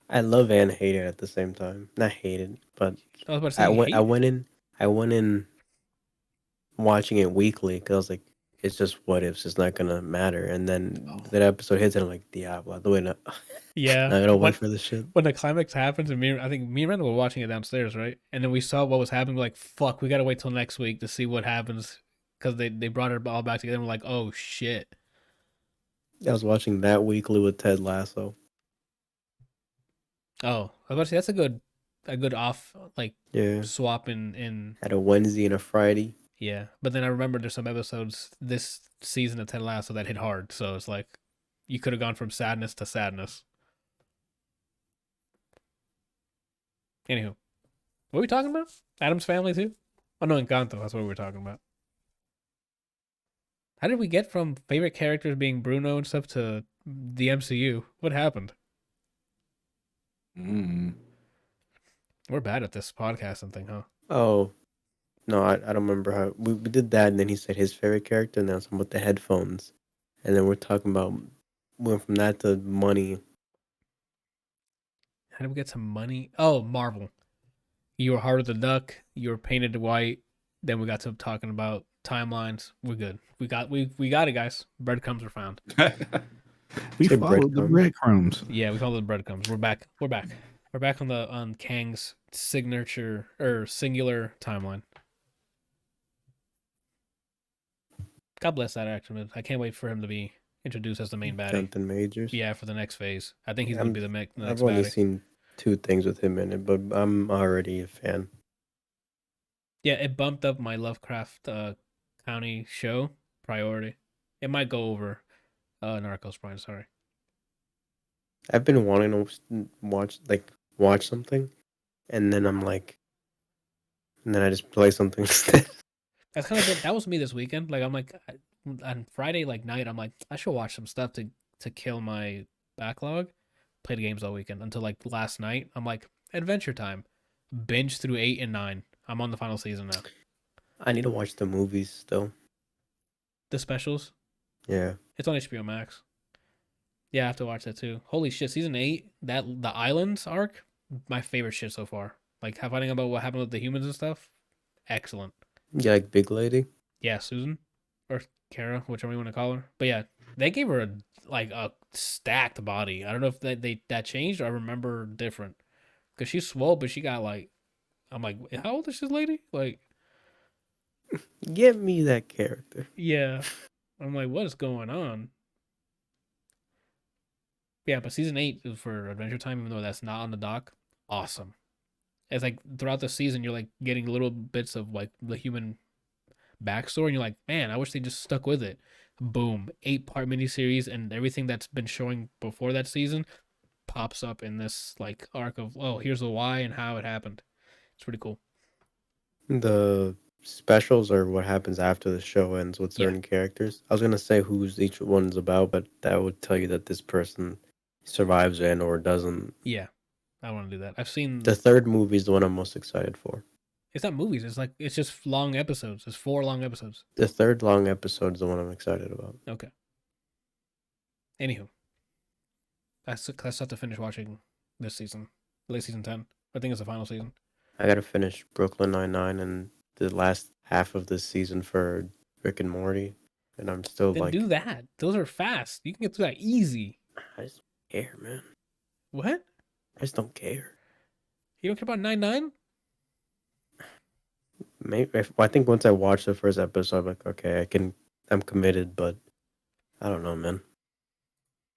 Speaker 2: I love and hate it at the same time. Not hate it, but
Speaker 1: I was about to say,
Speaker 2: I went in watching it weekly because I was like, it's just what ifs. It's not gonna matter. And then that episode hits, and I'm like, Diablo. The way not.
Speaker 1: yeah,
Speaker 2: I don't wait for this shit.
Speaker 1: When the climax happens, and I think me and Randall were watching it downstairs, right? And then we saw what was happening. We're like, fuck, we gotta wait till next week to see what happens because they brought it all back together. And we're like, oh shit.
Speaker 2: I was watching that weekly with Ted Lasso.
Speaker 1: Oh, I was about to say that's a good off like
Speaker 2: Yeah,
Speaker 1: swap in
Speaker 2: had a Wednesday and a Friday.
Speaker 1: yeah. But then I remember there's some episodes this season of Ted Lasso that hit hard. So it's like you could have gone from sadness to sadness. Anywho, what are we talking about? Addams Family too? Oh no, Encanto. That's what we were talking about. How did we get from favorite characters being Bruno and stuff to the MCU? What happened?
Speaker 3: Mm.
Speaker 1: We're bad at this podcasting thing, huh?
Speaker 2: Oh, no, I don't remember how. We did that, and then he said his favorite character, and then something with the headphones. And then we're talking about, went from that to money.
Speaker 1: How did we get some money? Oh, Marvel. You were Hard as a Duck. You were Painted White. Then we got to talking about timelines. We're good. We got it, guys. Breadcrumbs were found.
Speaker 3: We
Speaker 2: Say
Speaker 3: followed the breadcrumbs.
Speaker 1: Yeah, we followed the breadcrumbs. We're back. We're back. We're back on Kang's signature or singular timeline. God bless that actor, man. I can't wait for him to be introduced as the main baddie.
Speaker 2: Jonathan Majors.
Speaker 1: Yeah, for the next phase. I think he's gonna be the next
Speaker 2: I've only
Speaker 1: baddie.
Speaker 2: seen 2 things with him in it, but I'm already a fan.
Speaker 1: Yeah, it bumped up my Lovecraft County show priority. It might go over Narcos Prime. Sorry.
Speaker 2: I've been wanting to watch something, and then I'm like, and then I just play something instead.
Speaker 1: That's kind of that was me this weekend. Like I'm like on Friday like night, I'm like I should watch some stuff to kill my backlog. Played games all weekend until like last night. I'm like adventure time. Binge through 8 and 9. I'm on the final season now.
Speaker 2: I need to watch the movies still.
Speaker 1: The specials.
Speaker 2: Yeah.
Speaker 1: It's on HBO Max. Yeah, I have to watch that too. Holy shit, season 8, the islands arc, my favorite shit so far. Like finding about what happened with the humans and stuff. Excellent.
Speaker 2: Yeah, like Big Lady.
Speaker 1: Yeah, Susan or Kara, whichever you want to call her. But yeah, they gave her a stacked body. I don't know if that changed or I remember different. Cause she's swole, but she got like, I'm like, how old is this lady? Like,
Speaker 2: Get me that character.
Speaker 1: yeah, I'm like, what is going on? Yeah, but season 8 is for Adventure Time, even though that's not on the dock. Awesome. It's like throughout the season, you're like getting little bits of like the human backstory, and you're like, man, I wish they just stuck with it. Boom, 8-part miniseries, and everything that's been showing before that season pops up in this like arc of, oh, here's the why and how it happened. It's pretty cool.
Speaker 2: The specials are what happens after the show ends with certain characters. I was gonna say who's each one's about, but that would tell you that this person survives and or doesn't.
Speaker 1: Yeah, I want to do that. I've seen
Speaker 2: The third movie is the one I'm most excited for.
Speaker 1: It's not movies. It's just long episodes. It's 4 long episodes.
Speaker 2: The third long episode is the one I'm excited about.
Speaker 1: Okay. Anywho, I still have to finish watching this season, late season 10. I think it's the final season.
Speaker 2: I gotta finish Brooklyn Nine-Nine and the last half of this season for Rick and Morty, and I'm still
Speaker 1: Then
Speaker 2: like,
Speaker 1: do that. Those are fast. You can get through that easy.
Speaker 2: I just don't care, man.
Speaker 1: What?
Speaker 2: I just don't care.
Speaker 1: You don't care about 9-9?
Speaker 2: Maybe I think once I watch the first episode, I'm like, okay, I'm committed, but I don't know, man.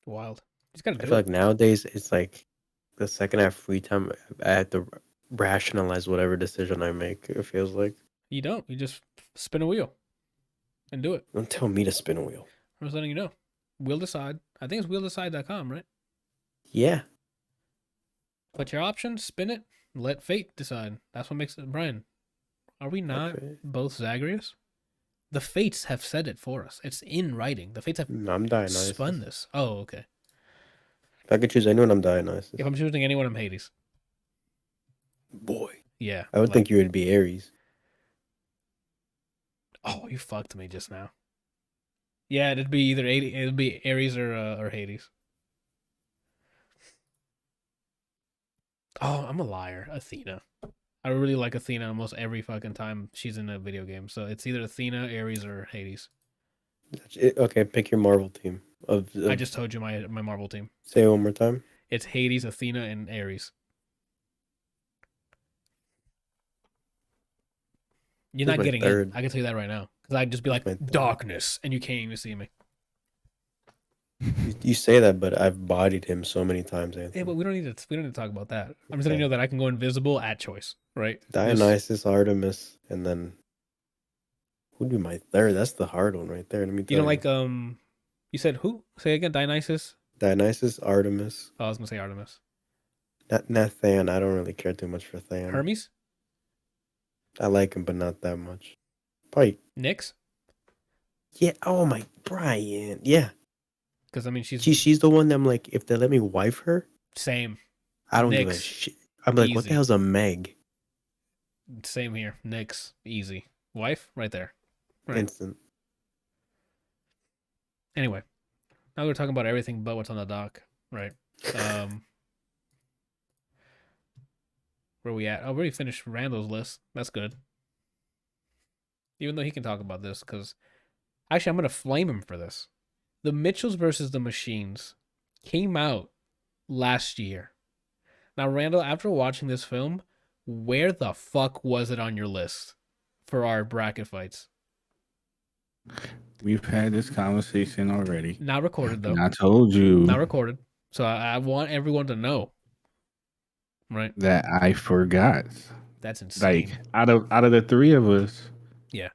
Speaker 1: Wild. You just gotta
Speaker 2: I
Speaker 1: do
Speaker 2: feel
Speaker 1: it.
Speaker 2: like nowadays it's like the second I have free time, I have to rationalize whatever decision I make. It feels like.
Speaker 1: You don't. You just spin a wheel and do it.
Speaker 2: Don't tell me to spin a wheel.
Speaker 1: I'm just letting you know. We'll decide. I think it's we'll-decide.com, right?
Speaker 2: Yeah.
Speaker 1: Put your options, spin it, let fate decide. That's what makes it. Brian, are we not
Speaker 2: Okay.
Speaker 1: both Zagreus? The fates have said it for us. It's in writing. The fates have
Speaker 2: No, I'm Dionysus.
Speaker 1: spun this. Oh, okay.
Speaker 2: If I could choose anyone, I'm Dionysus.
Speaker 1: If I'm choosing anyone, I'm Hades.
Speaker 2: Boy.
Speaker 1: Yeah.
Speaker 2: I would think you would be Aries.
Speaker 1: Oh, you fucked me just now. Yeah, it'd be it'd be Ares or Hades. Oh, I'm a liar. Athena. I really like Athena almost every fucking time she's in a video game. So it's either Athena, Ares, or Hades.
Speaker 2: Okay, pick your Marvel team.
Speaker 1: I just told you my Marvel team.
Speaker 2: Say it one more time.
Speaker 1: It's Hades, Athena, and Ares. You're
Speaker 2: Who's
Speaker 1: not
Speaker 2: my
Speaker 1: getting
Speaker 2: third?
Speaker 1: it. I can tell you that right now. Because I'd just be
Speaker 2: Who's my
Speaker 1: like,
Speaker 2: third?
Speaker 1: darkness, and you can't even see me.
Speaker 2: You say that, but I've bodied him so many times, Anthony.
Speaker 1: Yeah, but we don't need to talk about that. I'm just letting you know that I can go invisible at choice, right?
Speaker 2: Dionysus, Artemis, and then who'd be my third? That's the hard one right there. Let me tell
Speaker 1: You don't like you said who? Say again, Dionysus?
Speaker 2: Dionysus, Artemis.
Speaker 1: Oh, I was gonna say Artemis.
Speaker 2: Not Than. I don't really care too much for Than.
Speaker 1: Hermes?
Speaker 2: I like him, but not that much. Probably.
Speaker 1: Nyx?
Speaker 2: Yeah. Oh my Brian. Yeah.
Speaker 1: Because I mean
Speaker 2: She's the one that I'm like, if they let me wife her,
Speaker 1: same.
Speaker 2: I don't give a
Speaker 1: Nyx.
Speaker 2: shit. I'm like, what the
Speaker 1: Easy.
Speaker 2: hell's a Meg?
Speaker 1: Same here. Nyx. Easy. Wife? Right there. Right.
Speaker 2: Instant.
Speaker 1: Anyway. Now we're talking about everything but what's on the dock. Right. Where we at? Oh, we already finished Randall's list. That's good. Even though he can talk about this, because actually I'm gonna flame him for this. The Mitchells versus the Machines came out last year. Now, Randall, after watching this film, where the fuck was it on your list for our bracket fights?
Speaker 3: We've had this conversation already.
Speaker 1: Not recorded, though.
Speaker 3: And I told you
Speaker 1: Not recorded. So I want everyone to know. Right?
Speaker 3: that I forgot.
Speaker 1: That's insane.
Speaker 3: Like out of the three of us,
Speaker 1: Yeah.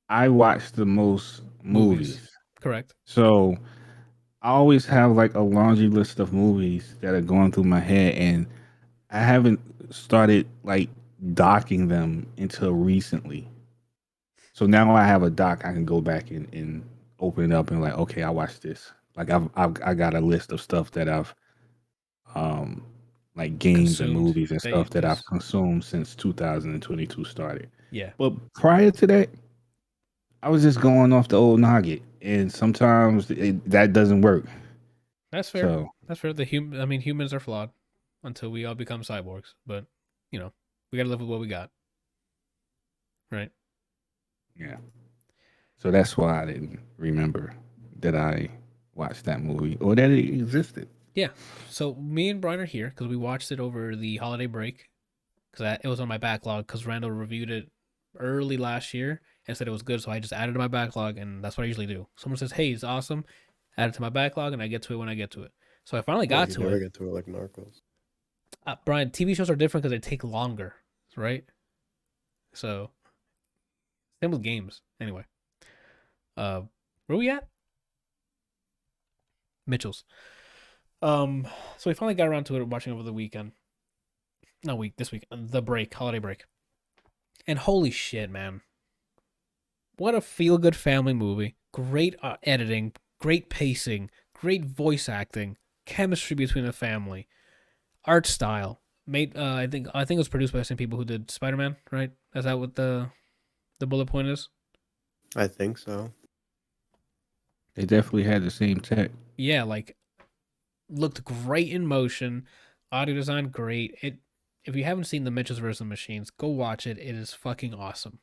Speaker 3: I watched the most movies.
Speaker 1: Correct.
Speaker 3: So I always have like a laundry list of movies that are going through my head, and I haven't started like docking them until recently. So now I have a doc I can go back and open it up and like, okay, I watched this. Like I got a list of stuff that I've like games and
Speaker 1: Consumed.
Speaker 3: movies and
Speaker 1: That
Speaker 3: stuff
Speaker 1: you
Speaker 3: that I've
Speaker 1: just-
Speaker 3: consumed since 2022 started.
Speaker 1: Yeah.
Speaker 3: But prior to that, I was just going off the old nugget, and sometimes that doesn't work.
Speaker 1: That's fair.
Speaker 3: So
Speaker 1: That's fair. Humans are flawed until we all become cyborgs. But, we gotta live with what we got. Right?
Speaker 3: yeah, so that's why I didn't remember that I watched that movie or that it existed.
Speaker 1: Yeah. So me and Brian are here because we watched it over the holiday break. Because it was on my backlog because Randall reviewed it early last year and said it was good. So I just added to my backlog, and that's what I usually do. Someone says, hey, it's awesome. Add it to my backlog, and I get to it when I get to it. So I finally got to
Speaker 2: never
Speaker 1: it.
Speaker 2: get to it like Narcos.
Speaker 1: Brian, TV shows are different because they take longer, right? So, same with games. Anyway. Where we at? Mitchell's. So we finally got around to it watching over the weekend. This week. The break, holiday break. And holy shit, man. What a feel-good family movie. Great editing, great pacing, great voice acting, chemistry between the family, art style. I think it was produced by the same people who did Spider-Man, right? Is that what the bullet point is?
Speaker 2: I think so.
Speaker 3: They definitely had the same tech.
Speaker 1: Yeah, like looked great in motion, audio design great. If you haven't seen The Mitchells vs. the Machines, go watch it. It is fucking awesome.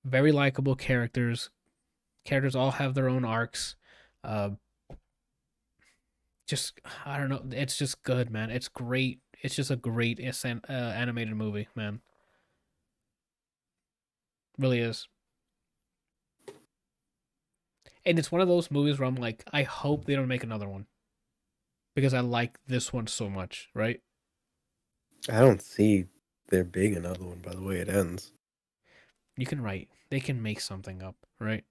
Speaker 1: Very likable characters. Characters all have their own arcs. Just I don't know. It's just good, man. It's great. It's just a great animated movie, man. Really is. And it's one of those movies where I'm like, I hope they don't make another one. Because I like this one so much, right?
Speaker 2: I don't see there being another one by the way it ends.
Speaker 1: You can write. They can make something up, right?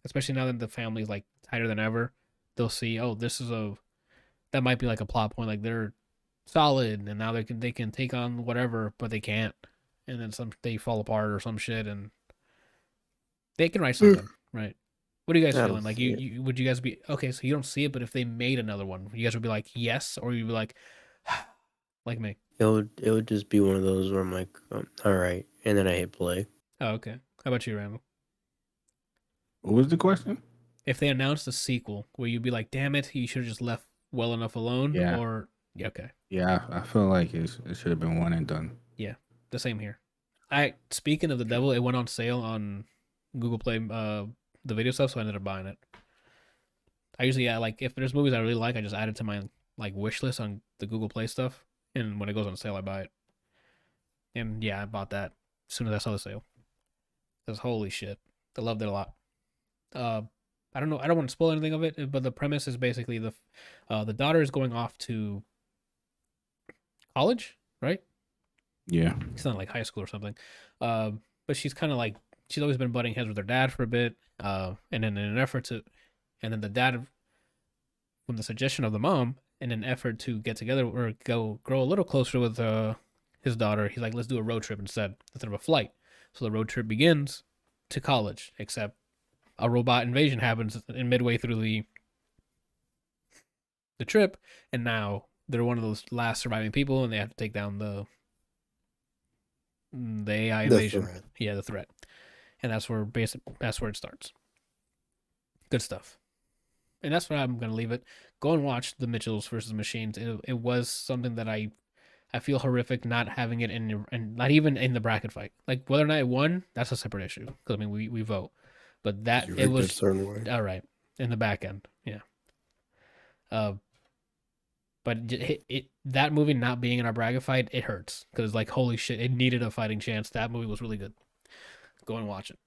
Speaker 1: Especially now that the family's like tighter than ever. They'll see, oh, that might be like a plot point, like they're solid and now they can take on whatever, but they can't. And then they fall apart or some shit, and they can write something, right? What are you guys feeling? Like would you guys be okay, so you don't see it, but if they made another one, you guys would be like, yes, or you'd be like like me.
Speaker 2: It would just be one of those where I'm like, all right, and then I hit play.
Speaker 1: Oh, okay. How about you, Randall?
Speaker 3: What was the question?
Speaker 1: If they announced a sequel, will you be like, damn it, you should have just left well enough alone?
Speaker 3: Yeah.
Speaker 1: Or okay.
Speaker 3: Yeah, I feel like it should have been one and done.
Speaker 1: Yeah, the same here. Speaking of the devil, it went on sale on Google Play, the video stuff, so I ended up buying it. I usually like if there's movies I really like, I just add it to my like wish list on the Google Play stuff, and when it goes on sale, I buy it. And yeah, I bought that as soon as I saw the sale. Because holy shit, I loved it a lot. How I don't know. I don't want to spoil anything of it, but the premise is basically the daughter is going off to college, right?
Speaker 3: Yeah.
Speaker 1: It's not like high school or something. But she's kind of like she's always been butting heads with her dad for a bit. And then in an effort to, and then the dad, from the suggestion of the mom, in an effort to get together or grow a little closer with his daughter, he's like, let's do a road trip instead of a flight. So the road trip begins to college, except a robot invasion happens in midway through the trip, and now they're one of those last surviving people, and they have to take down the AI invasion.
Speaker 2: threat.
Speaker 1: Yeah, the threat, and that's where it starts. Good stuff, and that's where I'm gonna leave it. Go and watch the Mitchells versus Machines. It was something that I feel horrific not having it and not even in the bracket fight. Like whether or not it won, that's a separate issue. Because I mean, we vote, but that
Speaker 2: You
Speaker 1: it
Speaker 2: rigged
Speaker 1: was
Speaker 2: a certain way.
Speaker 1: all right in the back end. Yeah. But that movie not being in our bracket fight, it hurts because like holy shit, it needed a fighting chance. That movie was really good. Go and watch it.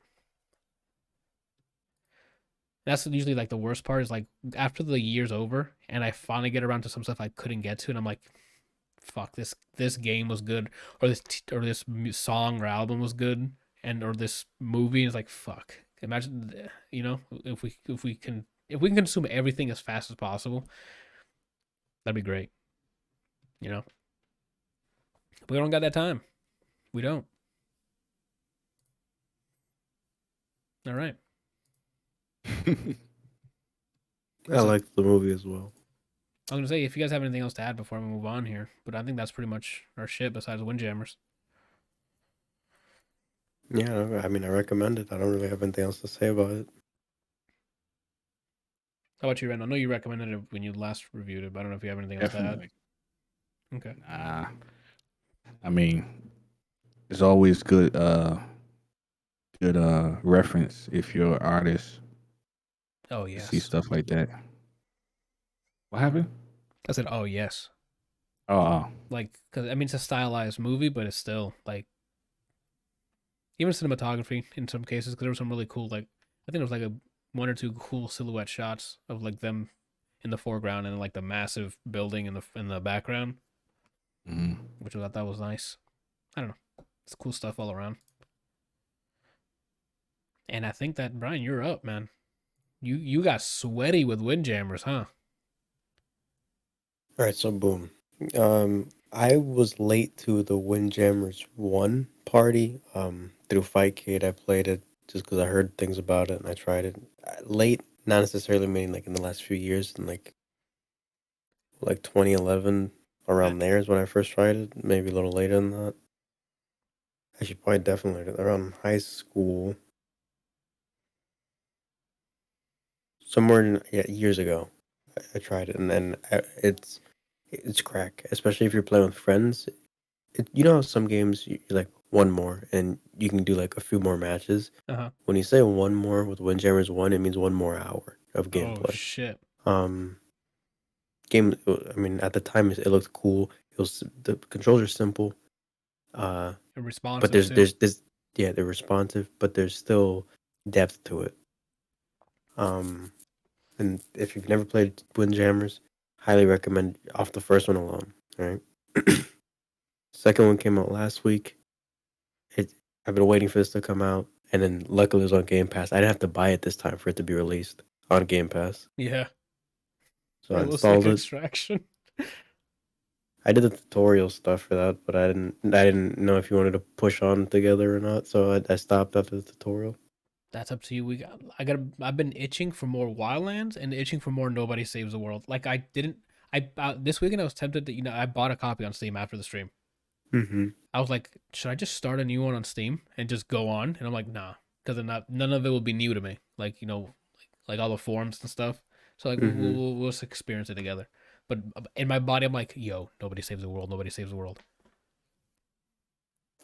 Speaker 1: That's usually like the worst part is like after the year's over and I finally get around to some stuff I couldn't get to, and I'm like, fuck, this game was good, or this song or album was good, and or this movie is like, fuck. Imagine, if we can consume everything as fast as possible, that'd be great. But we don't got that time. We don't. All right.
Speaker 2: I liked the movie as well.
Speaker 1: I was gonna say if you guys have anything else to add before we move on here, but I think that's pretty much our shit besides Windjammers.
Speaker 2: Yeah, I mean, I recommend it. I don't really have anything else to say about it.
Speaker 1: How about you, Ren? I know you recommended it when you last reviewed it, but I don't know if you have anything else
Speaker 3: Definitely.
Speaker 1: to add. Okay.
Speaker 3: I mean, it's always good reference if you're an artist
Speaker 1: Oh
Speaker 3: to
Speaker 1: yes.
Speaker 3: see stuff like that. What happened?
Speaker 1: I said, oh yes.
Speaker 3: Oh,
Speaker 1: Like, because I mean, it's a stylized movie, but it's still like, even cinematography in some cases, because there was some really cool, like, I think there was like one or two cool silhouette shots of like them in the foreground and like the massive building in the background, which I thought that was nice. I don't know, it's cool stuff all around. And I think that Brian, you're up, man. You got sweaty with Windjammers, huh?
Speaker 2: All right, so boom. I was late to the Windjammers 1 party. Through Fightcade, I played it just because I heard things about it and I tried it. Late, not necessarily meaning like in the last few years, in like 2011, around there is when I first tried it. Maybe a little later than that. Actually, probably definitely around high school. Somewhere years ago, I tried it, and then it's crack, especially if you're playing with friends. You know how some games you're like one more, and you can do like a few more matches.
Speaker 1: Uh-huh.
Speaker 2: When you say one more with Windjammers 1, it means 1 more hour of gameplay.
Speaker 1: Oh shit.
Speaker 2: Game. I mean, at the time it looked cool. The controls are simple.
Speaker 1: Responsive.
Speaker 2: But there's they're responsive, but there's still depth to it. And if you've never played Windjammers, highly recommend off the first one alone. All right. Second one came out last week. I've been waiting for this to come out, and then luckily it was on Game Pass. I didn't have to buy it this time for it to be released on Game Pass.
Speaker 1: Yeah.
Speaker 2: So I installed it.
Speaker 1: Extraction.
Speaker 2: I did the tutorial stuff for that, but I didn't know if you wanted to push on together or not, so I stopped after the tutorial.
Speaker 1: That's up to you. I've been itching for more Wildlands and itching for more Nobody Saves the World. Like this weekend I was tempted to, I bought a copy on Steam after the stream.
Speaker 2: Mm-hmm.
Speaker 1: I was like, should I just start a new one on Steam and just go on? And I'm like, nah, because none of it will be new to me. Like, like all the forums and stuff. So like we'll just experience it together. But in my body, I'm like, yo, Nobody Saves the World. Nobody Saves the World.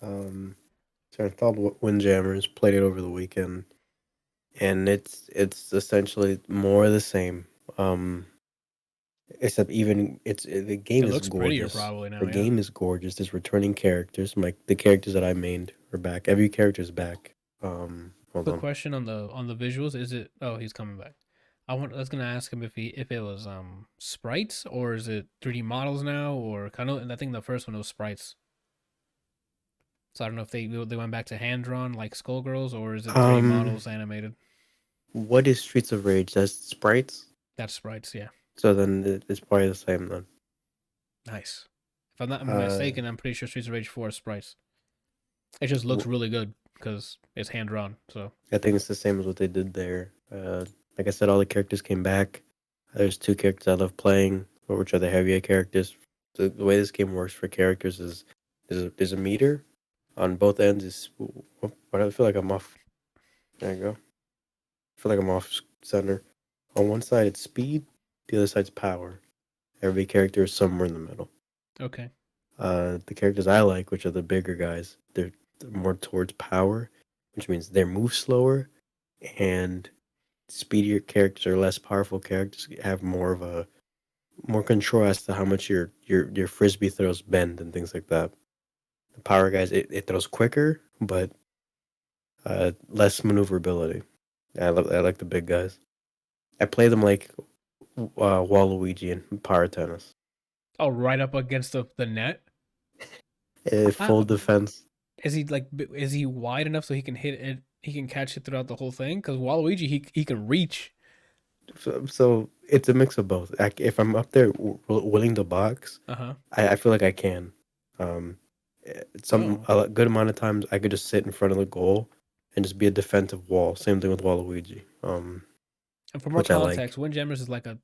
Speaker 2: So I installed Windjammers, played it over the weekend, and it's essentially more of the same. Except even the game is
Speaker 1: looks
Speaker 2: gorgeous.
Speaker 1: prettier probably now.
Speaker 2: The game is gorgeous. There's returning characters. Like the characters that I mained are back. Every character is back. Hold
Speaker 1: Quick
Speaker 2: on.
Speaker 1: question on the visuals. Is it? Oh, he's coming back. I was gonna ask him if it was sprites or is it 3D models now or kind of. I think the first one was sprites. So I don't know if they went back to hand drawn like Skullgirls or is it 3D
Speaker 2: Um,
Speaker 1: models animated?
Speaker 2: what is Streets of Rage? That's sprites.
Speaker 1: That's sprites, yeah.
Speaker 2: So then it's probably the same then.
Speaker 1: Nice. If I'm not
Speaker 2: Uh,
Speaker 1: mistaken, I'm pretty sure Streets of Rage 4 is sprites. It just looks really good because it's hand drawn. So
Speaker 2: I think it's the same as what they did there. Like I said, all the characters came back. There's 2 characters I love playing, which are the heavier characters. The way this game works for characters is there's a meter on both ends. But I feel like I'm off. There you go. I feel like I'm off center. On one side it's speed, the other side's power. Every character is somewhere in the middle.
Speaker 1: okay.
Speaker 2: The characters I like, which are the bigger guys, they're more towards power, which means they move slower, and speedier characters or less powerful characters have more control as to how much your frisbee throws bend and things like that. The power guys, it throws quicker, but less maneuverability. I like the big guys. I play them like Waluigi and Power Tennis.
Speaker 1: Oh, right up against the net.
Speaker 2: Full defense.
Speaker 1: Is he wide enough so he can hit it? He can catch it throughout the whole thing. Because Waluigi, he can reach.
Speaker 2: So it's a mix of both. If I'm up there willing to box, I feel like I can. A good amount of times I could just sit in front of the goal and just be a defensive wall. Same thing with Waluigi.
Speaker 1: And for more context, Windjammers is like a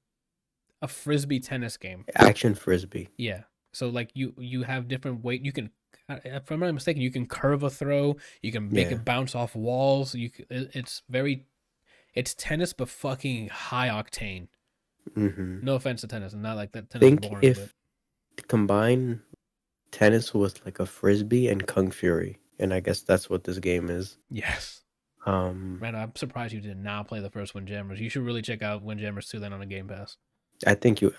Speaker 1: frisbee tennis game.
Speaker 2: Action frisbee.
Speaker 1: Yeah. So like you have different weight. You can, if I'm not mistaken, you can curve a throw. You can make it bounce off walls. It's tennis, but fucking high octane.
Speaker 2: Mm-hmm.
Speaker 1: No offense to tennis, and not like that tennis is boring.
Speaker 2: If combine tennis with like a frisbee and Kung Fury, and I guess that's what this game is.
Speaker 1: Yes. Man, I'm surprised you did not play the first Windjammers. You should really check out Windjammers 2 then on a Game Pass.
Speaker 2: I think you'd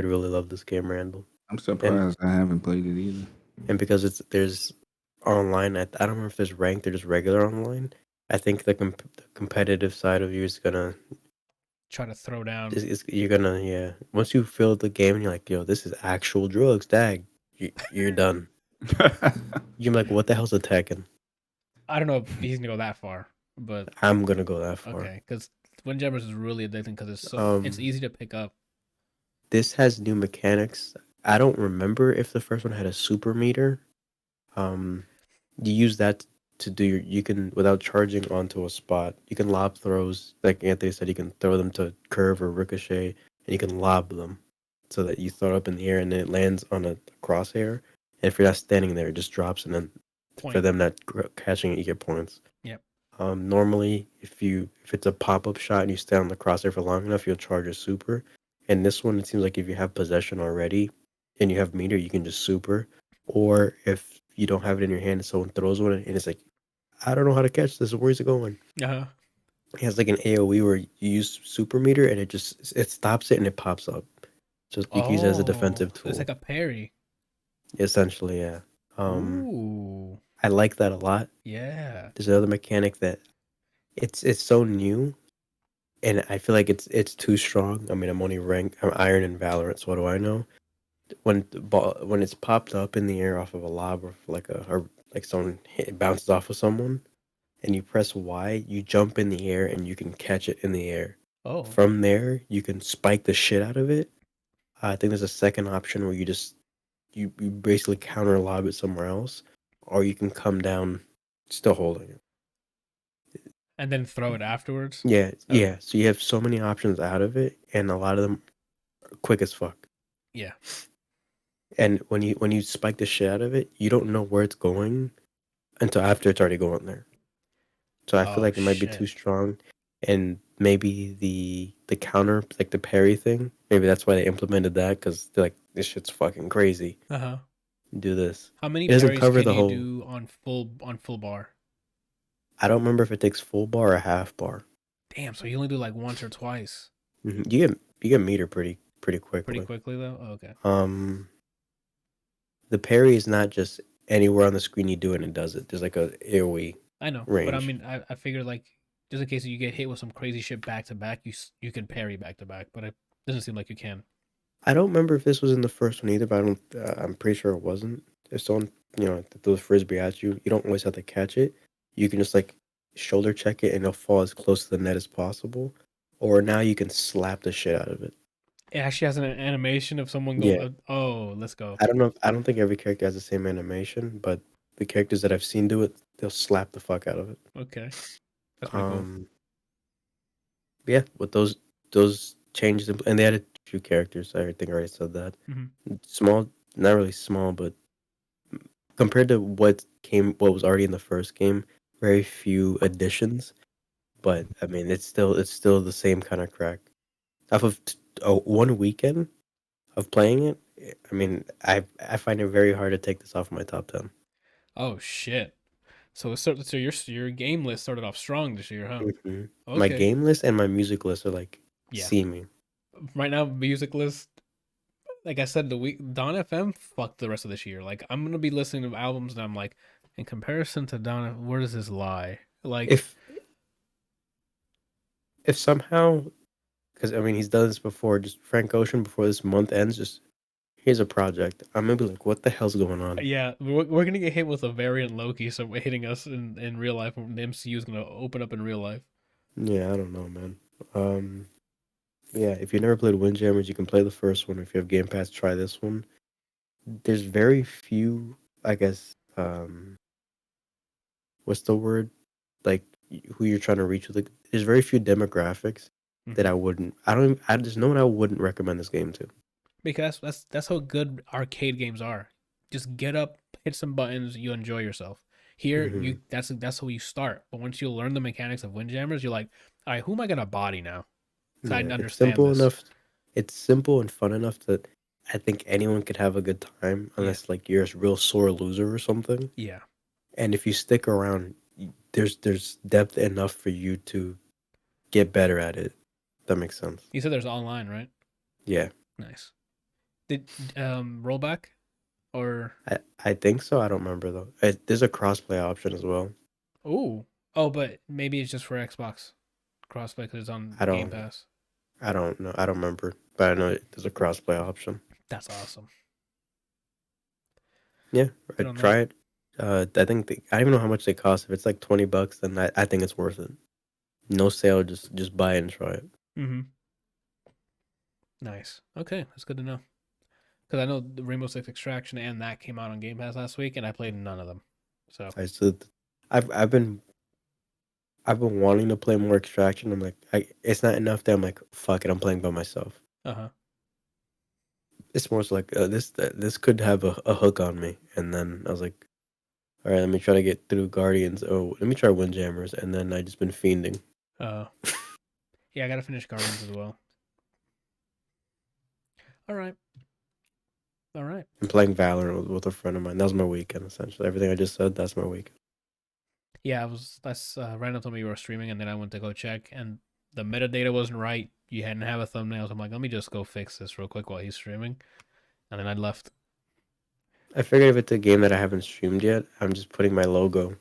Speaker 2: really love this game, Randall.
Speaker 3: I'm surprised I haven't played it either.
Speaker 2: And because there's online, I don't remember if there's ranked or just regular online. I think the competitive side of you is gonna
Speaker 1: try to throw down.
Speaker 2: You're gonna Once you feel the game and you're like, yo, this is actual drugs, dag, you're done. You're like, what the hell's a Tekken?
Speaker 1: I don't know if he's gonna go that far, but
Speaker 2: I'm gonna go that far.
Speaker 1: Okay, because Windjammers is really addicting because it's easy to pick up.
Speaker 2: This has new mechanics. I don't remember if the first one had a super meter. You use that to do you can, without charging onto a spot, you can lob throws. Like Anthony said, you can throw them to curve or ricochet, and you can lob them so that you throw it up in the air and then it lands on a crosshair. And if you're not standing there, it just drops, and then for them not catching it, you get points.
Speaker 1: Yep.
Speaker 2: Normally, if it's a pop-up shot and you stay on the crosshair for long enough, you'll charge a super. And this one, it seems like if you have possession already and you have meter, you can just super. Or if you don't have it in your hand and someone throws one and it's like, I don't know how to catch this. Where's it going?
Speaker 1: Uh-huh.
Speaker 2: It has like an AoE where you use super meter and it stops it and it pops up. So you can use it as a defensive tool.
Speaker 1: It's like a parry.
Speaker 2: Essentially, yeah.
Speaker 1: Ooh.
Speaker 2: I like that a lot.
Speaker 1: Yeah.
Speaker 2: There's another mechanic that it's so new, and I feel like it's too strong. I mean, I'm Iron in Valorant, so what do I know? When it's popped up in the air off of a lob or like someone bounces off of someone, and you press Y, you jump in the air and you can catch it in the air.
Speaker 1: Oh.
Speaker 2: From there, you can spike the shit out of it. I think there's a second option where you basically counter lob it somewhere else, or you can come down still holding it.
Speaker 1: And then throw it afterwards?
Speaker 2: Yeah, yeah. So you have so many options out of it, and a lot of them are quick as fuck.
Speaker 1: Yeah.
Speaker 2: And when you spike the shit out of it, you don't know where it's going until after it's already going there. So I feel like it might be too strong. And maybe the counter, like the parry thing, maybe that's why they implemented that, because they're like, this shit's fucking crazy.
Speaker 1: Uh-huh.
Speaker 2: Do this.
Speaker 1: How many parries can you do on full bar?
Speaker 2: I don't remember if it takes full bar or half bar.
Speaker 1: Damn, so you only do like once or twice.
Speaker 2: Mm-hmm. You get meter pretty quickly.
Speaker 1: Pretty quickly though? Oh, okay.
Speaker 2: The parry is not just anywhere on the screen you do it and it does it. There's like a AoE.
Speaker 1: I know,
Speaker 2: range.
Speaker 1: but I mean, I figured like just in case you get hit with some crazy shit back to back, you can parry back to back, but it doesn't seem like you can.
Speaker 2: I don't remember if this was in the first one either, but I'm pretty sure it wasn't. If someone throws frisbee at you, you don't always have to catch it. You can just like shoulder check it and it'll fall as close to the net as possible. Or now you can slap the shit out of it.
Speaker 1: It actually has an animation of someone
Speaker 2: Yeah.
Speaker 1: going, oh, let's go.
Speaker 2: I don't know. I don't think every character has the same animation, but the characters that I've seen do it, they'll slap the fuck out of it.
Speaker 1: Okay. That's pretty cool.
Speaker 2: Yeah, with those changes, and they added a few characters. I think I already said that.
Speaker 1: Mm-hmm.
Speaker 2: Small, not really small, but compared to what was already in the first game, very few additions. But I mean, it's still the same kind of crack. Off of 1 weekend of playing it, I mean, I find it very hard to take this off my top 10.
Speaker 1: Oh shit! So your game list started off strong this year, huh?
Speaker 2: Mm-hmm.
Speaker 1: Okay.
Speaker 2: My game list and my music list are like see me.
Speaker 1: Right now, music list. Like I said, Dawn FM fucked the rest of this year. Like I'm gonna be listening to albums and I'm like, in comparison to Dawn, where does this lie? Like
Speaker 2: if somehow, because I mean he's done this before, just Frank Ocean before this month ends, just here's a project. I'm gonna be like, what the hell's going on?
Speaker 1: Yeah, we're gonna get hit with a variant Loki, so hitting us in real life. The MCU is gonna open up in real life.
Speaker 2: Yeah, I don't know, man. Yeah, if you never played Windjammers, you can play the first one. If you have Game Pass, try this one. There's very few, I guess. What's the word? Like who you're trying to reach with. There's very few demographics that I wouldn't. There's no one I wouldn't recommend this game to.
Speaker 1: Because that's how good arcade games are. Just get up, hit some buttons, you enjoy yourself. Here, that's how you start. But once you learn the mechanics of Windjammers, you're like, all right, who am I gonna body now?
Speaker 2: Yeah,
Speaker 1: I understand.
Speaker 2: It's simple
Speaker 1: this.
Speaker 2: enough. It's simple and fun enough that I think anyone could have a good time, unless like you're a real sore loser or something.
Speaker 1: Yeah.
Speaker 2: And if you stick around, there's depth enough for you to get better at it. That makes sense.
Speaker 1: You said there's online, right?
Speaker 2: Yeah.
Speaker 1: Nice. Did rollback or
Speaker 2: I think so. I don't remember though. There's a crossplay option as well.
Speaker 1: oh, but maybe it's just for Xbox crossplay because it's on Game Pass.
Speaker 2: I don't know. I don't remember, but I know there's a crossplay option.
Speaker 1: That's awesome.
Speaker 2: Yeah, try it. I think I don't even know how much they cost. If it's like $20, then I think it's worth it. No sale, just buy it and try it.
Speaker 1: Mm-hmm. Nice. Okay, that's good to know. Because I know the Rainbow Six Extraction and that came out on Game Pass last week, and I played none of them. So
Speaker 2: I've been wanting to play more Extraction. I'm like, it's not enough that I'm like, fuck it, I'm playing by myself. It's more so like this could have a hook on me, and then I was like, all right, let me try to get through Guardians. Oh, let me try Windjammers, and then I just been fiending.
Speaker 1: Yeah, I gotta finish Guardians as well. All right.
Speaker 2: I'm playing Valorant with a friend of mine. That was my weekend, essentially. Everything I just said, that's my weekend.
Speaker 1: Yeah, Randall told me you were streaming, and then I went to go check, and the metadata wasn't right. You hadn't have a thumbnail. So I'm like, let me just go fix this real quick while he's streaming, and then I left.
Speaker 2: I figured if it's a game that I haven't streamed yet, I'm just putting my logo.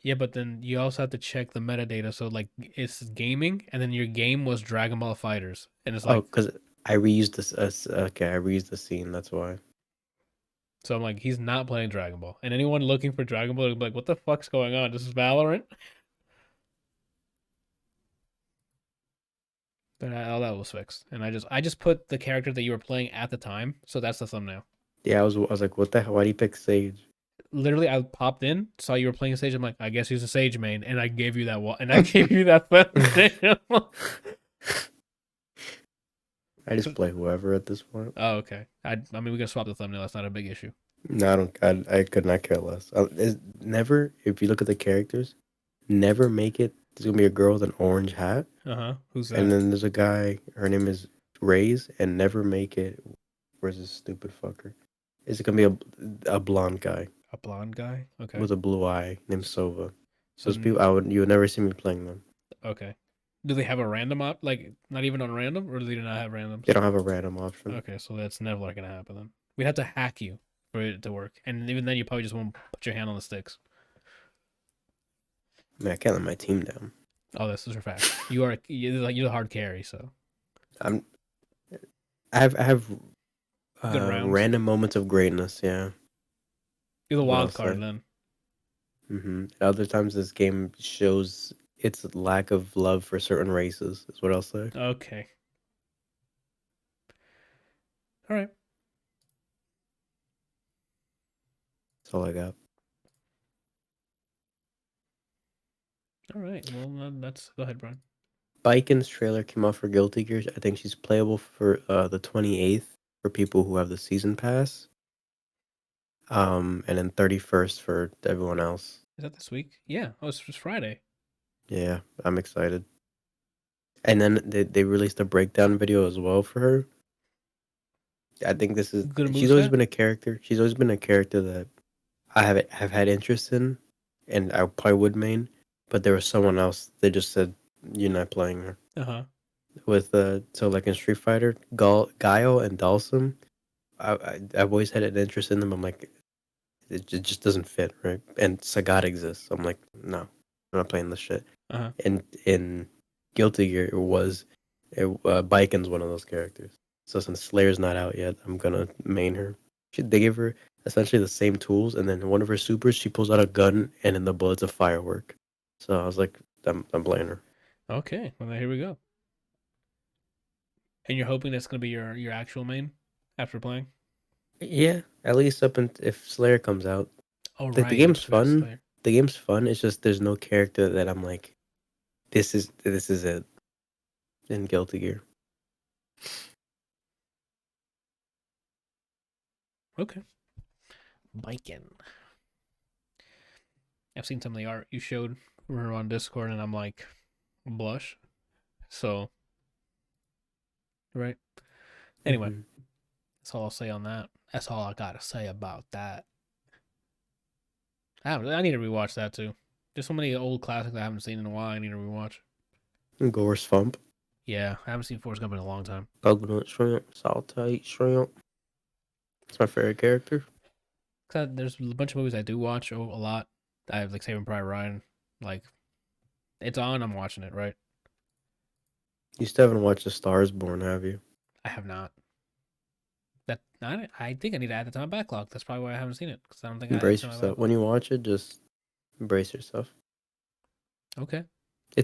Speaker 1: Yeah, but then you also have to check the metadata. So like, it's gaming, and then your game was Dragon Ball FighterZ, and it's like,
Speaker 2: because I reused this. Okay, I reused the scene. That's why.
Speaker 1: So I'm like, he's not playing Dragon Ball, and anyone looking for Dragon Ball will be like, what the fuck's going on? This is Valorant. But all that was fixed, and I just put the character that you were playing at the time, so that's the thumbnail.
Speaker 2: Yeah, I was like, what the hell? Why do you pick Sage?
Speaker 1: Literally, I popped in, saw you were playing Sage. I'm like, I guess he's a Sage main, and I gave you that and I gave you that thumbnail.
Speaker 2: I just play whoever at this point.
Speaker 1: Oh, okay. I mean, we can swap the thumbnail. That's not a big issue.
Speaker 2: No, I don't. I could not care less. Never. If you look at the characters, never make it. There's gonna be a girl with an orange hat.
Speaker 1: Who's that?
Speaker 2: And then there's a guy. Her name is Raze, and never make it. Where's this stupid fucker? Is it gonna be a blonde guy?
Speaker 1: A blonde guy? Okay.
Speaker 2: With a blue eye named Sova. So people, you would never see me playing them.
Speaker 1: Okay. Do they have a random like not even on random, or do they not have randoms?
Speaker 2: They don't have a random option.
Speaker 1: Okay, so that's never gonna happen then. We'd have to hack you for it to work, and even then, you probably just won't put your hand on the sticks.
Speaker 2: I mean, I can't let my team down.
Speaker 1: Oh, this is a fact. You're the hard carry, so
Speaker 2: I'm. I have
Speaker 1: good rounds.
Speaker 2: random moments of greatness. Yeah.
Speaker 1: You're the
Speaker 2: What
Speaker 1: wild
Speaker 2: else?
Speaker 1: card then.
Speaker 2: Other times, this game shows its lack of love for certain races. Is what I'll say.
Speaker 1: Okay. All right.
Speaker 2: That's all I got.
Speaker 1: All right. Well, that's go ahead, Brian.
Speaker 2: Biken's trailer came out for Guilty Gear. I think she's playable for the 28th for people who have the season pass. And then 31st for everyone else.
Speaker 1: Is that this week? Yeah. Oh, it's just Friday.
Speaker 2: Yeah, I'm excited. And then they released a breakdown video as well for her. I think this is
Speaker 1: Good
Speaker 2: she's always
Speaker 1: moveset?
Speaker 2: been a character. She's always been a character that I have had interest in, and I probably would main. But there was someone else that just said you're not playing her.
Speaker 1: Uh-huh.
Speaker 2: With so like in Street Fighter, Guile and Dalsum, I've always had an interest in them. I'm like, it just doesn't fit, right? And Sagat exists. I'm like, no, I'm not playing this shit.
Speaker 1: Uh-huh.
Speaker 2: And in Guilty Gear, Biken's one of those characters. So since Slayer's not out yet, I'm gonna main her. They give her essentially the same tools, and then one of her supers, she pulls out a gun, and then the bullet's a firework. So I was like, I'm playing her.
Speaker 1: Okay. Well, then here we go. And you're hoping that's gonna be your actual main after playing?
Speaker 2: Yeah, at least if Slayer comes out.
Speaker 1: Oh,
Speaker 2: Like,
Speaker 1: right.
Speaker 2: the game's
Speaker 1: we got
Speaker 2: fun.
Speaker 1: Slayer.
Speaker 2: The game's fun. It's just there's no character that I'm like, this is it. In Guilty Gear.
Speaker 1: Okay. Biken. I've seen some of the art you showed her on Discord, and I'm like, blush. So, right. Anyway,
Speaker 2: Mhm.
Speaker 1: that's all I'll say on that. That's all I gotta say about that. I need to rewatch that too. There's so many old classics I haven't seen in a while. I need to rewatch.
Speaker 2: Gore's Thump.
Speaker 1: Yeah, I haven't seen Forrest Gump in a long time.
Speaker 2: Coconut Shrimp. Saltite Shrimp. It's my favorite character.
Speaker 1: Cause there's a bunch of movies I do watch a lot. I have like Saving Private Ryan. Like, it's on. I'm watching it. Right.
Speaker 2: You still haven't watched The Stars Born, have you?
Speaker 1: I have not. I think I need to add that to my backlog. That's probably why I haven't seen it. Because I don't think
Speaker 2: Embrace
Speaker 1: I added it to my
Speaker 2: yourself. When you watch it, just embrace yourself.
Speaker 1: backlog. Okay.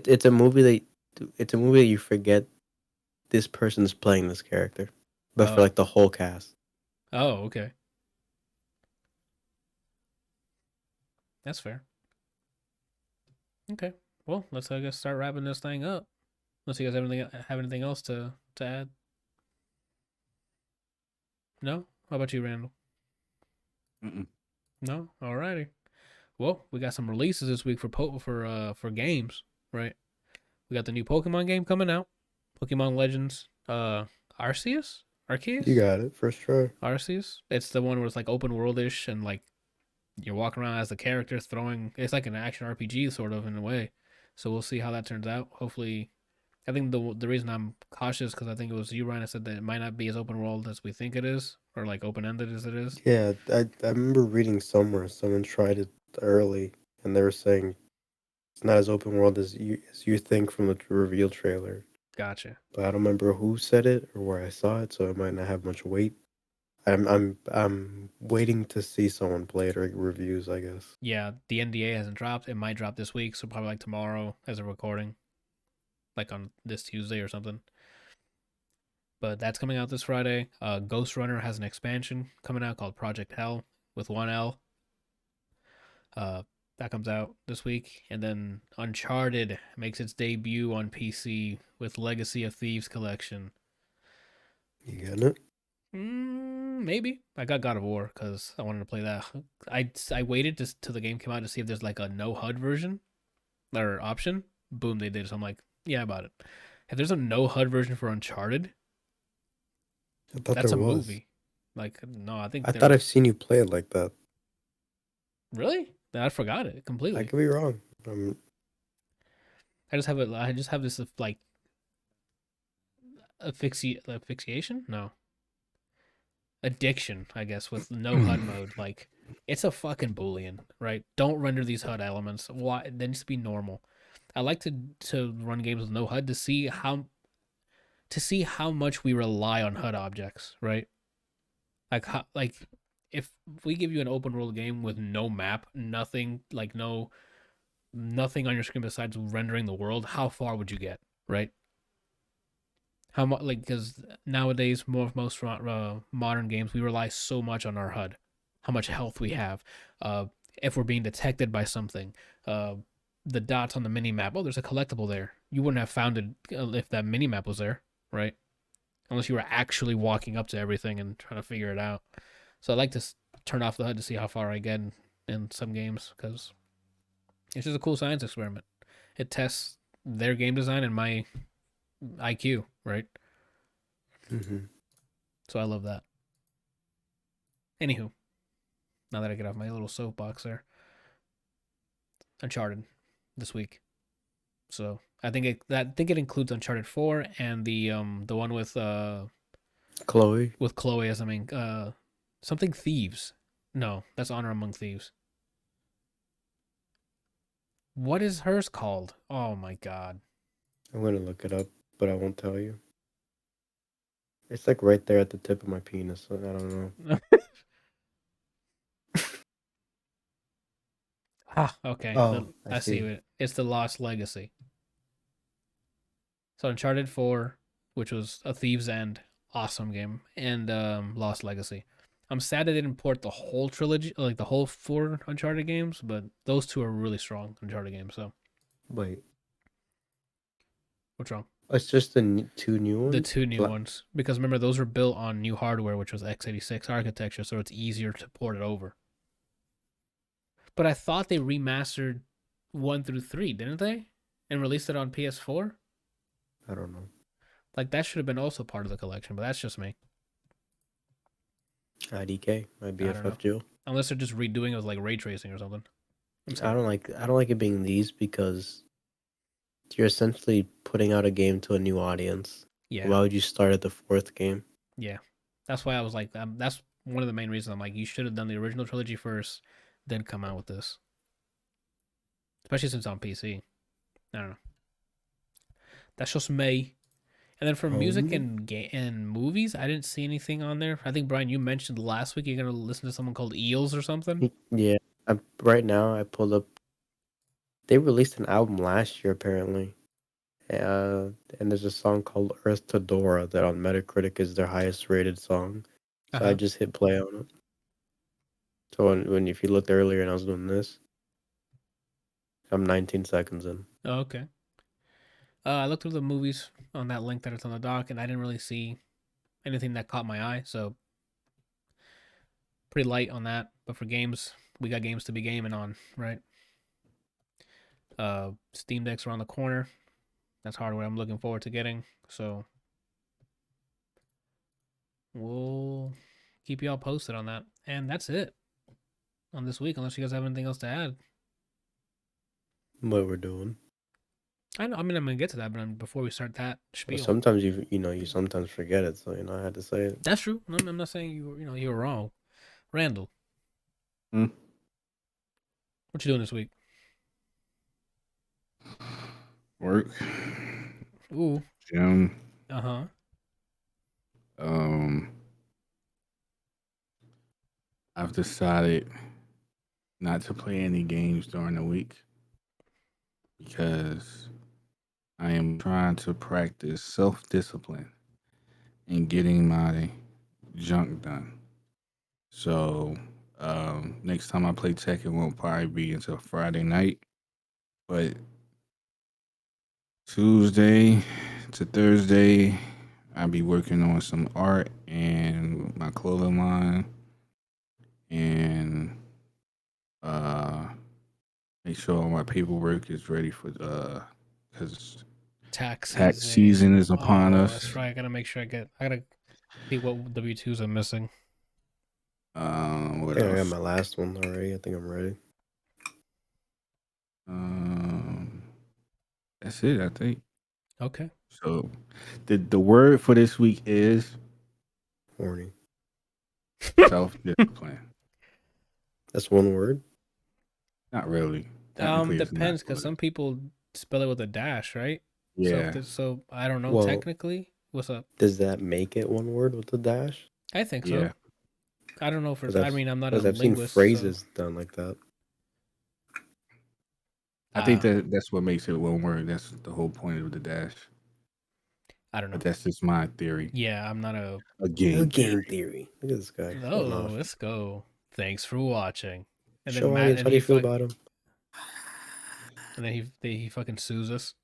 Speaker 2: It's a movie that you forget this person's playing this character, but for
Speaker 1: Oh.
Speaker 2: like the whole cast.
Speaker 1: Oh, okay. That's fair. Okay. Well, let's I guess start wrapping this thing up. Unless you guys have anything else to add. No? How about you, Randall?
Speaker 3: Mm-mm.
Speaker 1: No? Alrighty. Well, we got some releases this week for games, right? We got the new Pokemon game coming out. Pokemon Legends Arceus? Arceus?
Speaker 2: You got it. First try.
Speaker 1: Arceus. It's the one where it's like open worldish and like you're walking around as the character it's like an action RPG sort of in a way. So we'll see how that turns out. Hopefully, I think the reason I'm cautious because I think it was you, Ryan, that said that it might not be as open world as we think it is, or like open ended as it is.
Speaker 2: Yeah, I remember reading somewhere someone tried it early, and they were saying it's not as open world as you think from the reveal trailer.
Speaker 1: Gotcha.
Speaker 2: But I don't remember who said it or where I saw it, so it might not have much weight. I'm waiting to see someone play it or reviews, I guess.
Speaker 1: Yeah, the NDA hasn't dropped. It might drop this week, so probably like tomorrow as a recording, like on this Tuesday or something. But that's coming out this Friday. Ghost Runner has an expansion coming out called Project Hell with one L. That comes out this week. And then Uncharted makes its debut on PC with Legacy of Thieves Collection.
Speaker 2: You getting it?
Speaker 1: Maybe. I got God of War because I wanted to play that. I waited till the game came out to see if there's like a no HUD version or option. Boom, they did. So I'm like, yeah, I bought it. If there's a no HUD version for Uncharted,
Speaker 2: I thought
Speaker 1: that's a
Speaker 2: there was.
Speaker 1: movie. Like, no, I think
Speaker 2: I thought I've seen you play it like that.
Speaker 1: Really? I forgot it completely.
Speaker 2: I could be wrong.
Speaker 1: I just have this like asphyxiation? No. Addiction, I guess, with no HUD mode. Like, it's a fucking Boolean, right? Don't render these HUD elements. Why? That needs to be normal. I like to run games with no HUD to see how much we rely on HUD objects, right? Like if we give you an open world game with no map, nothing nothing on your screen besides rendering the world, how far would you get, right? How much, like, because nowadays most modern games we rely so much on our HUD, how much health we have, if we're being detected by something, uh, the dots on the mini map. Oh, there's a collectible there. You wouldn't have found it if that mini map was there, right? Unless you were actually walking up to everything and trying to figure it out. So I like to turn off the HUD to see how far I get in some games because it's just a cool science experiment. It tests their game design and my IQ, right?
Speaker 2: Mm-hmm.
Speaker 1: So I love that. Anywho, now that I get off my little soapbox there, Uncharted this week. So I think it includes Uncharted 4 and the one with
Speaker 2: Chloe.
Speaker 1: as I mean something Thieves. No, that's Honor Among Thieves. What is hers called? Oh my god.
Speaker 2: I'm gonna look it up, but I won't tell you. It's like right there at the tip of my penis. So I don't know.
Speaker 1: Okay.
Speaker 2: Oh, I
Speaker 1: I see
Speaker 2: see.
Speaker 1: it. It's the Lost Legacy. So Uncharted 4, which was a Thieves End, awesome game, and Lost Legacy. I'm sad they didn't port the whole trilogy, like the whole 4 Uncharted games, but those 2 are really strong Uncharted games. So
Speaker 2: Wait,
Speaker 1: what's wrong?
Speaker 2: it's just the 2 new ones.
Speaker 1: The 2 new ones, because remember those were built on new hardware, which was x86 architecture, so it's easier to port it over. But I thought they remastered 1 through 3, didn't they? And released it on PS4?
Speaker 2: I don't know.
Speaker 1: Like that should have been also part of the collection, but that's just me.
Speaker 2: IDK, my
Speaker 1: don't know.
Speaker 2: BFF Jill.
Speaker 1: Unless they're just redoing it with like ray tracing or something.
Speaker 2: I don't like it being these because you're essentially putting out a game to a new audience.
Speaker 1: Yeah.
Speaker 2: Why would you start at the 4th game?
Speaker 1: Yeah. That's why I was like, that's one of the main reasons I'm like, you should have done the original trilogy first, then come out with this. Especially since it's on PC. I don't know. That's just me. And then for music and movies, I didn't see anything on there. I think, Brian, you mentioned last week you're going to listen to someone called Eels or something.
Speaker 2: Yeah. Right now, I pulled up. They released an album last year, apparently. And there's a song called Earth to Dora that on Metacritic is their highest rated song. So I just hit play on it. So if you looked earlier and I was doing this, I'm 19 seconds in.
Speaker 1: Oh, okay. I looked through the movies on that link that it's on the doc, and I didn't really see anything that caught my eye. So pretty light on that. But for games, we got games to be gaming on, right? Steam Deck's around the corner. That's hardware I'm looking forward to getting. So we'll keep y'all posted on that. And that's it on this week, unless you guys have anything else to add.
Speaker 2: What we're doing.
Speaker 1: I know. I mean, I'm gonna get to that, but before we start that spiel,
Speaker 2: Well, sometimes you sometimes forget it, so I had to say it.
Speaker 1: that's true. I'm not saying you were wrong, Randall. What you doing this week?
Speaker 3: Work.
Speaker 1: Ooh.
Speaker 3: Gym. I've decided not to play any games during the week because I am trying to practice self-discipline in getting my junk done. So next time I play Tekken won't probably be until Friday night, but Tuesday to Thursday I'll be working on some art and my clothing line, and make sure all my paperwork is ready for because
Speaker 1: Tax
Speaker 3: season is upon us.
Speaker 1: That's right. I gotta make sure I gotta see what W-2s I'm missing.
Speaker 3: What
Speaker 2: I
Speaker 3: else?
Speaker 2: got my last one already. I think I'm ready.
Speaker 3: That's it, I think.
Speaker 1: Okay.
Speaker 3: So the word for this week is
Speaker 2: Horny.
Speaker 3: self-discipline.
Speaker 2: That's one word?
Speaker 3: Not really. Technically, it's
Speaker 1: Depends,
Speaker 3: not,
Speaker 1: because
Speaker 3: but
Speaker 1: some people spell it with a dash, right?
Speaker 3: Yeah.
Speaker 1: So I don't know.
Speaker 2: Well-
Speaker 1: Technically, what's up?
Speaker 2: Does that make it one word with the dash?
Speaker 1: I think so.
Speaker 3: Yeah.
Speaker 1: I don't know for.
Speaker 2: 'Cause
Speaker 1: I mean, I'm not a
Speaker 2: Because I've seen
Speaker 1: linguist.
Speaker 2: phrases done like that.
Speaker 3: I think that's what makes it one word. That's the whole point of the dash.
Speaker 1: I don't know.
Speaker 3: But that's just my theory.
Speaker 1: Yeah, I'm not a.
Speaker 3: Game
Speaker 2: theory. Look at this guy. going
Speaker 1: Oh,
Speaker 2: off.
Speaker 1: let's go. Thanks for watching. And
Speaker 2: Show
Speaker 1: then Matt,
Speaker 2: audience,
Speaker 1: and
Speaker 2: how do
Speaker 1: he
Speaker 2: you feel
Speaker 1: fuck-
Speaker 2: about him?
Speaker 1: And then he fucking sues us.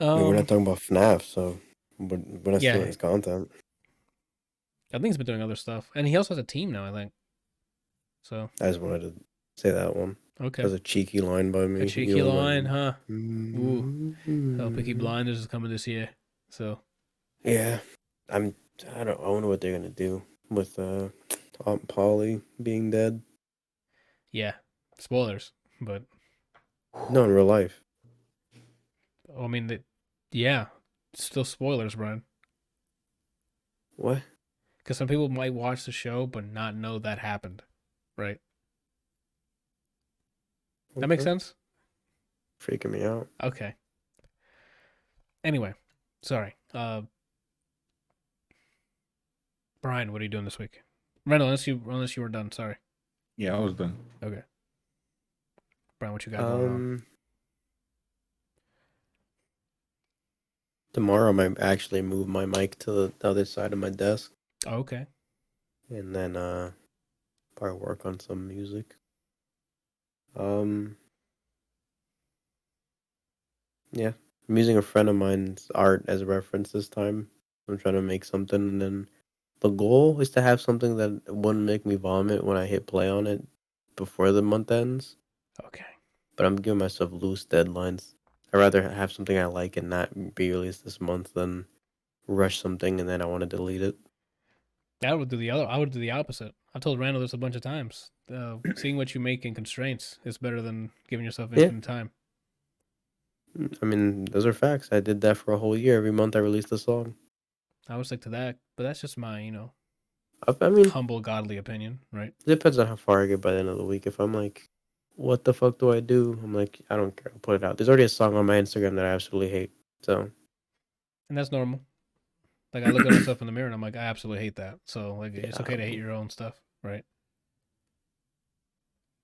Speaker 2: I mean, we're not talking about FNAF, so we're not
Speaker 1: Yeah.
Speaker 2: stealing his content.
Speaker 1: I think he's been doing other stuff, and he also has a team now. I think. So
Speaker 2: I just wanted to say that one.
Speaker 1: okay,
Speaker 2: That's a cheeky line by me.
Speaker 1: a cheeky
Speaker 2: You know,
Speaker 1: line,
Speaker 2: like,
Speaker 1: huh?
Speaker 2: mm,
Speaker 1: Peaky Blinders is coming this year, so
Speaker 2: Yeah, I wonder what they're gonna do with Aunt Polly being dead.
Speaker 1: yeah. Spoilers, but
Speaker 2: No, in real life.
Speaker 1: I mean, yeah, still spoilers, Brian.
Speaker 2: What?
Speaker 1: Because some people might watch the show but not know that happened, right? That makes
Speaker 2: Okay.
Speaker 1: sense.
Speaker 2: Freaking me out.
Speaker 1: Okay. Anyway, sorry. Brian, what are you doing this week? Randall, unless you were done. Sorry.
Speaker 3: Yeah, I was done.
Speaker 1: Okay. Brian, what you got going on?
Speaker 2: Tomorrow I might actually move my mic to the other side of my desk,
Speaker 1: Oh, okay.
Speaker 2: and then probably work on some music. Yeah, I'm using a friend of mine's art as a reference this time. I'm trying to make something, and then the goal is to have something that wouldn't make me vomit when I hit play on it before the month ends.
Speaker 1: Okay.
Speaker 2: But I'm giving myself loose deadlines. I'd rather have something I like and not be released this month than rush something and then I want to delete it.
Speaker 1: I would do the opposite. I told Randall this a bunch of times. Seeing what you make in constraints is better than giving yourself
Speaker 2: Yeah.
Speaker 1: infinite time.
Speaker 2: I mean, those are facts. I did that for a whole year. Every month I released a song.
Speaker 1: I would stick to that, but that's just my,
Speaker 2: I mean,
Speaker 1: humble, godly opinion, right?
Speaker 2: it depends on how far I get by the end of the week. If I'm like, what the fuck do I do? I'm like, I don't care. I'll put it out. There's already a song on my Instagram that I absolutely hate. So,
Speaker 1: And that's normal. Like, I look at myself in the mirror and I'm like, I absolutely hate that. So, like, it's okay to hate your own stuff, right?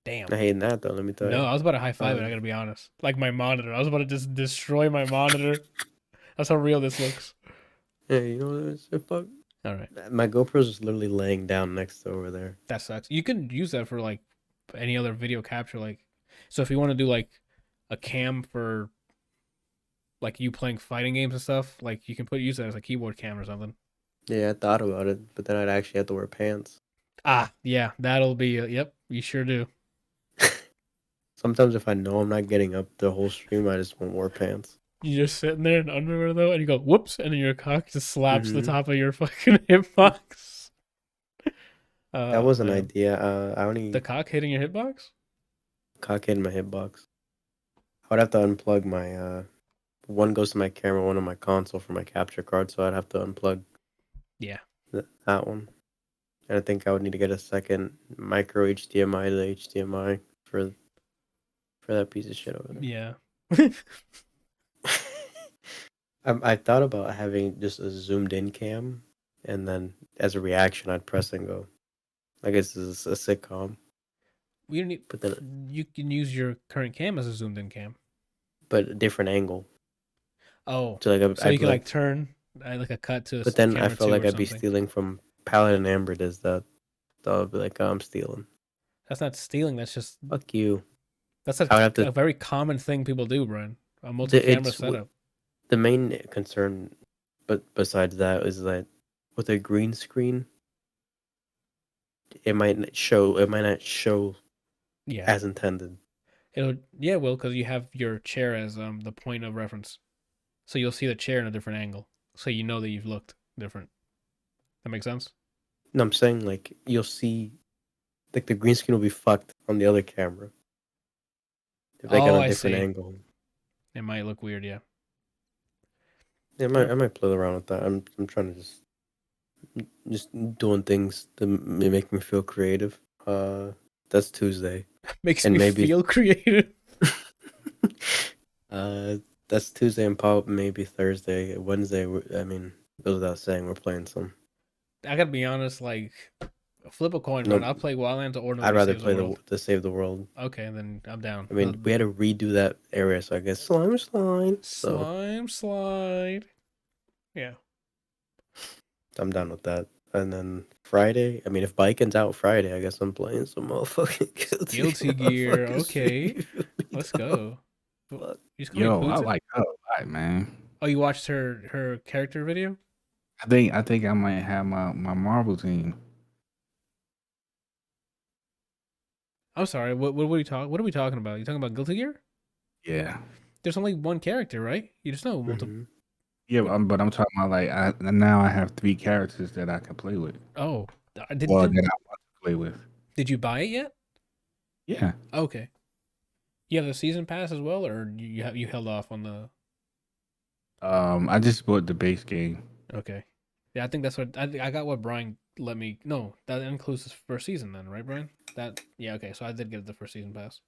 Speaker 1: Damn.
Speaker 2: I hate that though, let me tell you.
Speaker 1: No, I was about to high five it. I gotta be honest. Like my monitor, I was about to just destroy my monitor. That's how real this looks.
Speaker 2: Yeah, you know what? It's fuck.
Speaker 1: All right,
Speaker 2: My GoPro's just literally laying down next to over there.
Speaker 1: that sucks. You can use that for like any other video capture. Like, so if you want to do like a cam for like you playing fighting games and stuff, like you can use that as a keyboard cam or something.
Speaker 2: Yeah, I thought about it, but then I'd actually have to wear pants.
Speaker 1: Ah, yeah, that'll be. Yep, you sure do.
Speaker 2: Sometimes if I know I'm not getting up the whole stream, I just won't wear pants.
Speaker 1: You're just sitting there in underwear though, and you go whoops, and then your cock just slaps the
Speaker 2: Mhm.
Speaker 1: top of your fucking hitbox.
Speaker 2: That was an
Speaker 1: man.
Speaker 2: idea. I only
Speaker 1: The cock hitting your hitbox?
Speaker 2: cock in my hitbox. I would have to unplug my one goes to my camera, one on my console for my capture card, so I'd have to unplug
Speaker 1: Yeah.
Speaker 2: that one. And I think I would need to get a second micro HDMI to the HDMI for that piece of shit over there.
Speaker 1: Yeah.
Speaker 2: I thought about having just a zoomed in cam, and then as a reaction, I'd press and go. Like it's a sitcom,
Speaker 1: We don't need.
Speaker 2: but then
Speaker 1: You can use your current cam as a zoomed in cam.
Speaker 2: but a different angle.
Speaker 1: Oh,
Speaker 2: So like
Speaker 1: so you can like turn like a cut to.
Speaker 2: But then I
Speaker 1: camera
Speaker 2: felt
Speaker 1: 2
Speaker 2: like
Speaker 1: or
Speaker 2: I'd be
Speaker 1: something.
Speaker 2: stealing from Paladin and Amber. Does that? So I'd be like, oh, I'm stealing.
Speaker 1: That's not stealing. That's just.
Speaker 2: Fuck you.
Speaker 1: That's
Speaker 2: I would have to-
Speaker 1: a very common thing people do, Brian. A multi-camera
Speaker 2: it's-
Speaker 1: setup.
Speaker 2: The main concern, but besides that, is that with a green screen, it might not show
Speaker 1: Yeah.
Speaker 2: as intended.
Speaker 1: Well, because you have your chair as the point of reference, so you'll see the chair in a different angle, so you know that you've looked different. That makes sense.
Speaker 2: No, I'm saying like you'll see, like the green screen will be fucked on the other camera. If like on
Speaker 1: Oh,
Speaker 2: a
Speaker 1: I
Speaker 2: different
Speaker 1: see.
Speaker 2: angle.
Speaker 1: It might look weird, yeah.
Speaker 2: Yeah, I might play around with that. I'm trying to just doing things to make me feel creative. That's Tuesday.
Speaker 1: Makes
Speaker 2: And
Speaker 1: me
Speaker 2: maybe-
Speaker 1: feel creative.
Speaker 2: That's Tuesday and pop, maybe Thursday. Wednesday, goes without saying, we're playing some.
Speaker 1: I gotta be honest, like, flip a coin,
Speaker 2: Nope.
Speaker 1: man. I'll play Wildlands or
Speaker 2: I'd
Speaker 1: Nobody
Speaker 2: rather
Speaker 1: Saves
Speaker 2: play
Speaker 1: the World.
Speaker 2: the Save the World.
Speaker 1: Okay, then I'm down.
Speaker 2: I mean, we had to redo that area, so I guess slime. So
Speaker 1: Slime slide. Yeah.
Speaker 2: I'm down with that. And then Friday, I mean, if Biking's out Friday, I guess I'm playing some motherfucking
Speaker 1: Guilty Gear.
Speaker 2: motherfuckers.
Speaker 1: Okay. Let's go.
Speaker 2: Fuck.
Speaker 1: You just call me
Speaker 3: Yo, I
Speaker 1: Putin?
Speaker 3: like her a lot, man.
Speaker 1: Oh, you watched her character video?
Speaker 3: I think I might have my Marvel team.
Speaker 1: I'm sorry. What are we talking about? You talking about Guilty Gear?
Speaker 3: Yeah.
Speaker 1: There's only one character, right? You just know multiple.
Speaker 2: Mhm.
Speaker 3: Yeah, but I'm talking about like now I have 3 characters that I can play with.
Speaker 1: Oh,
Speaker 3: That I want to play with.
Speaker 1: did you buy it yet?
Speaker 3: Yeah.
Speaker 1: Okay. You have the season pass as well, or you held off on the?
Speaker 3: I just bought the base game.
Speaker 1: Okay. Yeah, I think that's what I got. What Brian let me. No, that includes the first season then, right, Brian? Yeah. Okay, so I did get the first season pass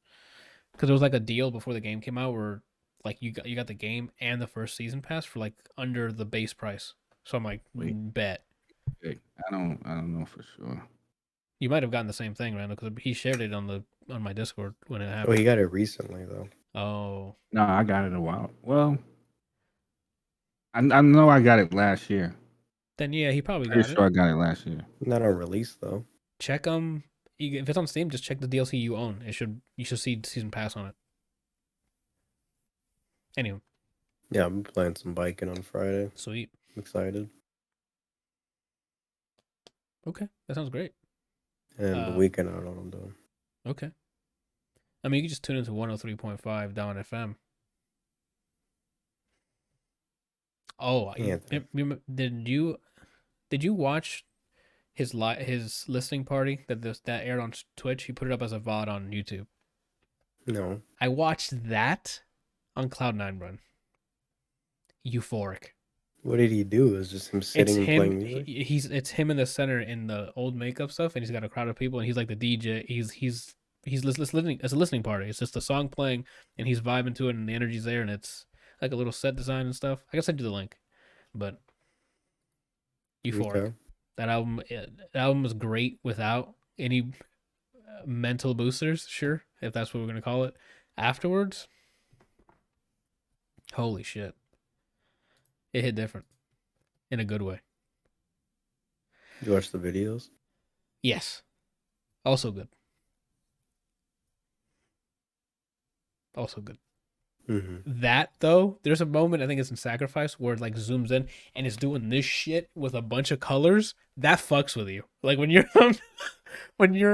Speaker 1: because there was like a deal before the game came out where like you got the game and the first season pass for like under the base price. So I'm like, bet.
Speaker 3: I don't know for sure.
Speaker 1: You might have gotten the same thing, Randall, because he shared it on my Discord when it happened.
Speaker 2: Well, he got it recently though.
Speaker 1: Oh.
Speaker 3: No, I got it a while. Well, I know I got it last year.
Speaker 1: Then yeah, he probably got
Speaker 3: Pretty
Speaker 1: it.
Speaker 3: sure I got it last year.
Speaker 2: Not on release though.
Speaker 1: Check if it's on Steam, just check the DLC you own. You should see season pass on it. Anyway.
Speaker 2: Yeah, I'm playing some biking on Friday.
Speaker 1: Sweet.
Speaker 2: I'm excited.
Speaker 1: Okay, that sounds great.
Speaker 2: And the weekend, I don't know what I'm doing.
Speaker 1: Okay. I mean, you can just tune into 103.5 Down FM. Oh, did you watch his listening party that aired on Twitch? He put it up as a VOD on YouTube.
Speaker 2: No.
Speaker 1: I watched that on Cloud9 Run. Euphoric.
Speaker 2: What did he do? It was just him sitting and playing music?
Speaker 1: It's him in the center in the old makeup stuff, and he's got a crowd of people, and he's like the DJ. He's listening. It's a listening party. It's just a song playing, and he's vibing to it, and the energy's there, and it's like a little set design and stuff. I guess I'd do the link, but Euphoric. Okay. That album is great without any mental boosters. Sure, if that's what we're gonna call it. Afterwards, holy shit. It hit different in a good way.
Speaker 2: You watch the videos?
Speaker 1: Yes. Also good. Mm-hmm. That, though, there's a moment, I think it's in Sacrifice, where it like zooms in and it's doing this shit with a bunch of colors. That fucks with you. Like when you're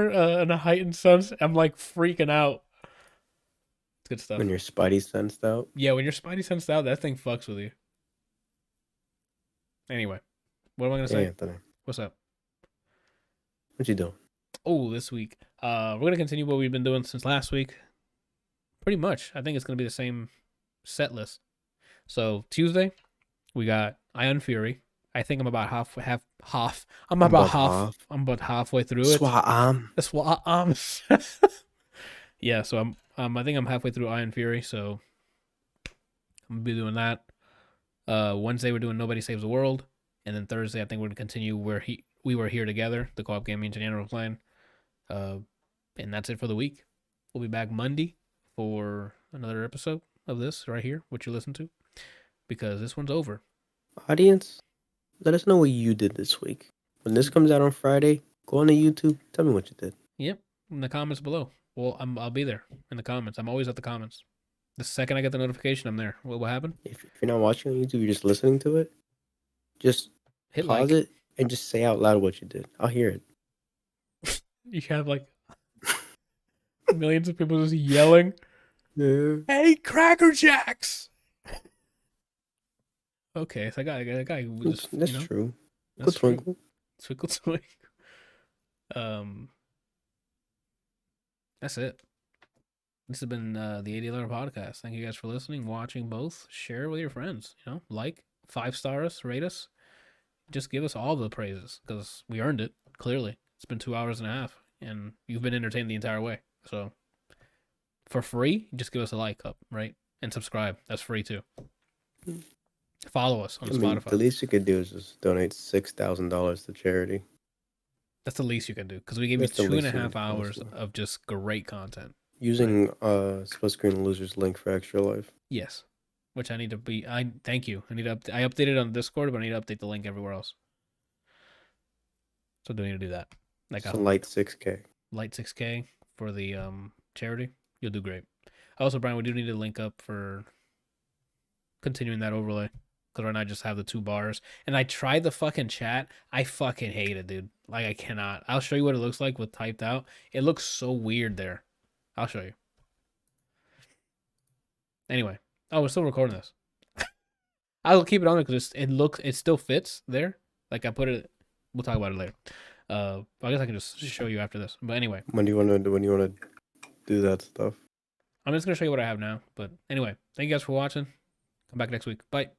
Speaker 1: in a heightened sense, I'm like freaking out. It's good stuff.
Speaker 2: When you're Spidey sensed out?
Speaker 1: Yeah, when you're Spidey sensed out, that thing fucks with you. Anyway, what am I gonna say?
Speaker 2: Anthony.
Speaker 1: What's up?
Speaker 2: What you doing?
Speaker 1: Oh, this week. We're gonna continue what we've been doing since last week. Pretty much. I think it's gonna be the same set list. So Tuesday, we got Ion Fury. I think I'm about I'm about halfway through it. Swat Yeah, so I think I'm halfway through Ion Fury, so I'm gonna be doing that. Wednesday we're doing Nobody Saves the World, and then Thursday I think we're gonna continue where we were here together, the co-op game me and Janana were playing. And that's it for the week. We'll be back Monday for another episode of this right here, what you listen to, because this one's over.
Speaker 2: Audience, let us know what you did this week. When this comes out on Friday, go on to YouTube. Tell me what you did.
Speaker 1: Yep, in the comments below. Well, I'll be there in the comments. I'm always at the comments. The second I get the notification, I'm there. What happened?
Speaker 2: If you're not watching on YouTube, you're just listening to it, just
Speaker 1: hit
Speaker 2: pause it and just say out loud what you did. I'll hear it.
Speaker 1: You have like millions of people just yelling, "Hey, Cracker Jacks!" Okay, so I got a guy who just,
Speaker 2: that's true.
Speaker 1: That's
Speaker 2: Twinkle.
Speaker 1: Twinkle twinkle. That's it. This has been the ADLR Podcast. Thank you guys for listening, watching both. Share with your friends. Like, 5-star us, rate us. Just give us all the praises because we earned it. Clearly, it's been 2 hours and a half, and you've been entertained the entire way. So, for free, just give us a like up, right? and subscribe. That's free too. Follow us on
Speaker 2: I mean,
Speaker 1: Spotify.
Speaker 2: the least you could do is just donate $6,000 to charity.
Speaker 1: That's the least you can do because we gave
Speaker 2: That's
Speaker 1: you
Speaker 2: the least
Speaker 1: 2.5
Speaker 2: thing
Speaker 1: hours
Speaker 2: possible.
Speaker 1: of just great content.
Speaker 2: Using Split Screen Losers link for extra life.
Speaker 1: Yes, which I need to be. I thank you. I need to. I updated on Discord, but I need to update the link everywhere else. So do need to do that. Like
Speaker 2: It's a light 6K.
Speaker 1: light 6K for the charity. You'll do great. Also, Brian, we do need to link up for continuing that overlay because right now I just have the 2 bars. And I tried the fucking chat. I fucking hate it, dude. Like I cannot. I'll show you what it looks like with typed out. It looks so weird there. I'll show you. Anyway, we're still recording this. I'll keep it on there because it still fits there. Like I put it. We'll talk about it later. I guess I can just show you after this. But anyway,
Speaker 2: When do you want to do that stuff?
Speaker 1: I'm just gonna show you what I have now. But anyway, thank you guys for watching. Come back next week. Bye.